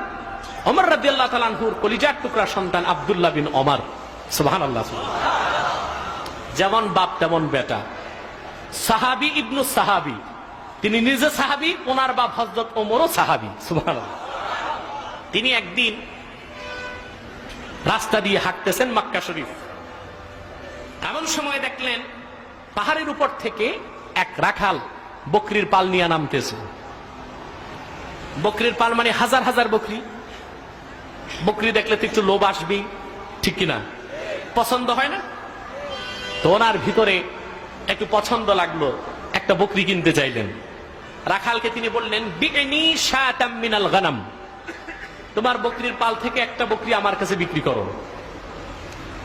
ওমর রাদিয়াল্লাহু তাআলা আনহুর কলিজার টুকরা সন্তান আব্দুল্লাহ বিন ওমর, সুবহানাল্লাহ, যেমন বাপ তেমন বেটা, সাহাবী ইবনু সাহাবী, তিনি নিজে সাহাবী, ওনার বাপ হযরত ওমরও সাহাবী, সুবহানাল্লাহ। তিনি একদিন রাস্তা দিয়ে হাঁটতেছেন মক্কা শরীফ। এমন সময় দেখলেন পাহাড়ের উপর থেকে এক রাখাল বকরির পাল নিয়ে নামতেছে। বকরির পাল মানে হাজার হাজার বকরি। বকরি দেখলে তো একটু লোভ আসবেই, ঠিক কিনা? পছন্দ হয় না? তো ওনার ভিতরে একটু পছন্দ লাগলো, একটা বকরি কিনতে চাইলেন। রাখালকে তিনি বললেন, বি'নি শাতাম মিনাল গানাম, তোমার বকরির পাল থেকে একটা বকরি আমার কাছে বিক্রি করো।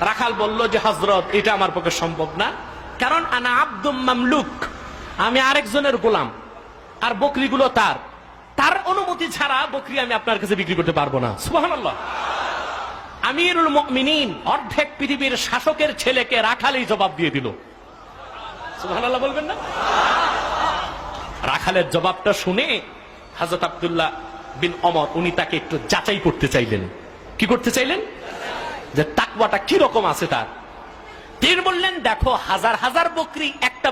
রাখাল বলল যে হযরত, এটা আমার পক্ষে সম্ভব না, কারণ আনা আব্দুম মামলুক, আমি আরেকজনের গোলাম, আর বকরিগুলো তার, তার অনুমতি ছাড়া বকরি আমি আপনার কাছে বিক্রি করতে পারবো না। সুবহানাল্লাহ। আমিরুল মুমিনিন, অর্ধেক পৃথিবীর শাসকের ছেলেকে রাখালই জবাব দিয়ে দিল। সুবহানাল্লাহ বলবেন না? রাখালের জবাবটা শুনে হযরত আব্দুল্লাহ বিন ওমর উনি তাকে একটু যাচাই করতে চাইলেন। কি করতে চাইলেন? যে তাকওয়াটা কি রকম আছে তার। তিনি বললেন, দেখো হাজার হাজার বকরি একটা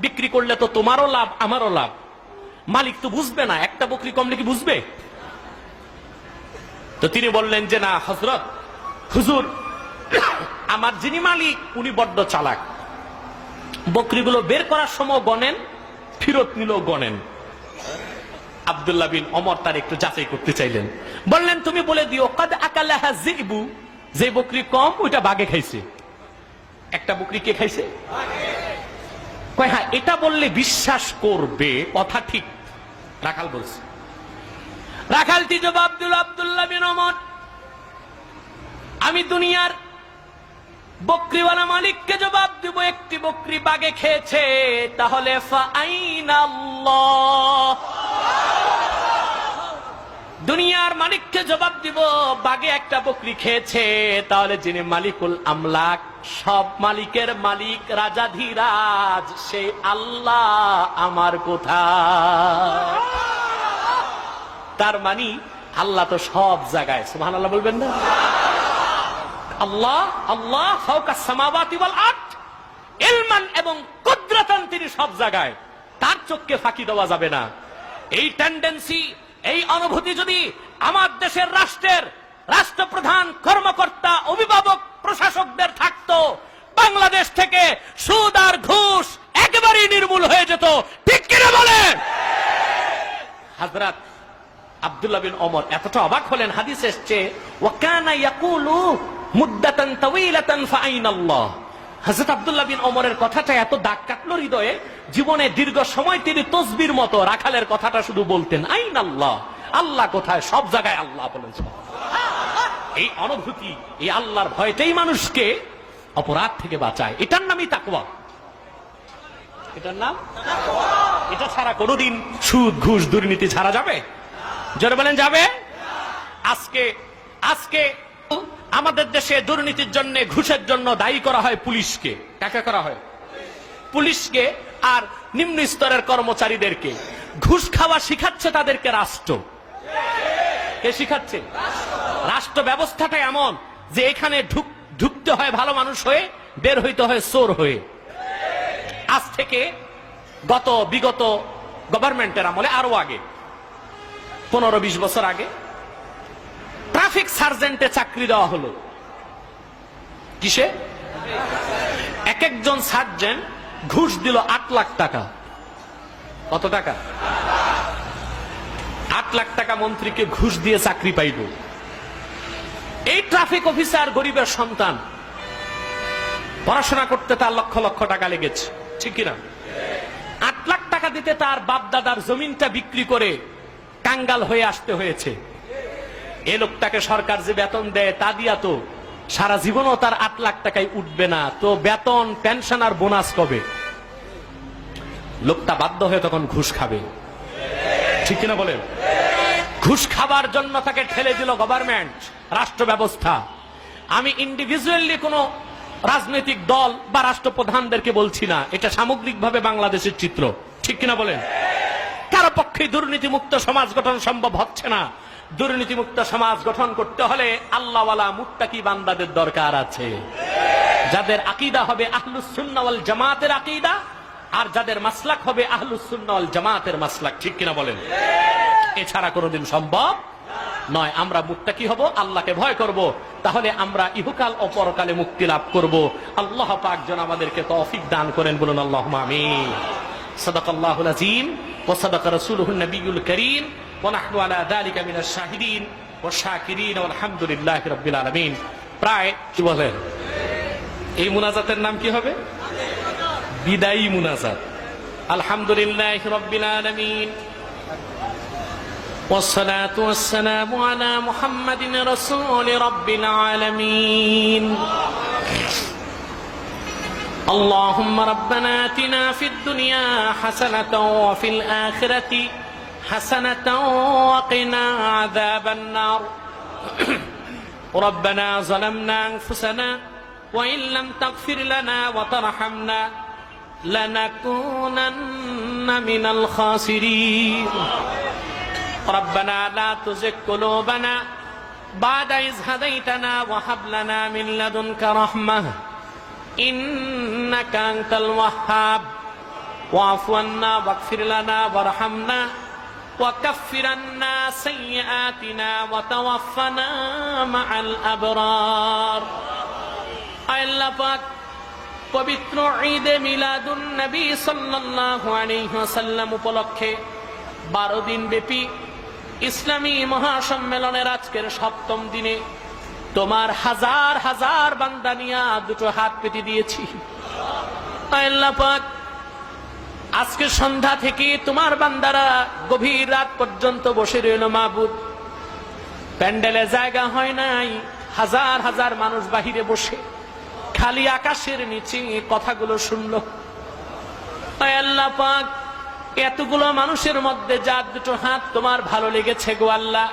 বিক্রি করলে তো তোমারও লাভ আমারও লাভ, মালিক তো বুঝবে না, একটা বকরি কমলে কি বুঝবে? তো তিনি বললেন যে না হযরত, হুজুর, আমার যিনি মালিক উনি বড্ড চালাক, বকরিগুলো বের করার সময় গনেন, ফেরত নিলেও গনেন। আব্দুল্লাহ বিন ওমর তার একটু যাচাই করতে চাইলেন, বললেন তুমি বলে দিও কাদ আকালাহা যিবু, যে বকরি কম ওইটা বাঘে খাইছে। একটা বকরি কে খাইছে? কয় হ্যাঁ, এটা বললে বিশ্বাস করবে, কথা ঠিক। রাখাল বলছে, রাখালটি জবাব দিল আব্দুল্লাহ বিন ওমর, আমি দুনিয়ার বকরিওয়ালা মালিককে জবাব দিব একটি বকরি বাঘে খেয়েছে, তাহলে ফাআইনাল্লাহ। দুনিয়ার মালিককে জবাব দিব বাঘে একটা বকরি খেয়েছে, তাহলে যিনি মালিকুল আমলাক, সব মালিকের মালিক, রাজাধিরাজ, সেই আল্লাহ আমার কোথায়? তার মানে আল্লাহ তো সব জায়গায়, সুবহানাল্লাহ বলবেন না? আল্লাহ আল্লাহ ফাওকাস সামাওয়াতি ওয়াল আরদ, ইলমান এবং কুদরাতান তিনি সব জায়গায়, তার চোখকে ফাঁকি দেওয়া যাবে না। এই টেন্ডেন্সি, এই অনুভূতি যদি আমার দেশের রাষ্ট্রের রাষ্ট্রপ্রধান, কর্মকর্তা, অভিভাবক, প্রশাসকদের থাকতো, বাংলাদেশ থেকে সুদ আর ঘুষ একেবারেই নির্মূল হয়ে যেত। ঠিক কিনা বলেন? হযরত আব্দুল্লাহ বিন ওমর এতটা অবাক হলেন, হাদিসে এসেছে ওয়া কানা ইয়াকুলু মুদ্দাতান তাওয়িলাতান ফাআইনাল্লাহ। হযরত আব্দুল্লাহ বিন ওমরের কথাটা এত দাগ কাটলো হৃদয়ে, জীবনে দীর্ঘ সময় তিনি তসবির মতো রাখালের কথাটা শুধু বলতেন, আইনাল্লাহ, আল্লাহ কোথায়? সব জায়গায় আল্লাহ বলেন। এই অনুভূতি, এই আল্লাহর ভয়টাই মানুষকে অপরাধ থেকে বাঁচায়। এটার নামই তাকওয়া। এটার নাম তাকওয়া। এটা ছাড়া কোনোদিন সুদ ঘুষ দুর্নীতি ছাড়া যাবে? জোরে বলেন যাবে? আজকে আজকে আমাদের দেশে দুর্নীতির জন্য, ঘুষের জন্য দায়ী করা হয় পুলিশকে। কাকে করা হয়? পুলিশকে। আর নিম্ন স্তরের কর্মচারীদেরকে। ঘুষ খাওয়া শিখাচ্ছে তাদেরকে রাষ্ট্র। কে শিখাচ্ছে? রাষ্ট্র ব্যবস্থাটা এমন যে এখানে ঢুকতে হয় ভালো মানুষ হয়ে, বের হইতে হয় চোর হয়ে। আজ থেকে বিগত গভর্নমেন্টের আমলে, আরো আগে 15-20 বছর আগে ট্রাফিক সার্জেন্টে চাকরি দেওয়া হলো। কিসে? এক একজন সার্জেন্ট ঘুষ দিল 8 লাখ টাকা। কত টাকা? 8 লাখ টাকা মন্ত্রীকে ঘুষ দিয়ে চাকরি পাইল। এই ট্রাফিক অফিসার গরিবের সন্তান, পড়াশোনা করতে তার লক্ষ লক্ষ টাকা লেগেছে, ঠিক কিনা? 8 লাখ টাকা দিতে তার বাপ দাদার জমিনটা বিক্রি করে কাঙ্গাল হয়ে আসতে হয়েছে। এ লোকটাকে সরকার যে বেতন দেয় তা দিয়া তো সারা জীবনও তার 8 লাখ টাকায় উঠবে না, তো বেতন, পেনশন আর বোনাস কবে? লোকটা বাধ্য হয়ে তখন ঘুষ খাবে, ঠিক কিনা বলেন? ঘুষ খাবার জন্য তাকে ঠেলে দিল গভর্নমেন্ট, রাষ্ট্র ব্যবস্থা। আমি ইন্ডিভিজুয়ালি কোন রাজনৈতিক দল বা রাষ্ট্রপ্রধানদেরকে বলছি না, এটা সামগ্রিকভাবে বাংলাদেশের চিত্র, ঠিক কিনা বলেন? কারো পক্ষে দুর্নীতিমুক্ত সমাজ গঠন সম্ভব হচ্ছে না। দুর্নীতিমুক্ত সমাজ গঠন করতে হলে আল্লাহওয়ালা মুত্তাকি বান্দাদের দরকার আছে, যাদের আকীদা হবে আহলুস সুন্নাহ ওয়াল জামাতের আকীদা, আর যাদের মাসলাক হবে আহলুস সুন্নাহ ওয়াল জামাতের মাসলাক, ঠিক কিনা বলেন? এছাড়া কোনোদিন সম্ভব নয়। আমরা মুত্তাকি হব, আল্লাহকে ভয় করব, তাহলে আমরা ইহকাল ও পরকালে মুক্তি লাভ করব। আল্লাহ পাক যেন আমাদেরকে তৌফিক দান করেন, বলুন আল্লাহুম্মা আমিন। সাদাকাল্লাহুল আযীম ওয়া সাদাকা রাসূলুহুন নবিয়্যুল কারীম ওয়া নাহনু আলা যালিকা মিনাশ শাহিদিন ওয়াশ শাকিরিন ওয়া আলহামদুলিল্লাহি রাব্বিল আলামিন। প্রায় কি বলেন, এই মুনাজাতের নাম কি হবে? বিদায়ী মুনাজাত। আলহামদুলিল্লাহি রাব্বিল আলামিন والصلاة والسلام على محمد رسول رب العالمين. اللهم ربنا آتنا في الدنيا حسنة وفي الآخرة حسنة وقنا عذاب النار. ربنا ظلمنا أنفسنا وإن لم تغفر لنا وترحمنا لنكونن من الخاسرين. ربنا لا تزغ قلوبنا بعد إذ هديتنا وهب لنا من لدنك رحمة إنك أنت الوهاب. واعف عنا واغفر لنا وارحمنا وكفر عنا سيئاتنا وتوفنا مع الأبرار. আল্লাহ পাক পবিত্র ঈদে মিলাদুন নবী সাল্লাল্লাহু আলাইহি ওয়াসাল্লাম উপলক্ষে 12 দিন ব্যাপী ইসলামী মহাসম্মেলনের আজকের 7ম দিনে তোমার হাজার হাজার বান্দা নিয়া 2 হাত পেতে দিয়েছি। আল্লাহ পাক, আজকে সন্ধ্যা থেকে তোমার বান্দারা গভীর রাত পর্যন্ত বসে রইল মাবুদ। প্যান্ডেলে জায়গা হয় নাই, হাজার হাজার মানুষ বাহিরে বসে খালি আকাশের নিচে কথাগুলো শুনলো। আল্লাহ পাক, এতগুলো মানুষের মধ্যে যার 2 হাত তোমার ভালো লেগেছে গো আল্লাহ,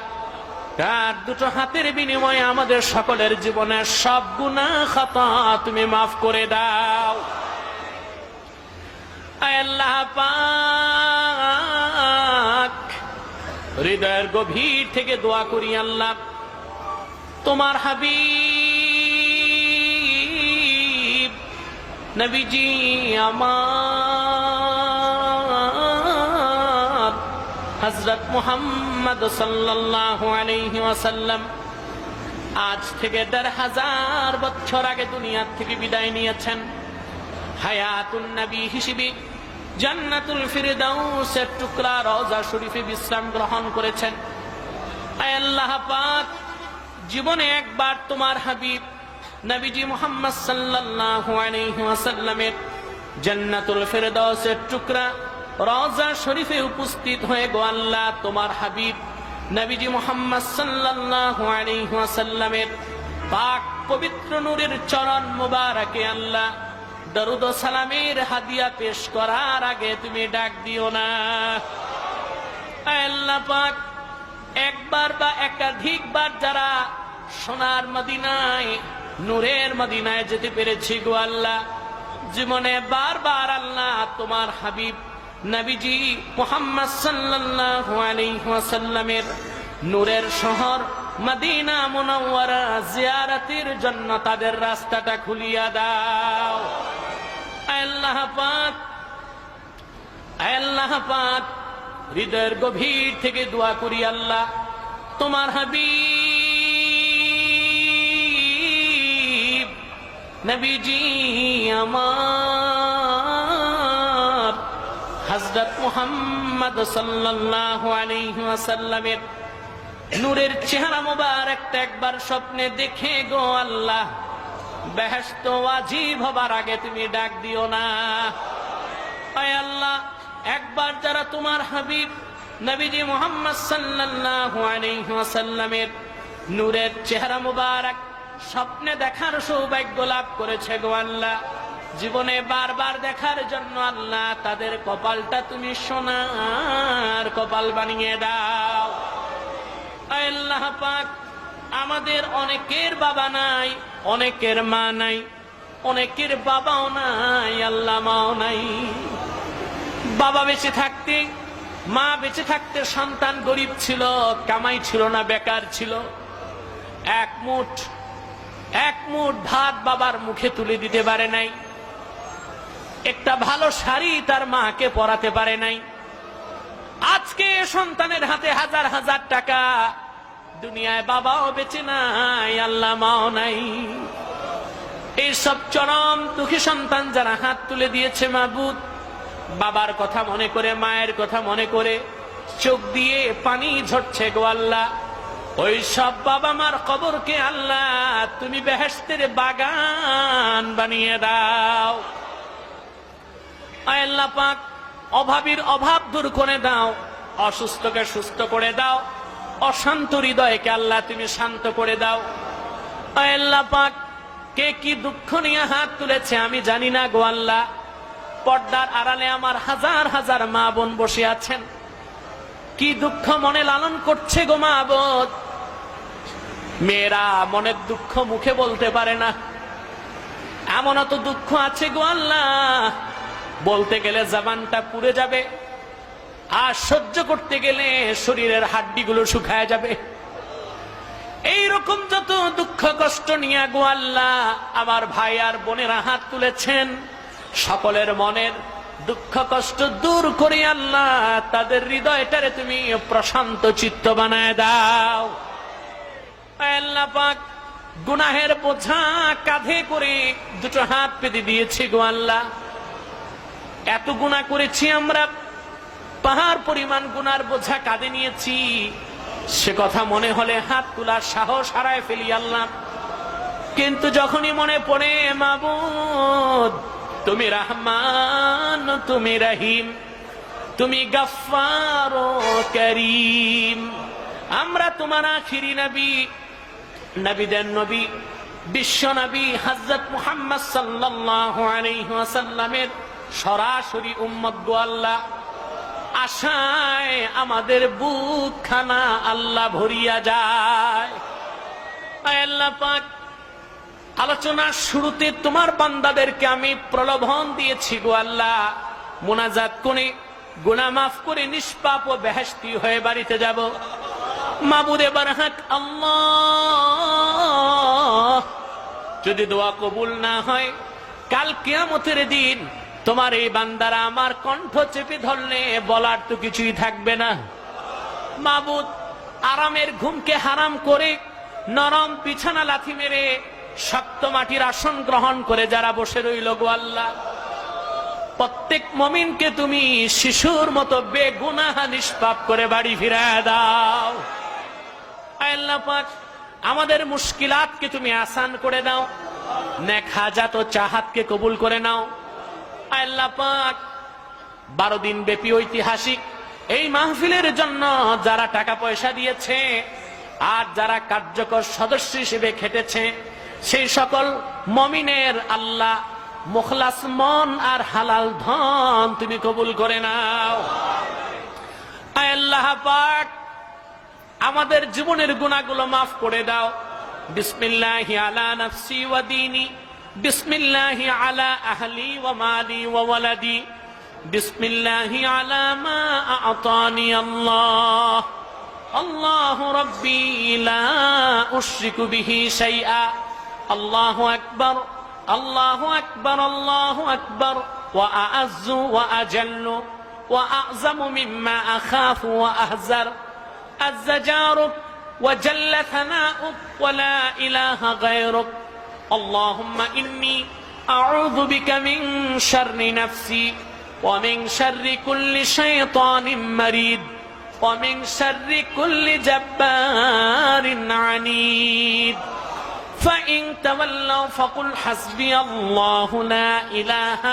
তার 2 হাতের বিনিময়ে আমাদের সকলের জীবনের সব গুনাহ খাতা তুমি মাফ করে দাও। আল্লাহ পাক, হৃদয়ের গভীর থেকে দোয়া করি আল্লাহ, তোমার হাবিব নবীজি আমার হযরত মুহাম্মদ সাল্লাল্লাহু আলাইহি ওয়াসাল্লাম আজ থেকে 1500 বছর আগে দুনিয়া থেকে বিদায় নিয়েছেন। হায়াতুন নবী হিসেবে জান্নাতুল ফিরদাউসের টুকরা রওজা শরীফে বিশ্রাম গ্রহণ করেছেন। আয় আল্লাহ পাক, জীবনে একবার তোমার হাবিব নবীজি মুহাম্মদ সাল্লাল্লাহু আলাইহি ওয়াসাল্লামের জান্নাতুল ফিরদাউসের টুকরা রওজা শরীফে উপস্থিত হয়ে গো আল্লাহ, তোমার হাবিব নবীজি মুহাম্মদ সাল্লাল্লাহু আলাইহি ওয়াসাল্লামের পাক পবিত্র নূরের চরণ মুবারকে আল্লাহ দরুদ ও সালামের হাদিয়া পেশ করার আগে তুমি ডাক দিও না। আল্লাহ পাক, একবার বা একাধিকবার যারা সোনার মদিনায় নূরের মদিনায় যেতে পেরেছি গো আল্লাহ, জীবনে বারবার আল্লাহ তোমার হাবিব নবীজি মুহাম্মদ সাল্লাল্লাহু আলাইহি ওয়াসাল্লামের নূরের শহর মদিনা মুনাওয়ারা জিয়ারতের জন্য তাদের রাস্তাটা খুলিয়া দাও। আল্লাহ পাক, আল্লাহ পাক, হৃদয়ের গভীর থেকে দোয়া করি আল্লাহ, তোমার হাবিব নবীজি আমার হযরত মুহাম্মদ সাল্লাল্লাহু আলাইহি ওয়াসাল্লামের নূরের চেহারা মুবারকটা একবার স্বপ্নে দেখে গো আল্লাহ, বেহেশত ওয়াজিব হবার আগে তুমি ডাক দিও না। আয় আল্লাহ, একবার যারা তোমার হাবিব নবীজি মুহাম্মদ সাল্লাল্লাহু আলাইহি ওয়াসাল্লামের নূরের চেহারা মুবারক স্বপ্নে দেখার সৌভাগ্য লাভ করেছে গো আল্লাহ, জীবনে বারবার দেখার জন্য আল্লাহ তাদের কপালটা তুমি সোনার কপাল বানিয়ে দাও। আল্লাহ পাক, আমাদের অনেকের বাবা নাই, অনেকের মা নাই, অনেকের বাবাও নাই, আল্লাহ মাও নাই। বাবা বেঁচে থাকতে, মা বেঁচে থাকতে সন্তান গরিব ছিল, কামাই ছিল না, বেকার ছিল। এক মুঠ ভাত বাবার মুখে তুলে দিতে পারে নাই, একটা ভালো শাড়ি তার মাকে পরাতে পারে নাই। আজকে সন্তানের হাতে হাজার হাজার টাকা, দুনিয়ায় বাবাও বেঁচে নাই, আল্লাহ মাও নাই। এইসব চরম দুঃখী সন্তান যারা হাত তুলে দিয়েছে মাবুদ, বাবার কথা মনে করে, মায়ের কথা মনে করে চোখ দিয়ে পানি ঝরছে গো আল্লাহ, ওই সব বাবা মার কবরকে আল্লাহ তুমি বেহেশতের বাগান বানিয়ে দাও। আল্লাহ পাক, অভাবীর অভাব দূর করে দাও, অসুস্থকে সুস্থ করে দাও, অশান্ত হৃদয়কে আল্লাহ তুমি শান্ত করে দাও। আল্লাহ পাক, কে কি দুঃখ নিয়ে হাত তুলেছে আমি জানি না গো আল্লাহ, পর্দার আড়ালে আমার হাজার হাজার মা বোন বসে আছেন, কি দুঃখ মনে লালন করছে গো মা বোন। মেয়েরা মনের দুঃখ মুখে বলতে পারে না, এমন তো দুঃখ আছে গো আল্লাহ, বলতে গেলে জবানটা পুড়ে যাবে, আর সহ্য করতে গেলে শরীরের হাড্ডিগুলো শুকায় যাবে। এইরকম যত দুঃখ কষ্ট নিয়ে গো আল্লাহ আমার ভাই আর বোনেরা হাত তুলেছেন, সকলের মনের দুঃখ কষ্ট দূর করে আল্লাহ তাদের হৃদয়টারে তুমি প্রশান্ত চিত্ত বানায় দাও। আল্লাহ পাক, গুনাহের বোঝা কাঁধে করে 2 হাত পেতে দিয়েছি গো আল্লাহ, এত গুনাহ করেছি আমরা, পাহাড় পরিমাণ গুনার বোঝা কাঁধে নিয়েছি, সে কথা মনে হলে হাত তোলার সাহস হারায় ফেলি আল্লাহ। কিন্তু যখনই মনে পড়ে মাবুদ তুমি রহমান, তুমি রহিম, তুমি গফফার ও করিম, আমরা তোমার আখিরি নবী, নবীদের নবী, বিশ্ব নবী হযরত মুহাম্মদ সাল্লাল্লাহু আলাইহি ওয়াসাল্লামের সরাসরি উম্মত গো আল্লাহ। আশায় আমাদের বুকখানা আল্লাহ ভরিয়া যায়। আয় আল্লাহ পাক, আলোচনার শুরুতে তোমার বান্দাদেরকে আমি প্রলোভন দিয়েছি গো আল্লাহ, মুনাজাত করে গুনাহ মাফ করে নিষ্পাপ ও বেহেশতি হয়ে বাড়িতে যাব। মাবুদে বারহাক আল্লাহ, যদি দোয়া কবুল না হয়, কাল কিয়ামতের দিন তোমার এই বান্দারা আমার কণ্ঠ চেপে ধরলে বলার তো কিছুই থাকবে না। মাবুদ, আরামের ঘুমকে হারাম করে নরম বিছানা লাথি মেরে শক্ত মাটির আসন গ্রহণ করে যারা বসে রইল গো আল্লাহ, প্রত্যেক মুমিনকে তুমি শিশুর মতো বেগুনাহ নিষ্পাপ করে বাড়ি ফিরায় দাও। আল্লাহ পাক, আমাদের মুশকিলাতকে তুমি আসান করে দাও, নেক হাজাত ও চাহাতকে কবুল করে নাও। আল্লাহ পাক, 12 দিন ব্যাপী ঐতিহাসিক এই মাহফিলের জন্য যারা টাকা পয়সা দিয়েছে আর যারা কার্যকর সদস্য হিসেবে খেটেছে, সেই সকল মুমিনের আল্লাহ মুখলাস মন আর হালাল ধন তুমি কবুল করে নাও। আল্লাহ পাক, আমাদের জীবনের গুনাহগুলো মাফ করে দাও। বিসমিল্লাহি আলা নাফসি ওয়া দীনি, বিসমিল্লাহি আলা আহলি ওয়া মালি ওয়া ওয়ালাদি, বিসমিল্লাহি আলা মা আ'তানি আল্লাহ, আল্লাহু রাব্বি লা উশরিকু বিহি শাইআ, আল্লাহু আকবার, আল্লাহু আকবার, আল্লাহু আকবার, ওয়া আ'আজ্জু ওয়া আজাল্লু ওয়া আ'যামু মিম্মা আখাফু ওয়া আহজার, আযযা জারুক ওয়া জাল্লা থানাউক ওয়া লা ইলাহা গায়রুক, আল্লাহুম্মা ইন্নী আউযু বিকা মিন শাররি নাফসি ওয়া মিন শাররি কুল্লি শাইতানিম মারিদ ওয়া মিন শাররি কুল্লি জাব্বারিন আনীদ। فإن تولوا فقل حسبي الله لا إله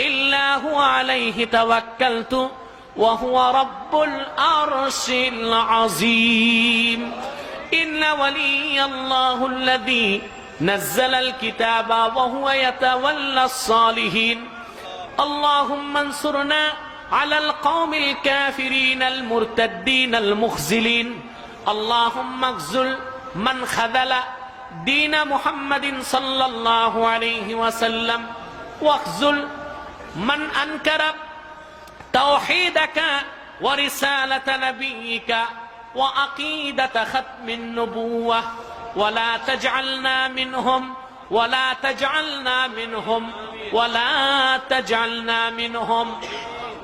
إلا هو عليه توكلت وهو رب العرش العظيم. إن ولي الله الذي نزل الكتاب وهو يتولى الصالحين. اللهم انصرنا على القوم الكافرين المرتدين المخزلين. اللهم اخذل من خذل دين محمد صلى الله عليه وسلم، واخذل من أنكر توحيدك ورسالة نبيك وعقيدة ختم النبوة، ولا تجعلنا منهم ولا تجعلنا منهم ولا تجعلنا منهم.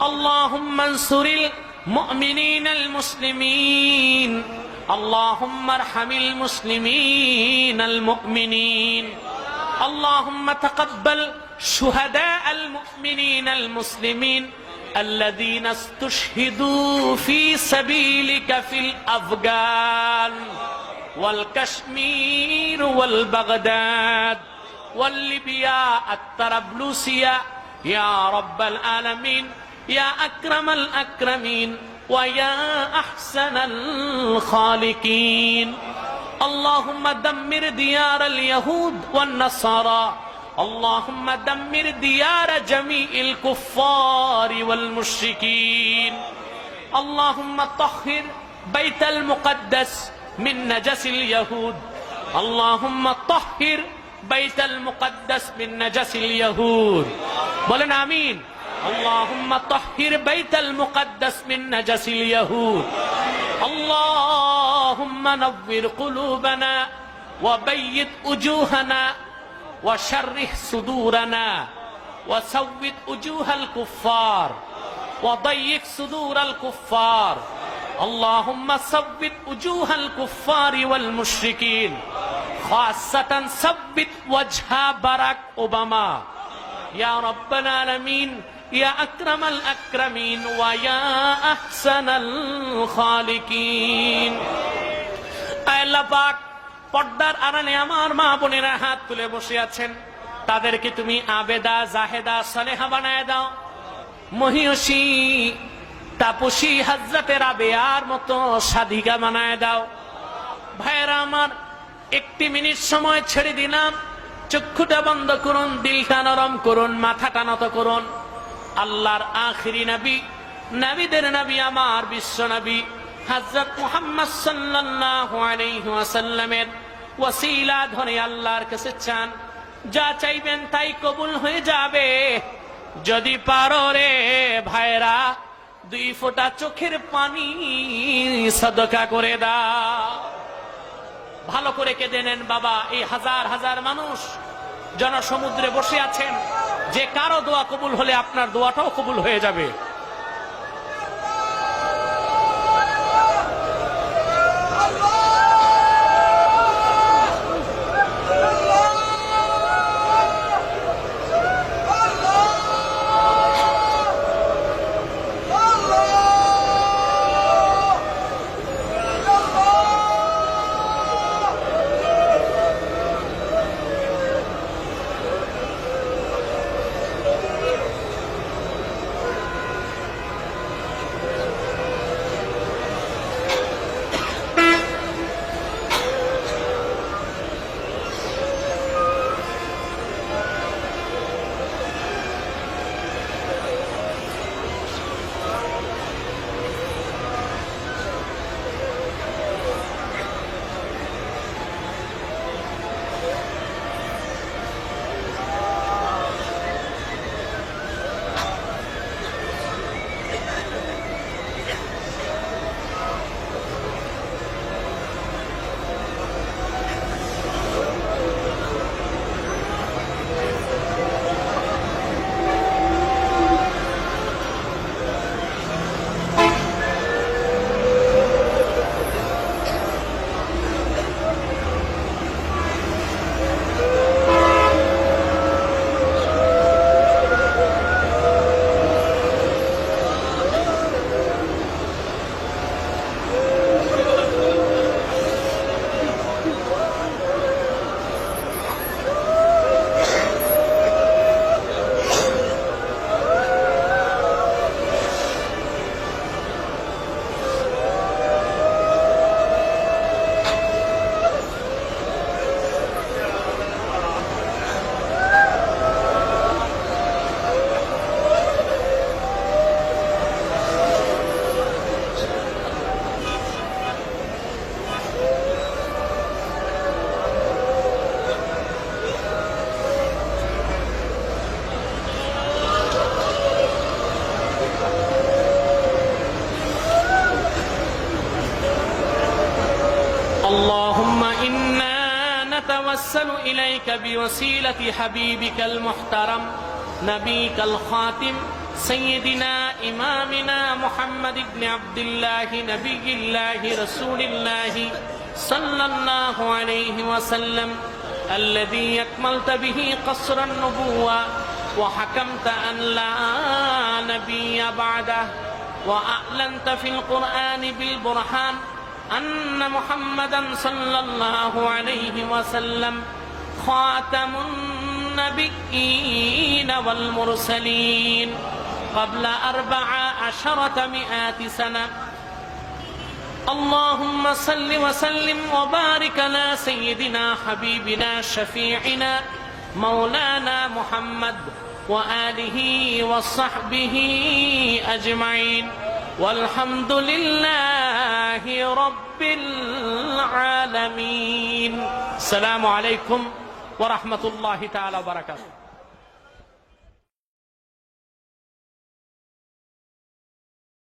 اللهم انصر المؤمنين المسلمين، اللهم ارحم المسلمين المؤمنين، اللهم تقبل شهداء المؤمنين المسلمين الذين استشهدوا في سبيلك في الأفغان والكشمير والبغداد والليبيا الطرابلسية. يا رب العالمين، يا أكرم الأكرمين، ويا أحسن الخالقين. اللهم دمر ديار اليهود والنصارى، اللهم دمر ديار جميع الكفار والمشركين. اللهم طهر بيت المقدس من نجس اليهود، اللهم طهر بيت المقدس من نجس اليهود. بولن آمين. اللهم طهر بيت المقدس من نجس اليهود. اللهم نور قلوبنا وبيض وجوهنا وشرح صدورنا وسود وجوه الكفار وضيق صدور الكفار. اللهم ثبت وجوه الكفار والمشركين، خاصة ثبت وجه باراك اوباما. يا رب العالمين، ইয়া আকরামাল আকরামিন ওয়া ইয়া আহসানাল খালিকিন। আল্লাহ পাক, পর্দার আড়ালে আমার মা বোনেরা হাত তুলে বসে আছেন, তাদেরকে তুমি আবেদা, জাহেদা, সালেহা বানায় দাও। মহিয়সী তাপসী হযরতে রাবেয়ার মতো সাধিকা বানায় দাও। ভাইরা আমার, একটি মিনিট সময় ছেড়ে দিলাম, চক্ষুটা বন্ধ করুন, দিলটা নরম করুন, মাথাটা নত করুন। আল্লাহর আখিরি নবী, নবীদের নবী, আমার বিশ্ব নবী হযরত মুহাম্মদ সাল্লাল্লাহু আলাইহি ওয়াসাল্লামের ওসিলা ধরে আল্লাহর কাছে চান, যা চাইবেন তাই কবুল হয়ে যাবে। যদি পারো রে ভাইরা, 2 ফোঁটা চোখের পানি সদকা করে দাও। ভালো করে কেঁদে নেন বাবা। এই হাজার হাজার মানুষ জনসমুদ্রে বসে আছেন, যে কারো দোয়া কবুল হলে আপনার দোয়াটাও কবুল হয়ে যাবে। اللهم إنا نتوسل إليك بوسيلة حبيبك المحترم نبيك الخاتم سيدنا إمامنا محمد بن عبد الله نبي الله رسول الله صلى الله عليه وسلم الذي أكملت به قصر النبوة وحكمت أن لا نبي بعده وأعلنت في القرآن بالبرهان أن محمدا صلى الله عليه وسلم خاتم النبيين والمرسلين قبل 1400 سنة. اللهم صل وسلم وبارك على سيدنا حبيبنا شفيعنا مولانا محمد وآله وصحبه أجمعين والحمد لله رب العالمين. السلام عليكم ورحمة الله تعالى وبركاته.